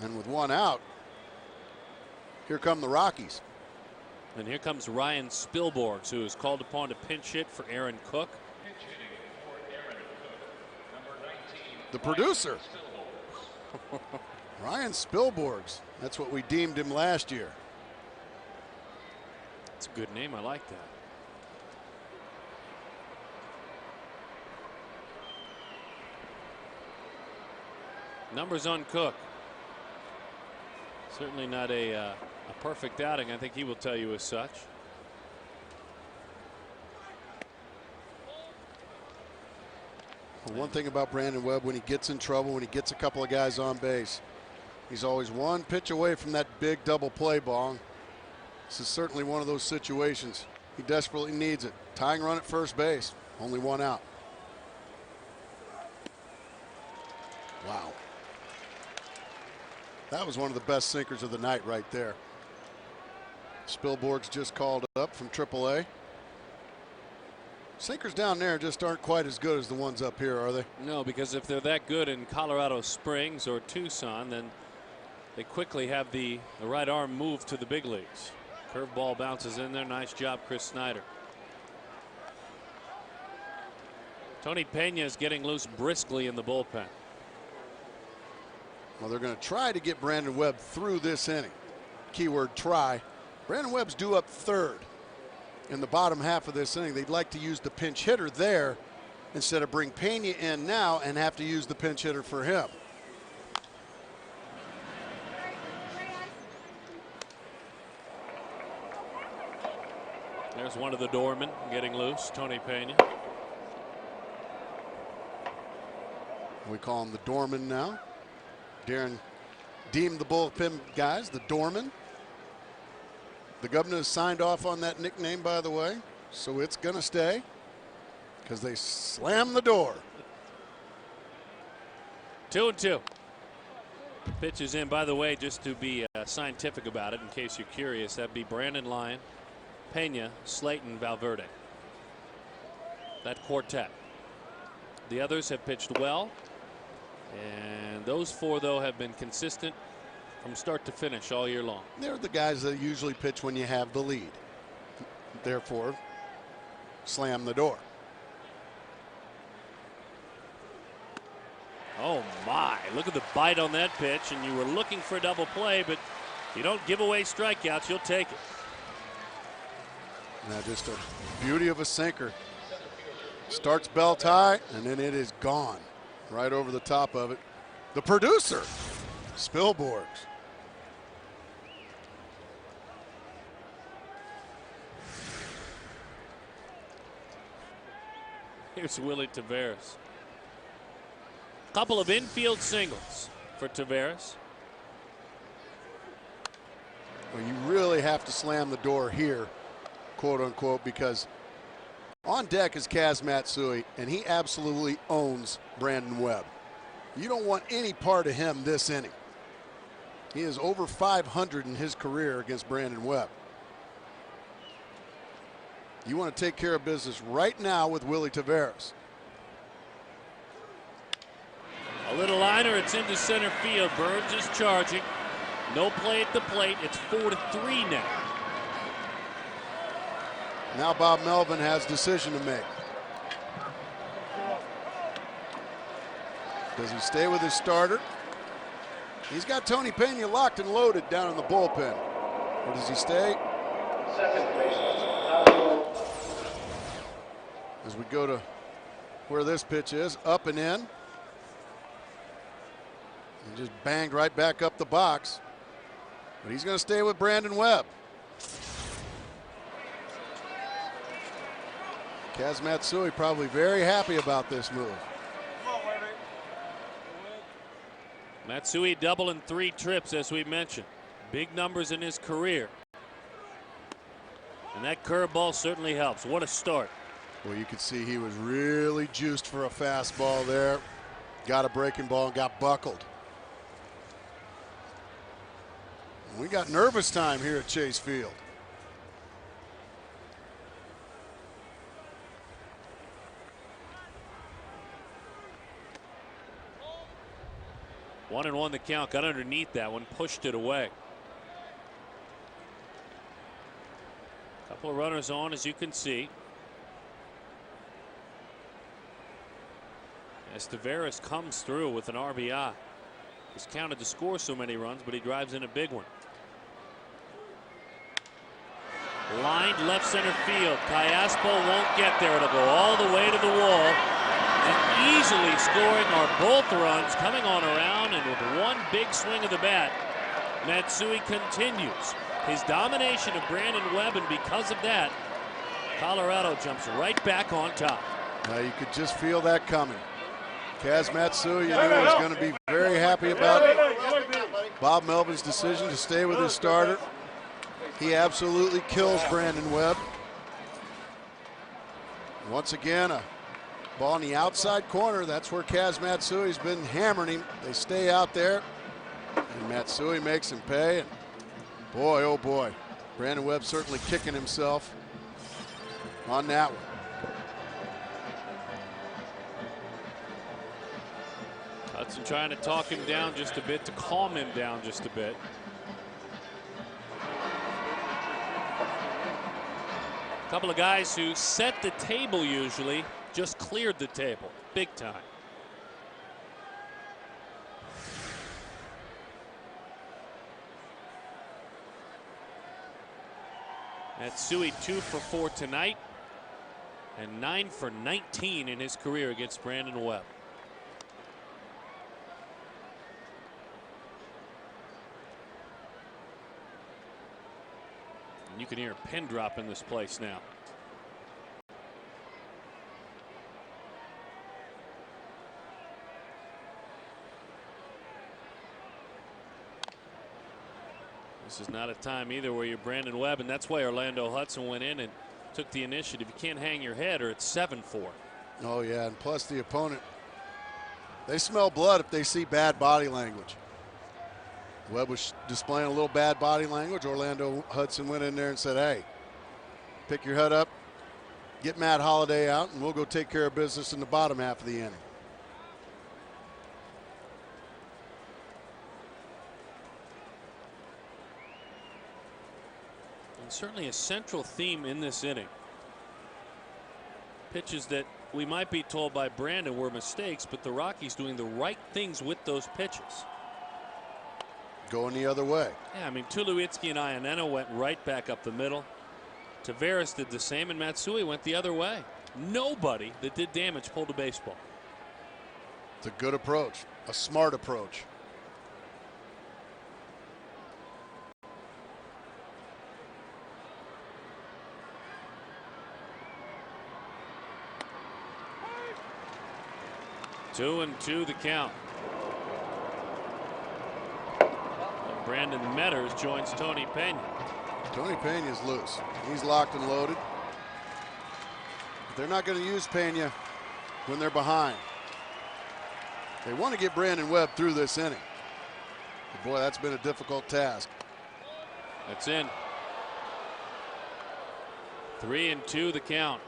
And with 1 out, here come the Rockies. And here comes Ryan Spilborghs, who is called upon to pinch hit for Aaron Cook. The producer. Ryan Spilborghs. That's what we deemed him last year. It's a good name. I like that. Numbers on Cook. Certainly not a perfect outing. I think he will tell you as such. Well, one thing about Brandon Webb, when he gets in trouble, when he gets a couple of guys on base, he's always 1 pitch away from that big double play ball. This is certainly one of those situations. He desperately needs it. Tying run at first base. Only 1 out. Wow. That was one of the best sinkers of the night right there. Spilborghs just called up from AAA. Sinkers down there just aren't quite as good as the ones up here, are they? No, because if they're that good in Colorado Springs or Tucson, then they quickly have the right arm move to the big leagues. Curveball bounces in there. Nice job, Chris Snyder. Tony Pena is getting loose briskly in the bullpen. Well, they're going to try to get Brandon Webb through this inning. Keyword try. Brandon Webb's due up 3rd in the bottom half of this inning. They'd like to use the pinch hitter there instead of bring Pena in now and have to use the pinch hitter for him. There's one of the doormen getting loose, Tony Pena. We call him the doorman now. Darren deemed the bullpen guys the doorman. The governor has signed off on that nickname, by the way, so it's going to stay because they slammed the door. 2-2. Pitch is in. By the way, just to be scientific about it, in case you're curious, that'd be Brandon Lyon, Pena, Slayton, Valverde. That quartet. The others have pitched well, and those 4, though, have been consistent from start to finish all year long. They're the guys that usually pitch when you have the lead. Therefore, slam the door. Oh, my. Look at the bite on that pitch, and you were looking for a double play, but you don't give away strikeouts. You'll take it. Now just a beauty of a sinker. Starts belt high, and then it is gone. Right over the top of it. The producer, Spilborghs. Here's Willie Taveras. Couple of infield singles for Taveras. Well, you really have to slam the door here, quote unquote, because on deck is Kaz Matsui, and he absolutely owns Brandon Webb. You don't want any part of him this inning. He is over 500 in his career against Brandon Webb. You want to take care of business right now with Willie Taveras. A little liner, it's into center field. Burns is charging. No play at the plate. It's 4-3 now. Now Bob Melvin has a decision to make. Does he stay with his starter? He's got Tony Pena locked and loaded down in the bullpen. Or does he stay we go to where this pitch is, up and in. And just banged right back up the box. But he's going to stay with Brandon Webb. Kaz Matsui probably very happy about this move. Matsui doubling 3 trips, as we mentioned. Big numbers in his career. And that curveball certainly helps. What a start. Well, you could see he was really juiced for a fastball there. Got a breaking ball and got buckled. We got nervous time here at Chase Field. One and one the count. Got underneath that one, pushed it away. Couple of runners on, as you can see. As Taveras comes through with an RBI. He's counted to score so many runs, but he drives in a big one. Lined left center field. Callaspo won't get there. It'll go all the way to the wall. And easily scoring are both runs, coming on around, and with one big swing of the bat, Matsui continues his domination of Brandon Webb, and because of that, Colorado jumps right back on top. Now you could just feel that coming. Kaz Matsui, you knew was going to be very happy about Bob Melvin's decision to stay with his starter. He absolutely kills Brandon Webb. Once again, a ball in the outside corner. That's where Kaz Matsui's been hammering him. They stay out there, and Matsui makes him pay. And boy, oh boy, Brandon Webb certainly kicking himself on that one. Hudson trying to talk him down just a bit, to calm him down just a bit. A couple of guys who set the table usually just cleared the table big time. Matsui 2 for 4 tonight and 9 for 19 in his career against Brandon Webb. You can hear a pin drop in this place now. This is not a time either where you're Brandon Webb, and that's why Orlando Hudson went in and took the initiative. You can't hang your head or it's 7-4. Oh yeah, and plus the opponent, they smell blood if they see bad body language. Webb was displaying a little bad body language. Orlando Hudson went in there and said, hey, pick your head up, get Matt Holliday out, and we'll go take care of business in the bottom half of the inning. And certainly a central theme in this inning. Pitches that we might be told by Brandon were mistakes, but the Rockies doing the right things with those pitches. Going the other way. Yeah, I mean, Tulowitzki and Ionena went right back up the middle. Taveras did the same, and Matsui went the other way. Nobody that did damage pulled a baseball. It's a good approach, a smart approach. Two and two the count. Brandon Metters joins Tony Pena. Tony Pena's loose. He's locked and loaded. But they're not going to use Pena when they're behind. They want to get Brandon Webb through this inning. But boy, that's been a difficult task. That's in. 3 and 2 the count.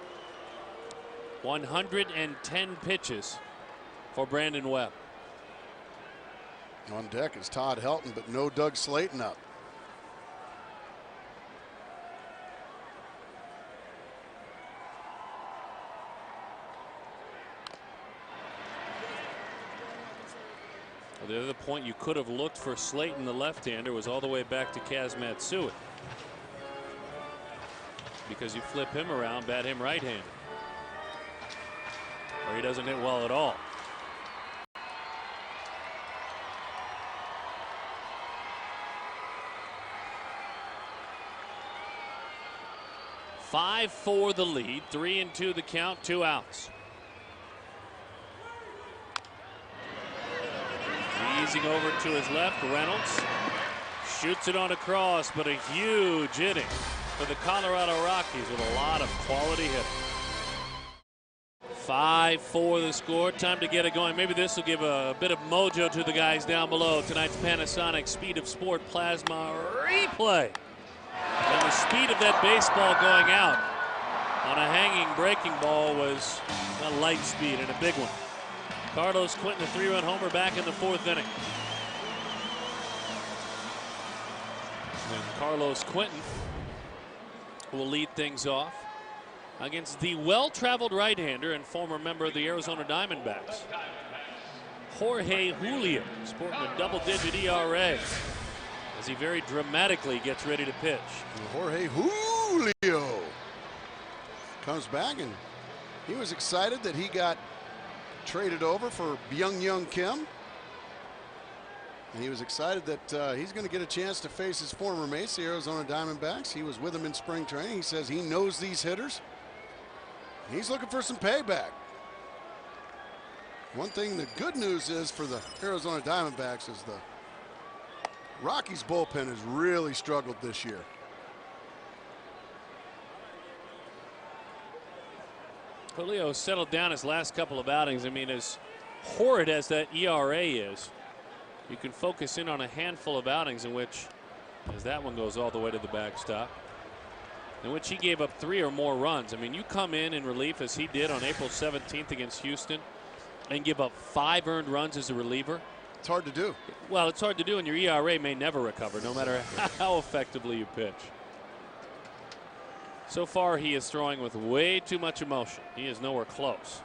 110 pitches for Brandon Webb. On deck is Todd Helton, but no Doug Slayton up. Well, the other point you could have looked for Slayton, the left-hander, was all the way back to Kaz Matsui. Because you flip him around, bat him right-handed. where he doesn't hit well at all. "5-4 the lead, 3-2 the count, 2 outs. Easing over to his left, Reynolds shoots it on a cross, but a huge inning for the Colorado Rockies with a lot of quality hitting. 5-4 the score. Time to get it going. Maybe this will give a bit of mojo to the guys down below. Tonight's Panasonic Speed of Sport Plasma replay. And the speed of that baseball going out on a hanging breaking ball was a light speed and a big one. Carlos Quentin, a 3-run homer back in the 4th inning. And Carlos Quentin will lead things off against the well-traveled right-hander and former member of the Arizona Diamondbacks, Jorge Julio, sporting a double-digit ERA as he very dramatically gets ready to pitch. Jorge Julio comes back, and he was excited that he got traded over for Young Kim. And he was excited that he's going to get a chance to face his former mates, the Arizona Diamondbacks. He was with them in spring training. He says he knows these hitters. He's looking for some payback. One thing, the good news is for the Arizona Diamondbacks is the Rockies bullpen has really struggled this year. Julio settled down his last couple of outings. I mean, as horrid as that ERA is, you can focus in on a handful of outings in which, as that one goes all the way to the backstop, in which he gave up 3 or more runs. I mean, you come in relief as he did on April 17th against Houston and give up 5 earned runs as a reliever. It's hard to do. Well, it's hard to do, and your ERA may never recover, no matter how effectively you pitch. So far, he is throwing with way too much emotion. He is nowhere close.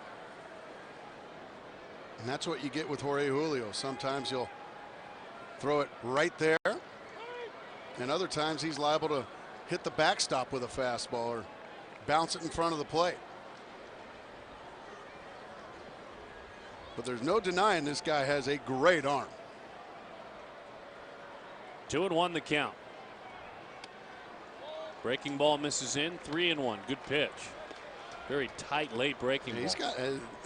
And that's what you get with Jorge Julio. Sometimes you'll throw it right there, and other times he's liable to hit the backstop with a fastball or bounce it in front of the plate. But there's no denying this guy has a great arm. 2-1 the count. Breaking ball misses in. 3-1. Good pitch. Very tight late breaking ball. He's got.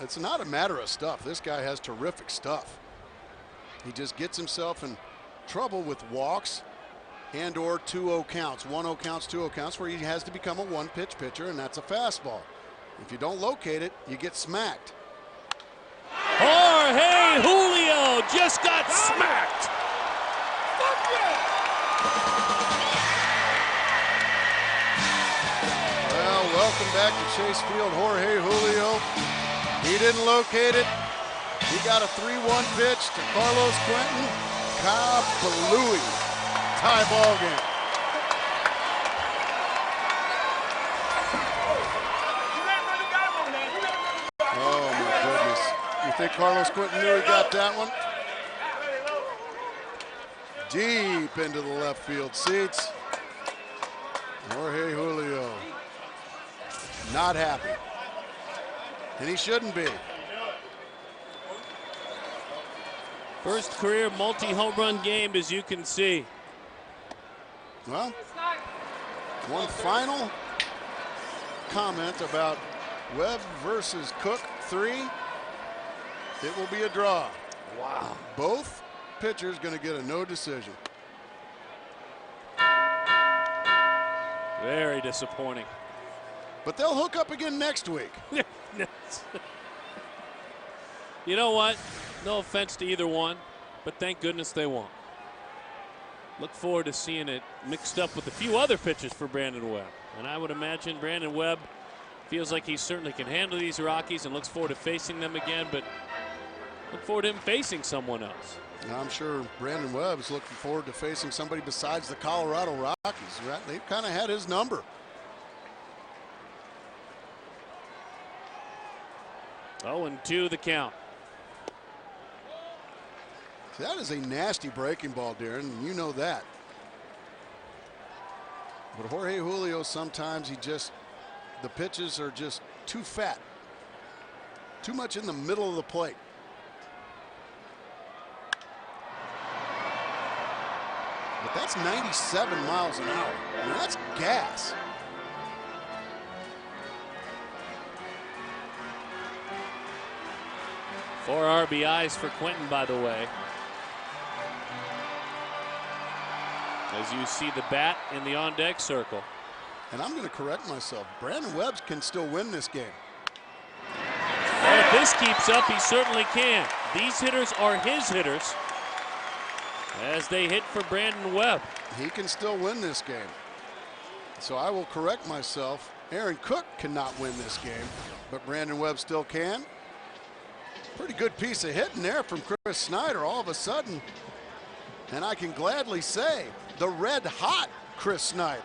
It's not a matter of stuff. This guy has terrific stuff. He just gets himself in trouble with walks and or 2-0 counts. 1-0 counts, 2-0 counts, where he has to become a one-pitch pitcher, and that's a fastball. If you don't locate it, you get smacked. Jorge Julio just got smacked. Well, welcome back to Chase Field, Jorge Julio. He didn't locate it. He got a 3-1 pitch to Carlos Quentin. Kablooey. Tie ball game. Oh my goodness. You think Carlos Quentin knew he got that one? Deep into the left field seats. Jorge Julio not happy. And he shouldn't be. First career multi-home run game, as you can see. Well, one final comment about Webb versus Cook 3. It will be a draw. Wow. Both pitchers going to get a no decision. Very disappointing. But they'll hook up again next week. You know what? No offense to either one, but thank goodness they won't. Look forward to seeing it mixed up with a few other pitches for Brandon Webb. And I would imagine Brandon Webb feels like he certainly can handle these Rockies and looks forward to facing them again, but look forward to him facing someone else. And I'm sure Brandon Webb is looking forward to facing somebody besides the Colorado Rockies. Right? They've kind of had his number. Oh, and 2 the count. That is a nasty breaking ball, Darren, and you know that. But Jorge Julio, sometimes the pitches are just too fat. Too much in the middle of the plate. But that's 97 miles an hour. I mean, that's gas. Four RBIs for Quentin, by the way. As you see the bat in the on-deck circle. And I'm going to correct myself. Brandon Webb can still win this game. Well, if this keeps up, he certainly can. These hitters are his hitters as they hit for Brandon Webb. He can still win this game. So I will correct myself. Aaron Cook cannot win this game, but Brandon Webb still can. Pretty good piece of hitting there from Chris Snyder all of a sudden. And I can gladly say the red hot Chris Snyder.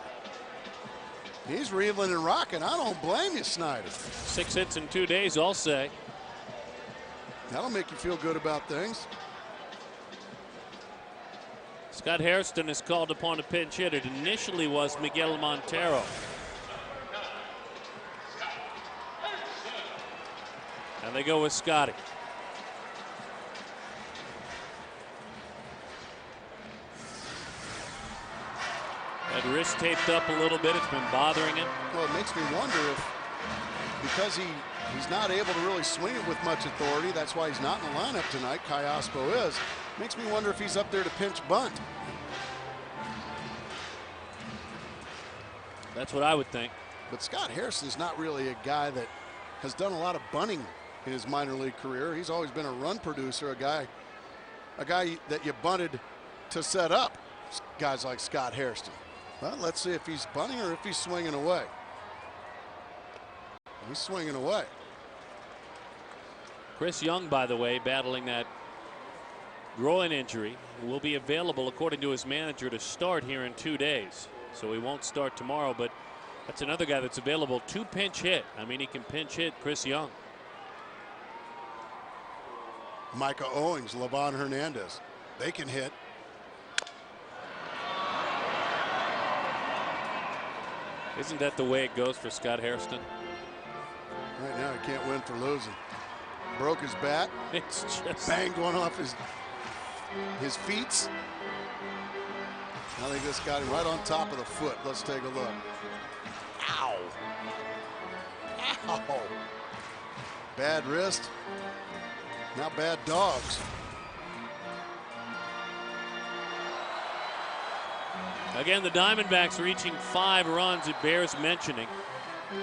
He's reeling and rocking. I don't blame you, Snyder. 6 hits in 2 days, I'll say. That'll make you feel good about things. Scott Hairston is called upon to pinch hit. It initially was Miguel Montero. And they go with Scotty. That wrist taped up a little bit. It's been bothering him. Well, it makes me wonder if, because he's not able to really swing it with much authority, that's why he's not in the lineup tonight. Kayaspo is. Makes me wonder if he's up there to pinch bunt. That's what I would think. But Scott Hairston's not really a guy that has done a lot of bunting in his minor league career. He's always been a run producer, a guy that you bunted to set up. Guys like Scott Hairston. Well, let's see if he's bunting or if he's swinging away. He's swinging away. Chris Young, by the way, battling that groin injury, will be available, according to his manager, to start here in 2 days. So he won't start tomorrow, but that's another guy that's available to pinch hit. I mean, he can pinch hit Chris Young. Micah Owings, Levon Hernandez. They can hit. Isn't that the way it goes for Scott Hairston? Right now, he can't win for losing. Broke his bat. It's just banged one off his feet. Now they just got him right on top of the foot. Let's take a look. Ow. Ow. Bad wrist. Now bad dogs. Again, the Diamondbacks reaching 5 runs. It bears mentioning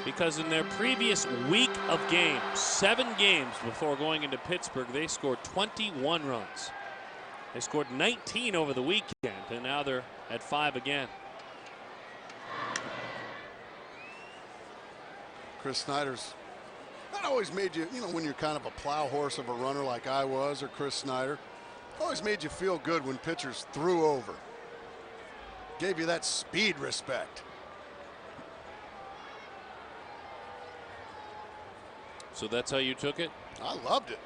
because in their previous week of games, 7 games before going into Pittsburgh, they scored 21 runs. They scored 19 over the weekend, and now they're at 5 again. Chris Snyder's, that always made you, when you're kind of a plow horse of a runner like I was or Chris Snyder, always made you feel good when pitchers threw over. Gave you that speed respect. So that's how you took it? I loved it.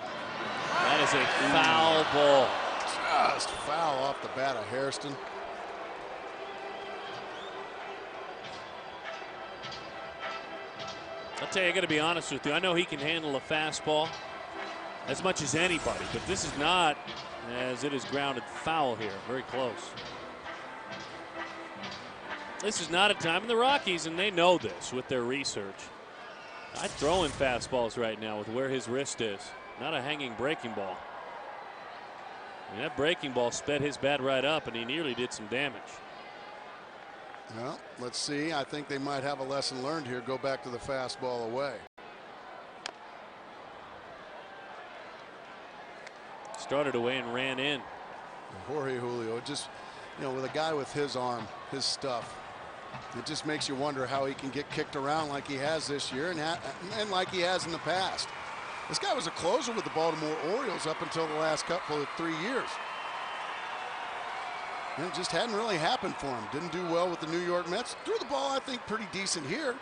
That is a foul ball. Just foul off the bat of Hairston. I'll tell you, I got to be honest with you. I know he can handle a fastball as much as anybody, but this is not, as it is grounded foul here. Very close. This is not a time in the Rockies, and they know this with their research. I'd throw him fastballs right now with where his wrist is. Not a hanging breaking ball. I mean, that breaking ball sped his bat right up, and he nearly did some damage. Well, let's see. I think they might have a lesson learned here. Go back to the fastball away. Started away and ran in. Jorge Julio, just, with a guy with his arm, his stuff, it just makes you wonder how he can get kicked around like he has this year and like he has in the past. This guy was a closer with the Baltimore Orioles up until the last couple of 3 years. And it just hadn't really happened for him. Didn't do well with the New York Mets. Threw the ball, I think, pretty decent here.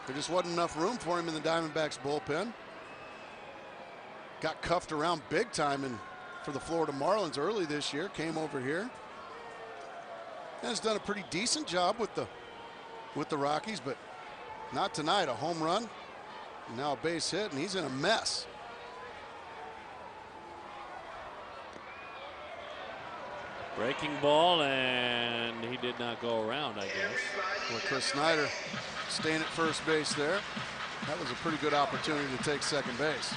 There just wasn't enough room for him in the Diamondbacks bullpen. Got cuffed around big time for the Florida Marlins early this year. Came over here. And has done a pretty decent job with the Rockies, but not tonight. A home run Now a base hit, and he's in a mess. Breaking ball, and he did not go around, I guess. Well, Chris Snyder staying at first base there. That was a pretty good opportunity to take second base.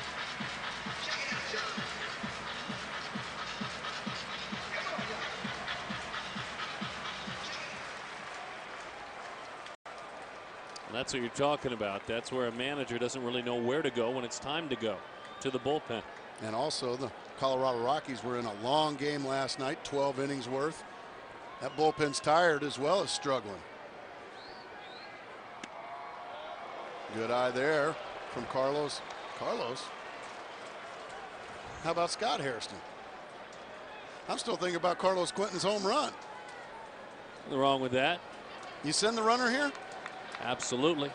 And that's what you're talking about. That's where a manager doesn't really know where to go when it's time to go, to the bullpen. And also the Colorado Rockies were in a long game last night, 12 innings worth. That bullpen's tired as well as struggling. Good eye there from Carlos. How about Scott Hairston? I'm still thinking about Carlos Quentin's home run. Nothing wrong with that. You send the runner here? Absolutely.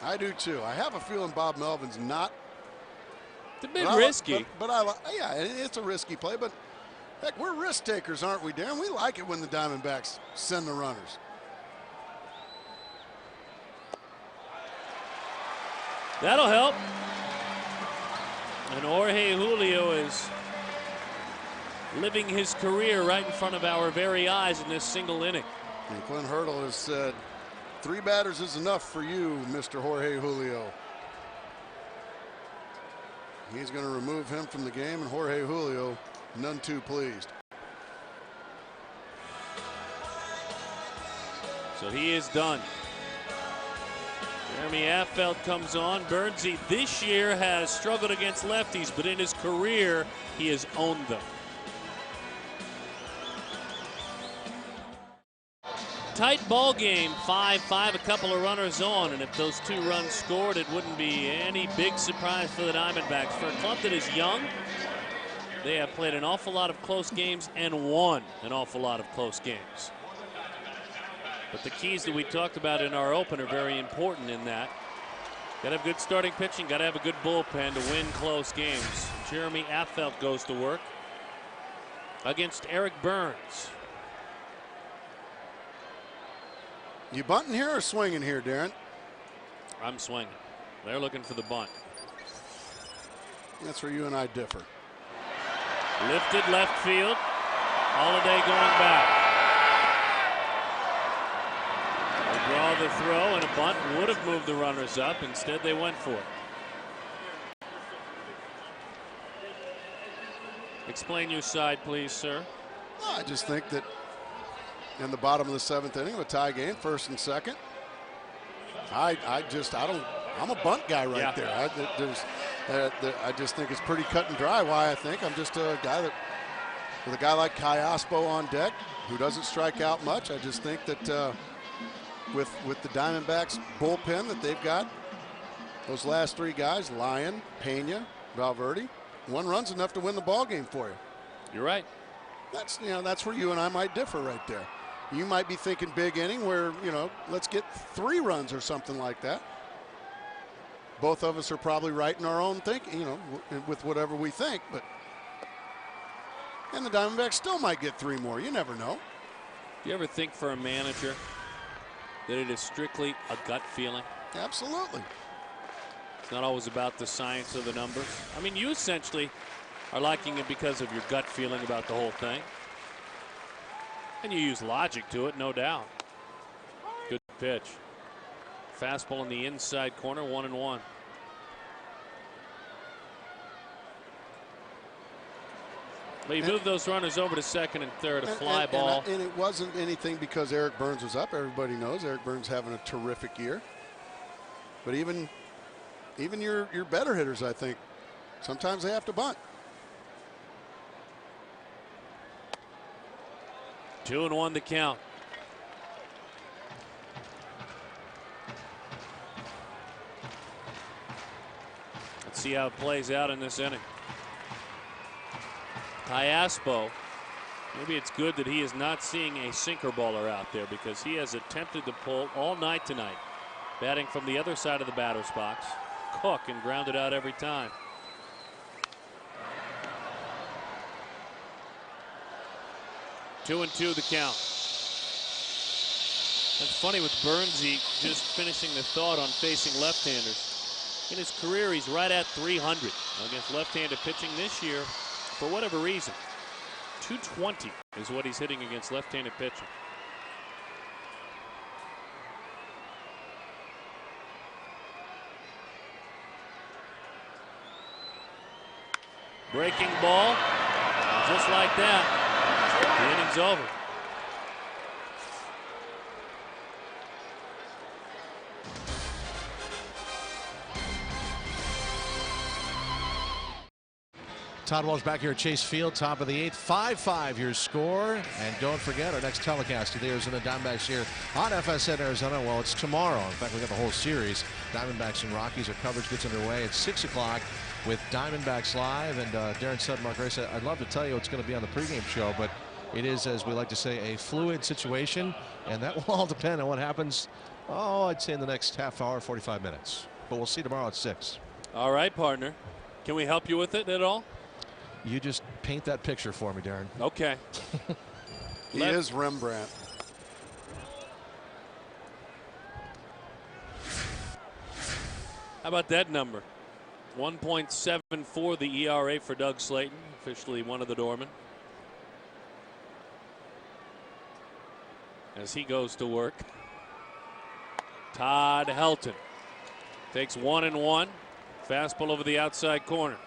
I do too. I have a feeling Bob Melvin's not. It's a bit risky. But yeah, it's a risky play, but heck, we're risk takers, aren't we, Darren? We like it when the Diamondbacks send the runners. That'll help. And Jorge Julio is living his career right in front of our very eyes in this single inning. And Clint Hurdle has said, 3 batters is enough for you, Mr. Jorge Julio. He's going to remove him from the game, and Jorge Julio none too pleased. So he is done. Jeremy Affeldt comes on. Bernsey this year has struggled against lefties, but in his career, he has owned them. Tight ball game, 5-5, a couple of runners on, and if those 2 runs scored, it wouldn't be any big surprise for the Diamondbacks. For a club that is young, they have played an awful lot of close games and won an awful lot of close games. But the keys that we talked about in our open are very important in that. Got to have good starting pitching, got to have a good bullpen to win close games. Jeremy Affeldt goes to work against Eric Burns. You bunting here or swinging here, Darren? I'm swinging. They're looking for the bunt. That's where you and I differ. Lifted left field. Holiday going back. They draw the throw, and a bunt would have moved the runners up. Instead, they went for it. Explain your side, please, sir. Well, I just think that in the bottom of the 7th inning of a tie game, 1st and 2nd, I'm a bunt guy right there. I just think it's pretty cut and dry. Why I think I'm just a guy that, with a guy like Kai Ospo on deck, who doesn't strike out much. I just think that with the Diamondbacks bullpen that they've got, those last 3 guys, Lyon, Pena, Valverde, 1 run's enough to win the ball game for you. You're right. That's where you and I might differ right there. You might be thinking big inning where, let's get 3 runs or something like that. Both of us are probably right in our own thinking, with whatever we think, and the Diamondbacks still might get 3 more. You never know. Do you ever think for a manager that it is strictly a gut feeling? Absolutely. It's not always about the science of the numbers. I mean, you essentially are liking it because of your gut feeling about the whole thing. And you use logic to it, no doubt. Good pitch. Fastball in the inside corner, 1-1. But you move those runners over to second and third, a fly ball. And it wasn't anything because Eric Burns was up. Everybody knows Eric Burns having a terrific year. But even your better hitters, I think, sometimes they have to bunt. 2-1 to count. Let's see how it plays out in this inning. Kai Ospo, maybe it's good that he is not seeing a sinker baller out there, because he has attempted to pull all night tonight. Batting from the other side of the batter's box. Cook, and grounded out every time. Two and 2 the count. That's funny with Bernsey just finishing the thought on facing left-handers. In his career, he's right at 300 against left-handed pitching this year. For whatever reason, 220 is what he's hitting against left-handed pitching. Breaking ball, and just like that, the inning's over. Todd Walsh back here at Chase Field, top of the 8th, 5-5 your score. And don't forget our next telecast of the Arizona Diamondbacks here on FSN Arizona. Well, it's tomorrow. In fact, we got the whole series. Diamondbacks and Rockies. Our coverage gets underway at 6 o'clock with Diamondbacks Live. And Darren Sutton, Mark Race, I'd love to tell you what's going to be on the pregame show, but it is, as we like to say, a fluid situation. And that will all depend on what happens, I'd say in the next half hour, 45 minutes. But we'll see tomorrow at 6. All right, partner. Can we help you with it at all? You just paint that picture for me, Darren. Okay. He is Rembrandt. How about that number? 1.74 the ERA for Doug Slayton, officially one of the doormen. As he goes to work. Todd Helton takes 1-1. Fastball over the outside corner.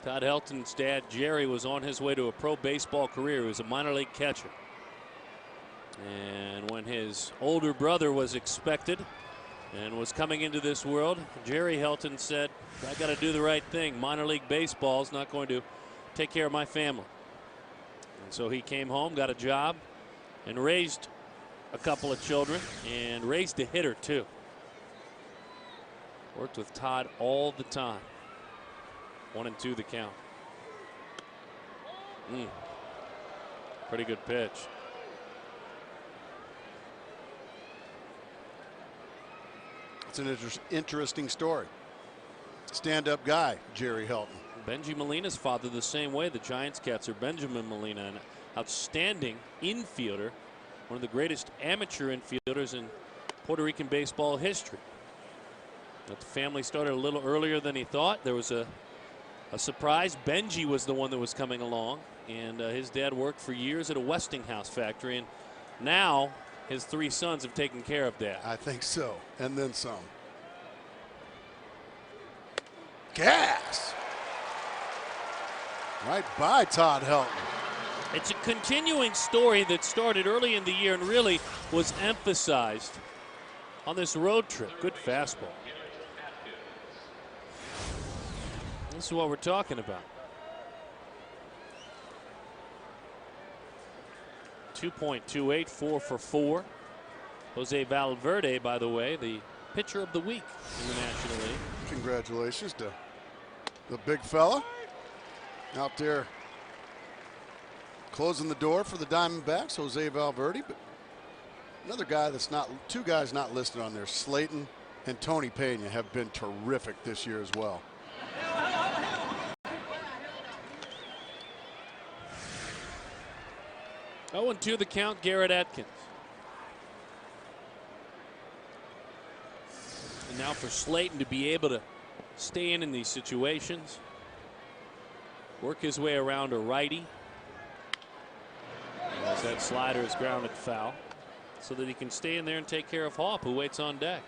Todd Helton's dad, Jerry, was on his way to a pro baseball career. He was a minor league catcher. And when his older brother was expected and was coming into this world, Jerry Helton said, I got to do the right thing. Minor league baseball is not going to take care of my family. And so he came home, got a job, and raised a couple of children, and raised a hitter, too. Worked with Todd all the time. 1-2 the count. Pretty good pitch. It's an interesting story. Stand-up guy, Jerry Helton. Benji Molina's father the same way. The Giants catcher Benjamin Molina, an outstanding infielder, one of the greatest amateur infielders in Puerto Rican baseball history. But the family started a little earlier than he thought. There was a surprise. Benji was the one that was coming along, and his dad worked for years at a Westinghouse factory, and now his 3 sons have taken care of that. I think so, and then some. Gas! Right by Todd Helton. It's a continuing story that started early in the year and really was emphasized on this road trip. Good fastball. This is what we're talking about. 2.28, 4 for 4. Jose Valverde, by the way, the pitcher of the week in the National League. Congratulations to the big fella out there closing the door for the Diamondbacks, Jose Valverde. But another guy that's not, 2 guys not listed on there, Slayton and Tony Pena, have been terrific this year as well. Oh, and 2 the count, Garrett Atkins. And now for Slayton to be able to stay in these situations, work his way around a righty. As that slider is grounded foul, so that he can stay in there and take care of Haup, who waits on deck.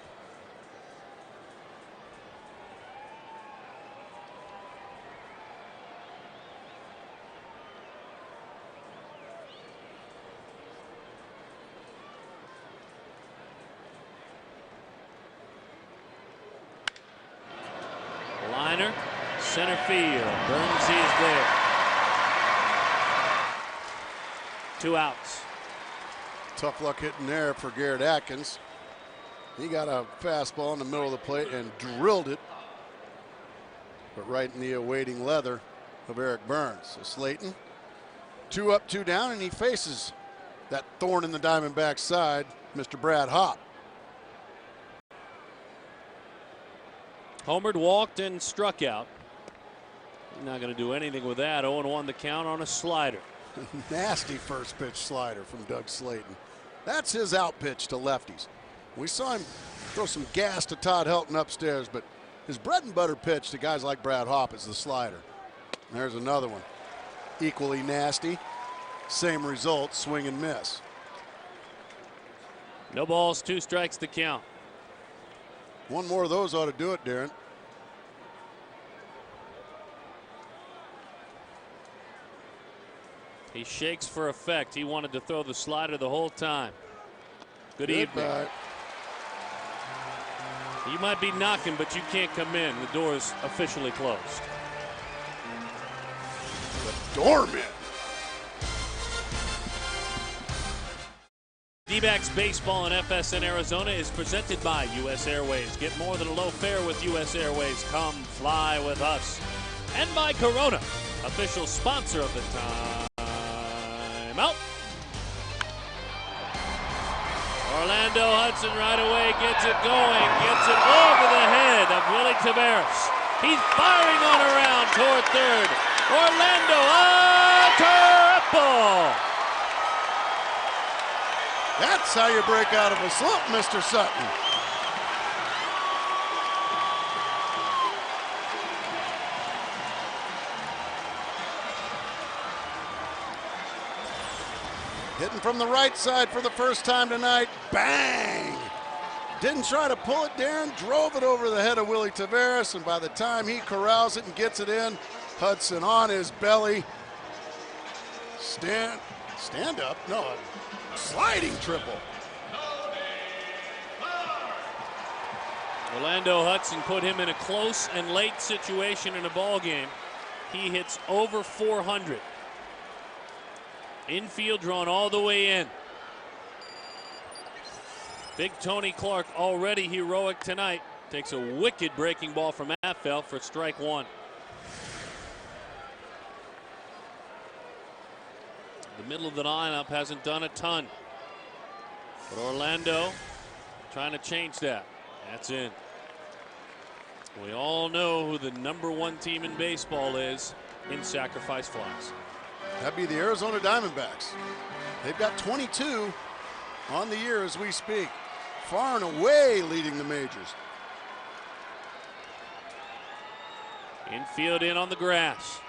Liner, center field. Burnsy is there. 2 outs. Tough luck hitting there for Garrett Atkins. He got a fastball in the middle of the plate and drilled it, but right in the awaiting leather of Eric Burns. So Slayton, 2 up, 2 down, and he faces that thorn in the Diamondbacks side, Mr. Brad Haup. Homered, walked, and struck out. Not going to do anything with that. 0-1 the count on a slider. Nasty first pitch slider from Doug Slayton. That's his out pitch to lefties. We saw him throw some gas to Todd Helton upstairs, but his bread and butter pitch to guys like Brad Hopp is the slider. There's another one. Equally nasty. Same result, swing and miss. No balls, 2 strikes to count. One more of those ought to do it, Darren. He shakes for effect. He wanted to throw the slider the whole time. Good evening. You might be knocking, but you can't come in. The door is officially closed. The doorman. D-backs baseball in FSN Arizona is presented by U.S. Airways. Get more than a low fare with U.S. Airways. Come fly with us. And by Corona, official sponsor of the timeout. Orlando Hudson right away gets it going, gets it over the head of Willie Taveras. He's firing on around toward third. Orlando, a triple! That's how you break out of a slump, Mr. Sutton. Hitting from the right side for the first time tonight. Bang! Didn't try to pull it, Darren. Drove it over the head of Willie Taveras, and by the time he corrals it and gets it in, Hudson on his belly. Stand up? No, a sliding triple. Orlando Hudson put him in a close and late situation in a ball game. He hits over 400. Infield drawn all the way in. Big Tony Clark already heroic tonight. Takes a wicked breaking ball from Affel for strike 1. The middle of the lineup hasn't done a ton. But Orlando trying to change that. That's in. We all know who the #1 team in baseball is in sacrifice flies. That'd be the Arizona Diamondbacks. They've got 22 on the year as we speak. Far and away leading the majors. Infield in on the grass.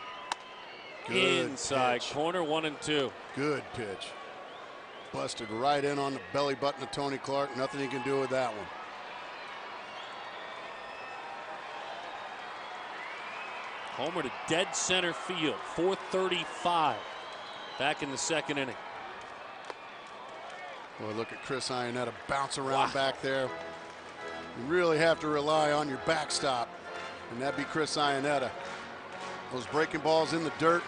Good Inside pitch. corner, 1-2. Good pitch. Busted right in on the belly button of Tony Clark. Nothing he can do with that one. Homer to dead center field, 4:35 back in the second inning. Boy, look at Chris Iannetta bounce around back there. You really have to rely on your backstop, and that'd be Chris Iannetta. Those breaking balls in the dirt.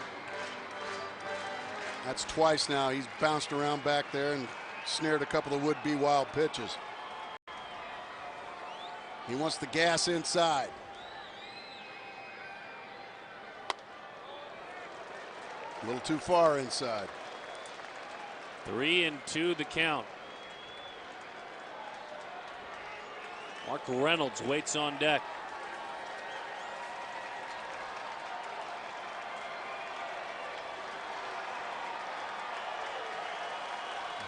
That's twice now. He's bounced around back there and snared a couple of would-be wild pitches. He wants the gas inside. A little too far inside. 3-2 the count. Mark Reynolds waits on deck.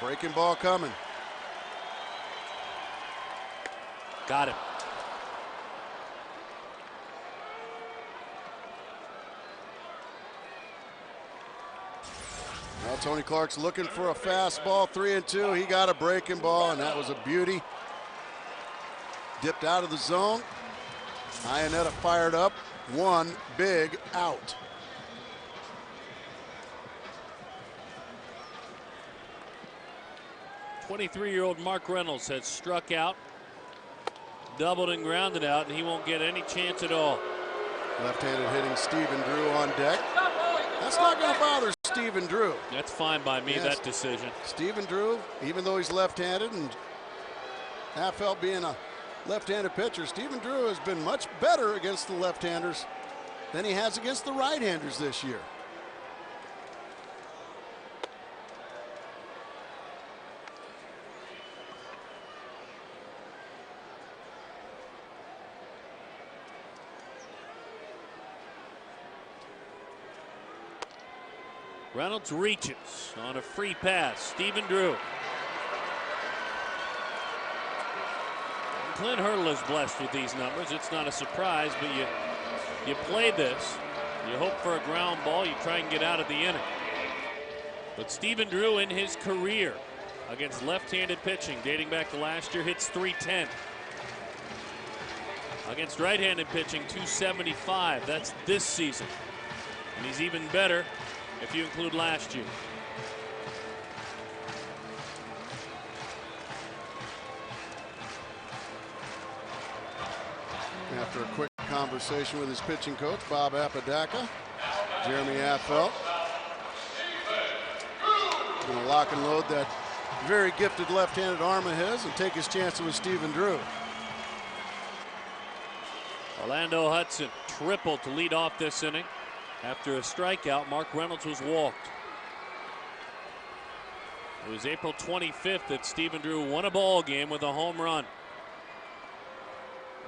Breaking ball coming. Got him. Now Tony Clark's looking for a fastball. 3-2. He got a breaking ball, and that was a beauty. Dipped out of the zone. Iannetta fired up. One big out. '23-year-old Mark Reynolds has struck out, doubled and grounded out, and he won't get any chance at all. Left-handed hitting Stephen Drew on deck. That's not going to bother Stephen Drew. That's fine by me, that decision. Stephen Drew, even though he's left-handed and Affel being a left-handed pitcher, Stephen Drew has been much better against the left-handers than he has against the right-handers this year. Reynolds reaches on a free pass. Stephen Drew. Clint Hurdle is blessed with these numbers. It's not a surprise, but you play this. You hope for a ground ball. You try and get out of the inning. But Stephen Drew in his career against left-handed pitching, dating back to last year, hits .310. Against right-handed pitching, .275. That's this season. And he's even better if you include last year. After a quick conversation with his pitching coach, Bob Apodaca, Jeremy Affeldt going to lock and load that very gifted left-handed arm of his and take his chances with Stephen Drew. Orlando Hudson tripled to lead off this inning. After a strikeout, Mark Reynolds was walked. It was April 25th that Stephen Drew won a ball game with a home run.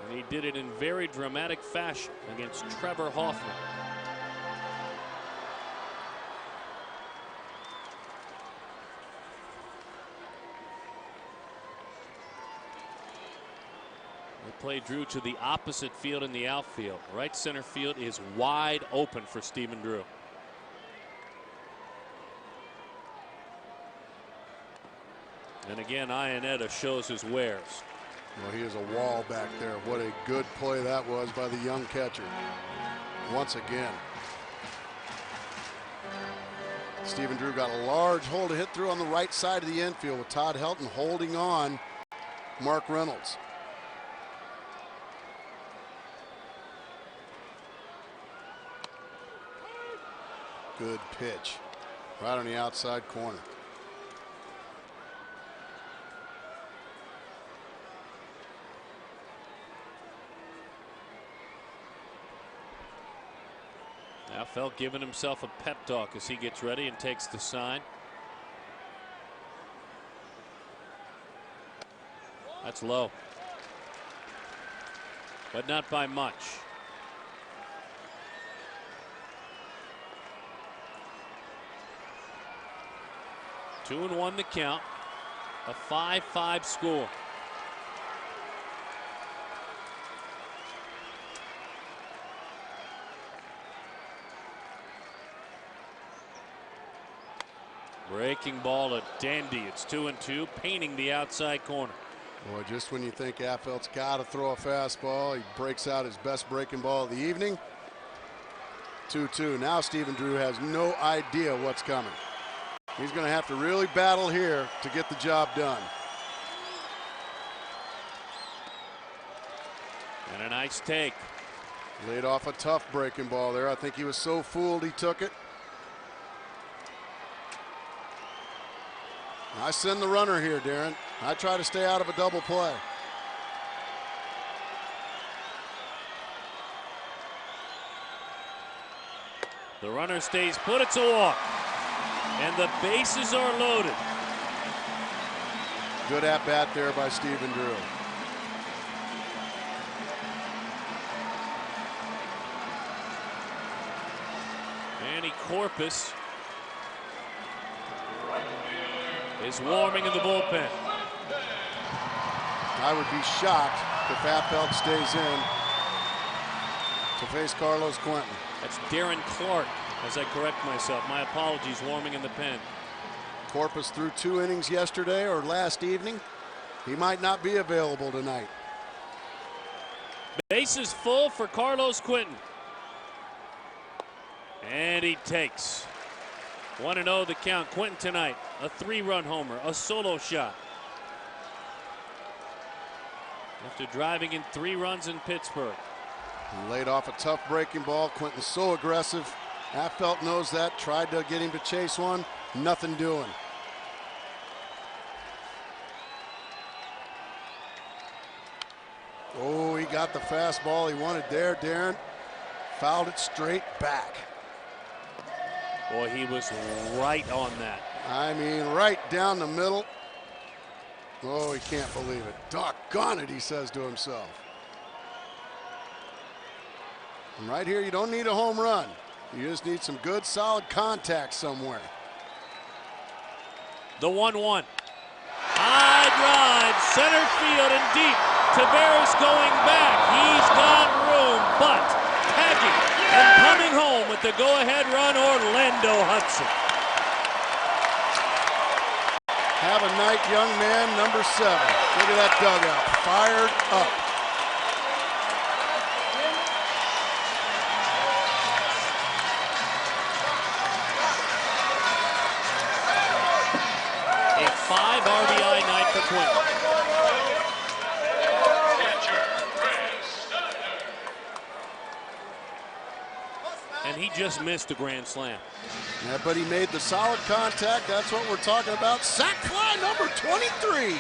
And he did it in very dramatic fashion against Trevor Hoffman. They play Drew to the opposite field in the outfield. Right center field is wide open for Stephen Drew. And again, Iannetta shows his wares. Well, he is a wall back there. What a good play that was by the young catcher. Once again. Stephen Drew got a large hole to hit through on the right side of the infield with Todd Helton holding on Mark Reynolds. Good pitch. Right on the outside corner. Affeldt giving himself a pep talk as he gets ready and takes the sign. That's low, but not by much. Two and one the count. A 5-5 score. Breaking ball, a dandy. It's 2-2, painting the outside corner. Boy, just when you think Affeldt's got to throw a fastball, he breaks out his best breaking ball of the evening. 2-2. Now Stephen Drew has no idea what's coming. He's going to have to really battle here to get the job done. And a nice take. Laid off a tough breaking ball there. I think he was so fooled he took it. I send the runner here, Darren. I try to stay out of a double play. The runner stays put. It's a walk. And the bases are loaded. Good at bat there by Stephen Drew. Manny Corpus is warming in the bullpen. I would be shocked if Affeldt stays in to face Carlos Quentin. That's Darren Clark, as I correct myself. My apologies, warming in the pen. Corpus threw 2 innings yesterday or last evening. He might not be available tonight. Bases full for Carlos Quentin. And he takes. 1-0 the count. Quentin tonight, a 3-run homer, a solo shot. After driving in 3 runs in Pittsburgh. He laid off a tough breaking ball. Quentin's so aggressive. Affeldt knows that. Tried to get him to chase one. Nothing doing. Oh, he got the fastball he wanted there, Darren. Fouled it straight back. Boy, he was right on that. I mean, right down the middle. Oh, he can't believe it. Doggone it, he says to himself. And right here, you don't need a home run. You just need some good, solid contact somewhere. The 1-1. High drive, center field and deep. Taveras going back. He's got room, but tagging and coming home with the go-ahead run, Orlando Hudson. Have a night, young man, number 7. Look at that dugout, fired up. A 5 RBI night for Quinton. And he just missed a grand slam. Yeah, but he made the solid contact. That's what we're talking about. Sac fly number 23.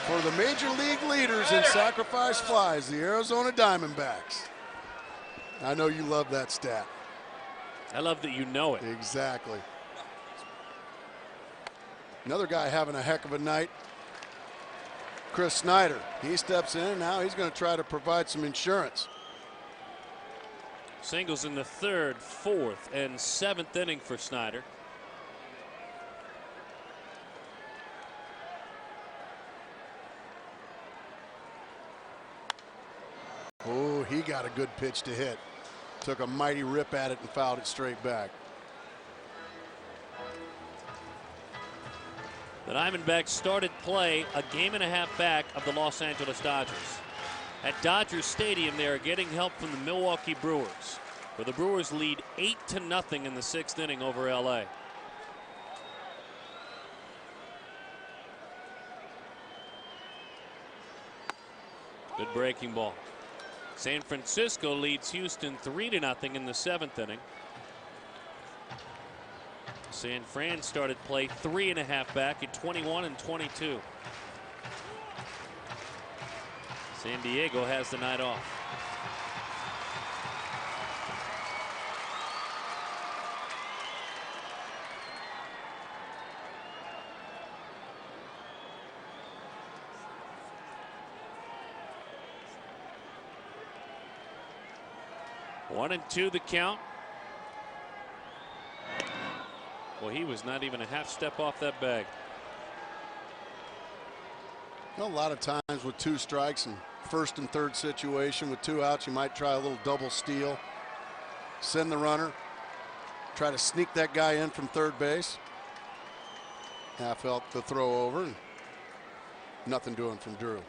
For the major league leaders in sacrifice flies, the Arizona Diamondbacks. I know you love that stat. I love that you know it. Exactly. Another guy having a heck of a night, Chris Snyder. He steps in, and now he's going to try to provide some insurance. Singles in the 3rd, 4th, and 7th inning for Snyder. Oh, he got a good pitch to hit. Took a mighty rip at it and fouled it straight back. The Diamondbacks started play a game and a half back of the Los Angeles Dodgers. At Dodger Stadium, they are getting help from the Milwaukee Brewers, where the Brewers lead 8-0 in the 6th inning over LA. Good breaking ball. San Francisco leads Houston 3-0 in the 7th inning. San Fran started play 3.5 back at 21-22. San Diego has the night off. One and two the count. Well, he was not even a half step off that bag. A lot of times with 2 strikes and 1st and 3rd situation with 2 outs, you might try a little double steal. Send the runner. Try to sneak that guy in from 3rd base. Half out the throw over. And nothing doing from Drew.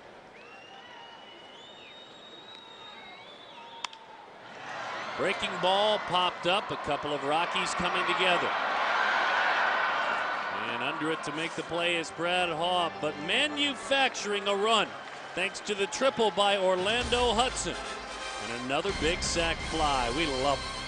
Breaking ball popped up. A couple of Rockies coming together. And under it to make the play is Brad Haw, but manufacturing a run thanks to the triple by Orlando Hudson. And another big sac fly. We love it.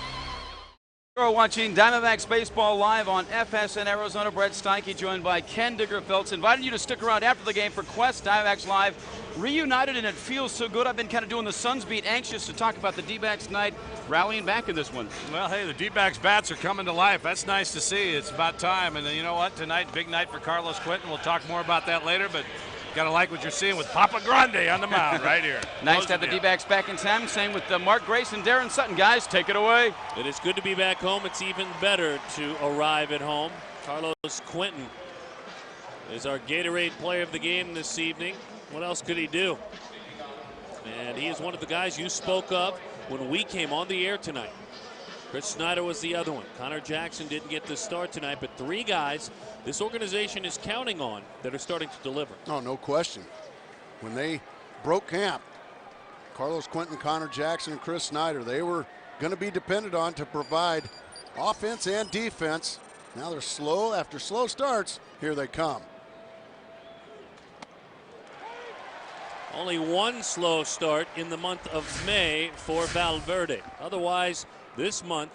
You're watching Diamondbacks Baseball live on FSN Arizona. Brett Steinke joined by Ken Digger-Phelps. Invited you to stick around after the game for Quest Diamondbacks Live. Reunited, and it feels so good. I've been kind of doing the Suns beat, anxious to talk about the D-backs tonight, rallying back in this one. Well, hey, the D-backs bats are coming to life. That's nice to see. It's about time. And you know what? Tonight, big night for Carlos Quinton. We'll talk more about that later, but got to like what you're seeing with Papa Grande on the mound right here. Nice to have the D-backs back in town. Same with Mark Grace and Darren Sutton. Guys, take it away. It is good to be back home. It's even better to arrive at home. Carlos Quinton is our Gatorade player of the game this evening. What else could he do? And he is one of the guys you spoke of when we came on the air tonight. Chris Snyder was the other one. Connor Jackson didn't get the start tonight, but 3 guys this organization is counting on that are starting to deliver. Oh, no question. When they broke camp, Carlos Quinton, Connor Jackson, and Chris Snyder, they were going to be depended on to provide offense and defense. Now they're slow. After slow starts, here they come. Only 1 slow start in the month of May for Valverde. Otherwise, this month,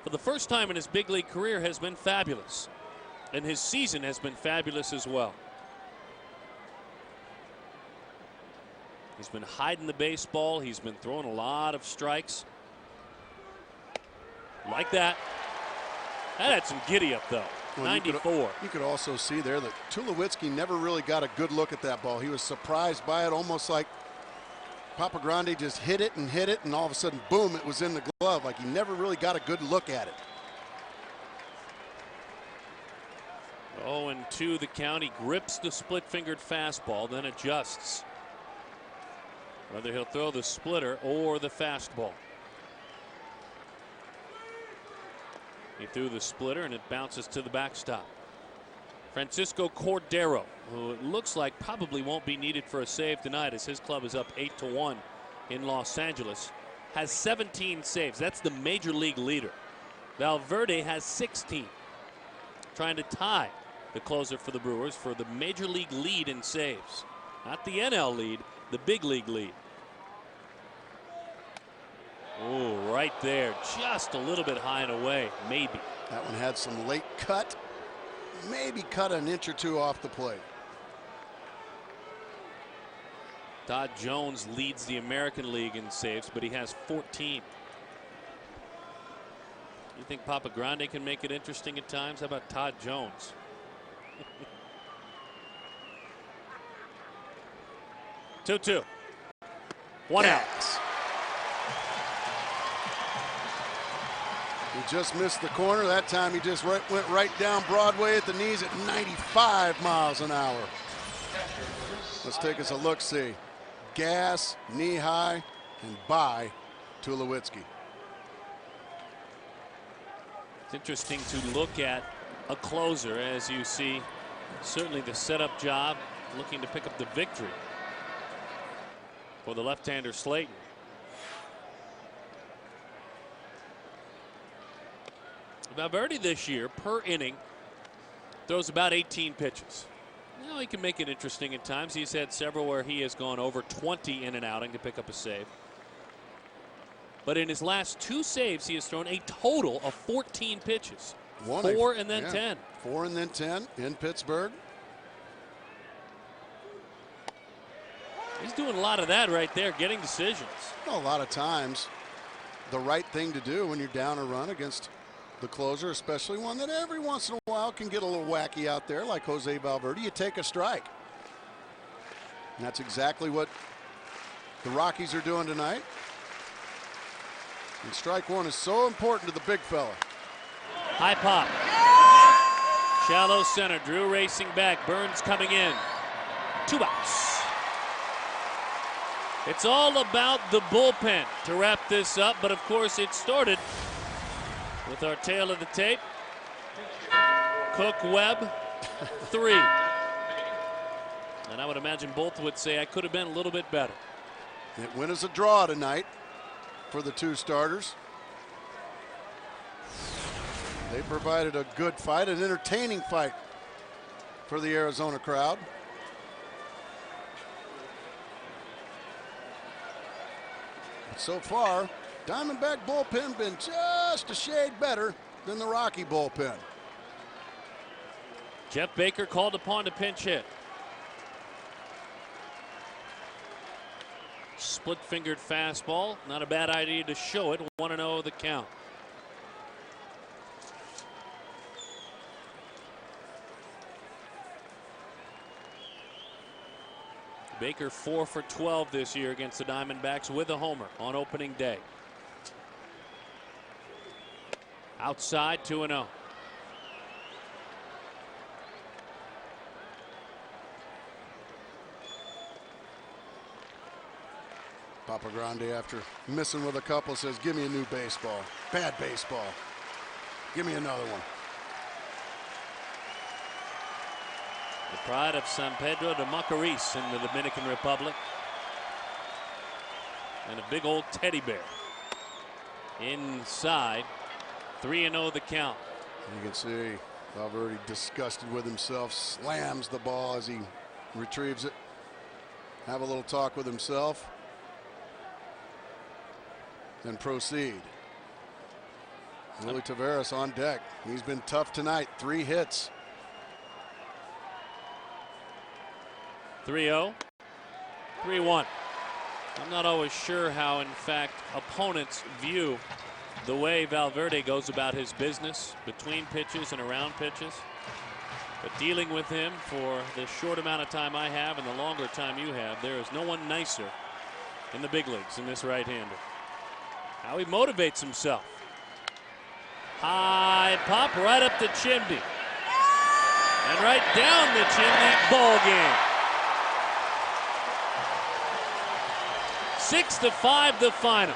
for the first time in his big league career, has been fabulous. And his season has been fabulous as well. He's been hiding the baseball. He's been throwing a lot of strikes. Like that. That had some giddy up, though. Well, 94. You could also see there that Tulowitzki never really got a good look at that ball. He was surprised by it, almost like Papa Grande just hit it, and all of a sudden, boom, it was in the glove. Like he never really got a good look at it. 0-2 the count. He grips the split-fingered fastball, then adjusts. Whether he'll throw the splitter or the fastball. He threw the splitter and it bounces to the backstop. Francisco Cordero, who it looks like probably won't be needed for a save tonight as his club is up 8-1 in Los Angeles, has 17 saves. That's the major league leader. Valverde has 16. Trying to tie the closer for the Brewers for the major league lead in saves. Not the NL lead, the big league lead. Oh, right there, just a little bit high and away, maybe. That one had some late cut, maybe cut an inch or two off the plate. Todd Jones leads the American League in saves, but he has 14. You think Papa Grande can make it interesting at times? How about Todd Jones? 2-2. One out. He just missed the corner. That time he just went right down Broadway at the knees at 95 miles an hour. Let's take us a look-see. Gas, knee high, and by Tulowitzki. It's interesting to look at a closer as you see certainly the setup job looking to pick up the victory for the left-hander Slayton. Valverde this year per inning throws about 18 pitches. You know, he can make it interesting at times. He's had several where he has gone over 20 in an outing to pick up a save. But in his last 2 saves, he has thrown a total of 14 pitches. 4 and then 10. 4 and then 10 in Pittsburgh. He's doing a lot of that right there, getting decisions. Well, a lot of times, the right thing to do when you're down a run against the closer, especially one that every once in a while can get a little wacky out there like Jose Valverde, you take a strike. And that's exactly what the Rockies are doing tonight. And strike one is so important to the big fella. High pop. Shallow center. Drew racing back. Burns coming in. 2 outs. It's all about the bullpen to wrap this up, but of course it started with our tail of the tape. Cook, Webb, 3. And I would imagine both would say I could have been a little bit better. It went as a draw tonight for the 2 starters. They provided a good fight, an entertaining fight for the Arizona crowd. But so far, Diamondback bullpen been just a shade better than the Rocky bullpen. Jeff Baker called upon to pinch hit. Split-fingered fastball. Not a bad idea to show it. 1-0 the count. Baker 4 for 12 this year against the Diamondbacks with a homer on opening day. Outside 2-0. Papa Grande, after missing with a couple, says, give me a new baseball. Bad baseball. Give me another one. The pride of San Pedro de Macorís in the Dominican Republic. And a big old teddy bear. Inside. 3-0 the count. You can see Valverde disgusted with himself, slams the ball as he retrieves it. Have a little talk with himself. Then proceed. Willie Taveras on deck. He's been tough tonight. 3 hits. 3-0. 3-1. I'm not always sure how, in fact, opponents view the way Valverde goes about his business between pitches and around pitches. But dealing with him for the short amount of time I have and the longer time you have, there is no one nicer in the big leagues than this right-hander. How he motivates himself. High pop right up the chimney. And right down the chimney, ball game. 6-5 the final.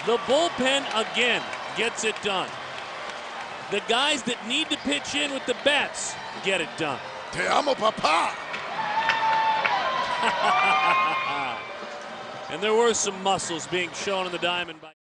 The bullpen again gets it done. The guys that need to pitch in with the bats get it done. Te amo, papa. And there were some muscles being shown in the Diamondbacks.